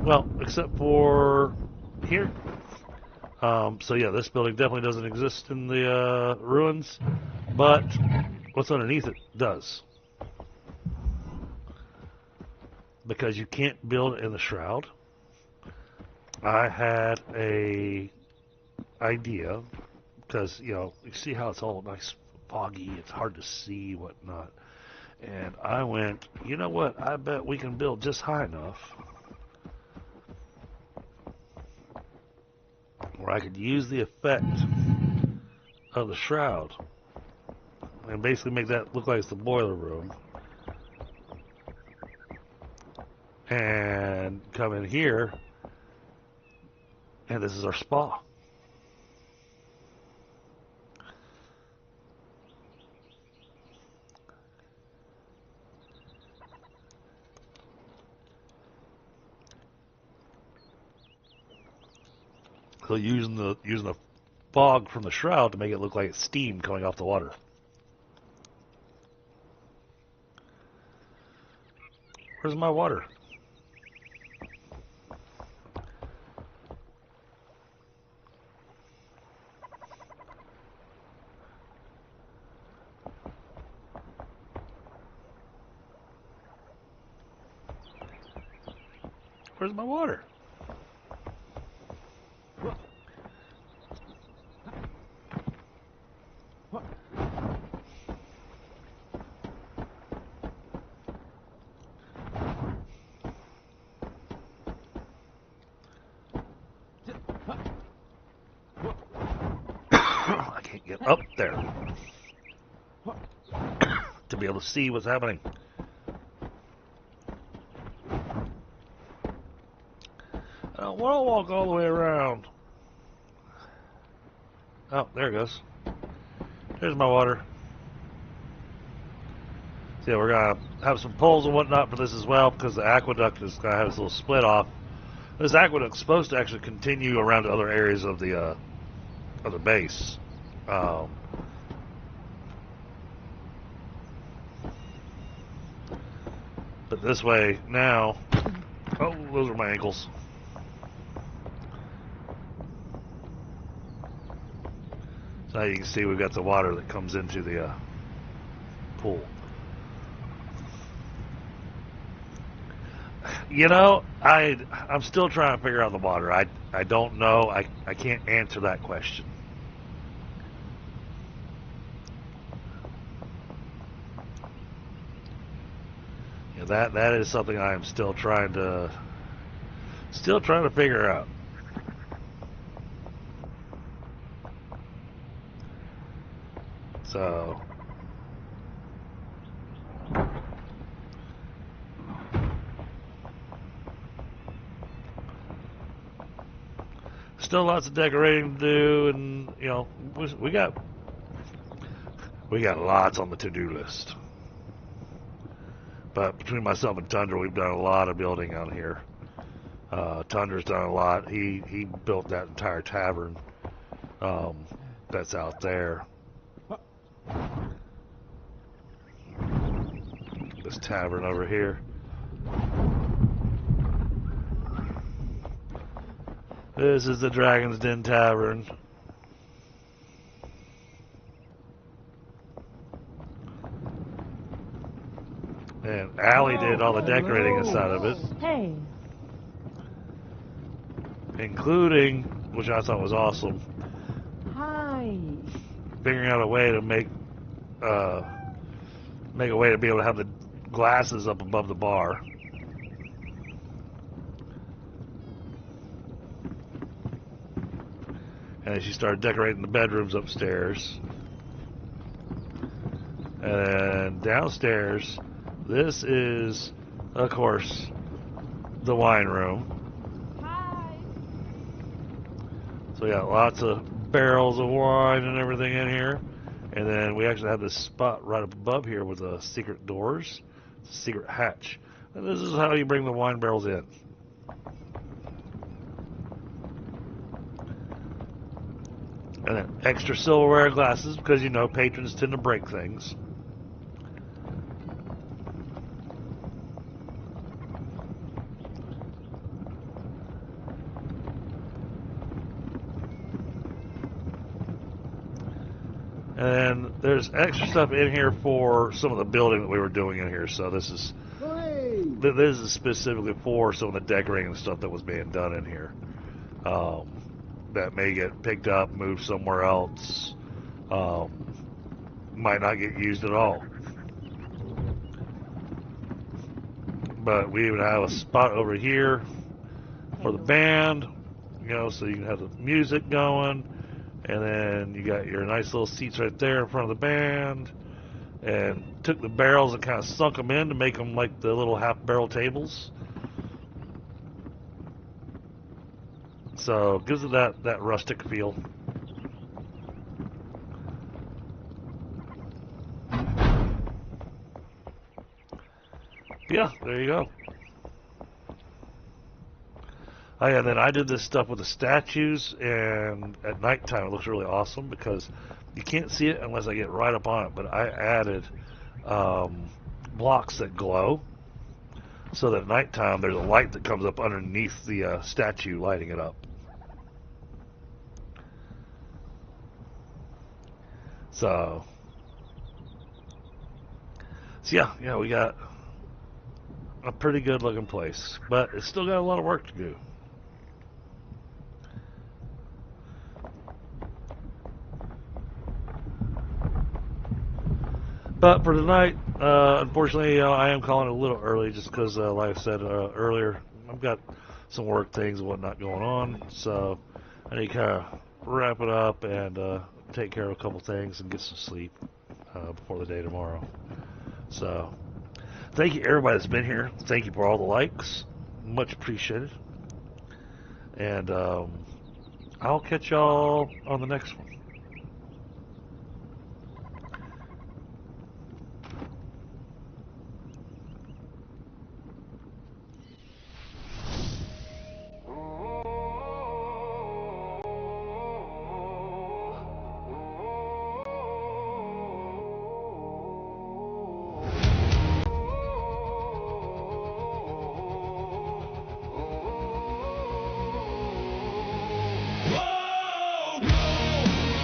Speaker 2: Well, except for here. So yeah, this building definitely doesn't exist in the ruins, but what's underneath it does. Because you can't build in the shroud. I had a idea, because, you know, you see how it's all nice, foggy, it's hard to see, whatnot. And I went, you know what, I bet we can build just high enough where I could use the effect of the shroud and basically make that look like it's the boiler room. And come in here, and this is our spa. So using the fog from the shroud to make it look like it's steam coming off the water. Where's my water? Where's my water? I can't get up there to be able to see what's happening. I don't want to walk all the way around. Oh, there it goes. There's my water. So yeah, we're going to have some poles and whatnot for this as well, because the aqueduct is going to have this little split off. This aqueduct's supposed to actually continue around to other areas of the base. But this way now, oh, those are my ankles. So now you can see we've got the water that comes into the pool. You know, I'm still trying to figure out the water. I don't know. I can't answer that question. Yeah, that is something I am still trying to figure out. So still lots of decorating to do, and you know, we got lots on the to-do list. But between myself and Tundra, we've done a lot of building out here. Tundra's done a lot. He built that entire tavern that's out there. This tavern over here. This is the Dragon's Den Tavern. And Allie did all the decorating inside of it.
Speaker 4: Hey.
Speaker 2: Including, which I thought was awesome,
Speaker 4: Hi.
Speaker 2: figuring out a way to make a way to be able to have the glasses up above the bar. And then she started decorating the bedrooms upstairs. And then downstairs, this is, of course, the wine room.
Speaker 4: Hi.
Speaker 2: So yeah, lots of barrels of wine and everything in here. And then we actually have this spot right up above here with the secret doors, secret hatch. And this is how you bring the wine barrels in. And then extra silverware glasses, because you know patrons tend to break things. And there's extra stuff in here for some of the building that we were doing in here. So this is specifically for some of the decorating and stuff that was being done in here. That may get picked up, moved somewhere else. Might not get used at all. But we even have a spot over here for the band, you know, so you can have the music going. And then you got your nice little seats right there in front of the band. And took the barrels and kind of sunk them in to make them like the little half barrel tables. So it gives it that rustic feel. Yeah, there you go. Oh yeah, then I did this stuff with the statues, and at nighttime it looks really awesome because you can't see it unless I get right up on it, but I added blocks that glow so that at nighttime there's a light that comes up underneath the statue lighting it up. So yeah, we got a pretty good looking place, but it's still got a lot of work to do. But for tonight, unfortunately, I am calling it a little early just because, like I said earlier, I've got some work things and whatnot going on, so I need to kind of wrap it up and take care of a couple things and get some sleep before the day tomorrow. So, thank you everybody that's been here. Thank you for all the likes. Much appreciated. And I'll catch y'all on the next one.
Speaker 1: Whoa, whoa.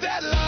Speaker 1: that love.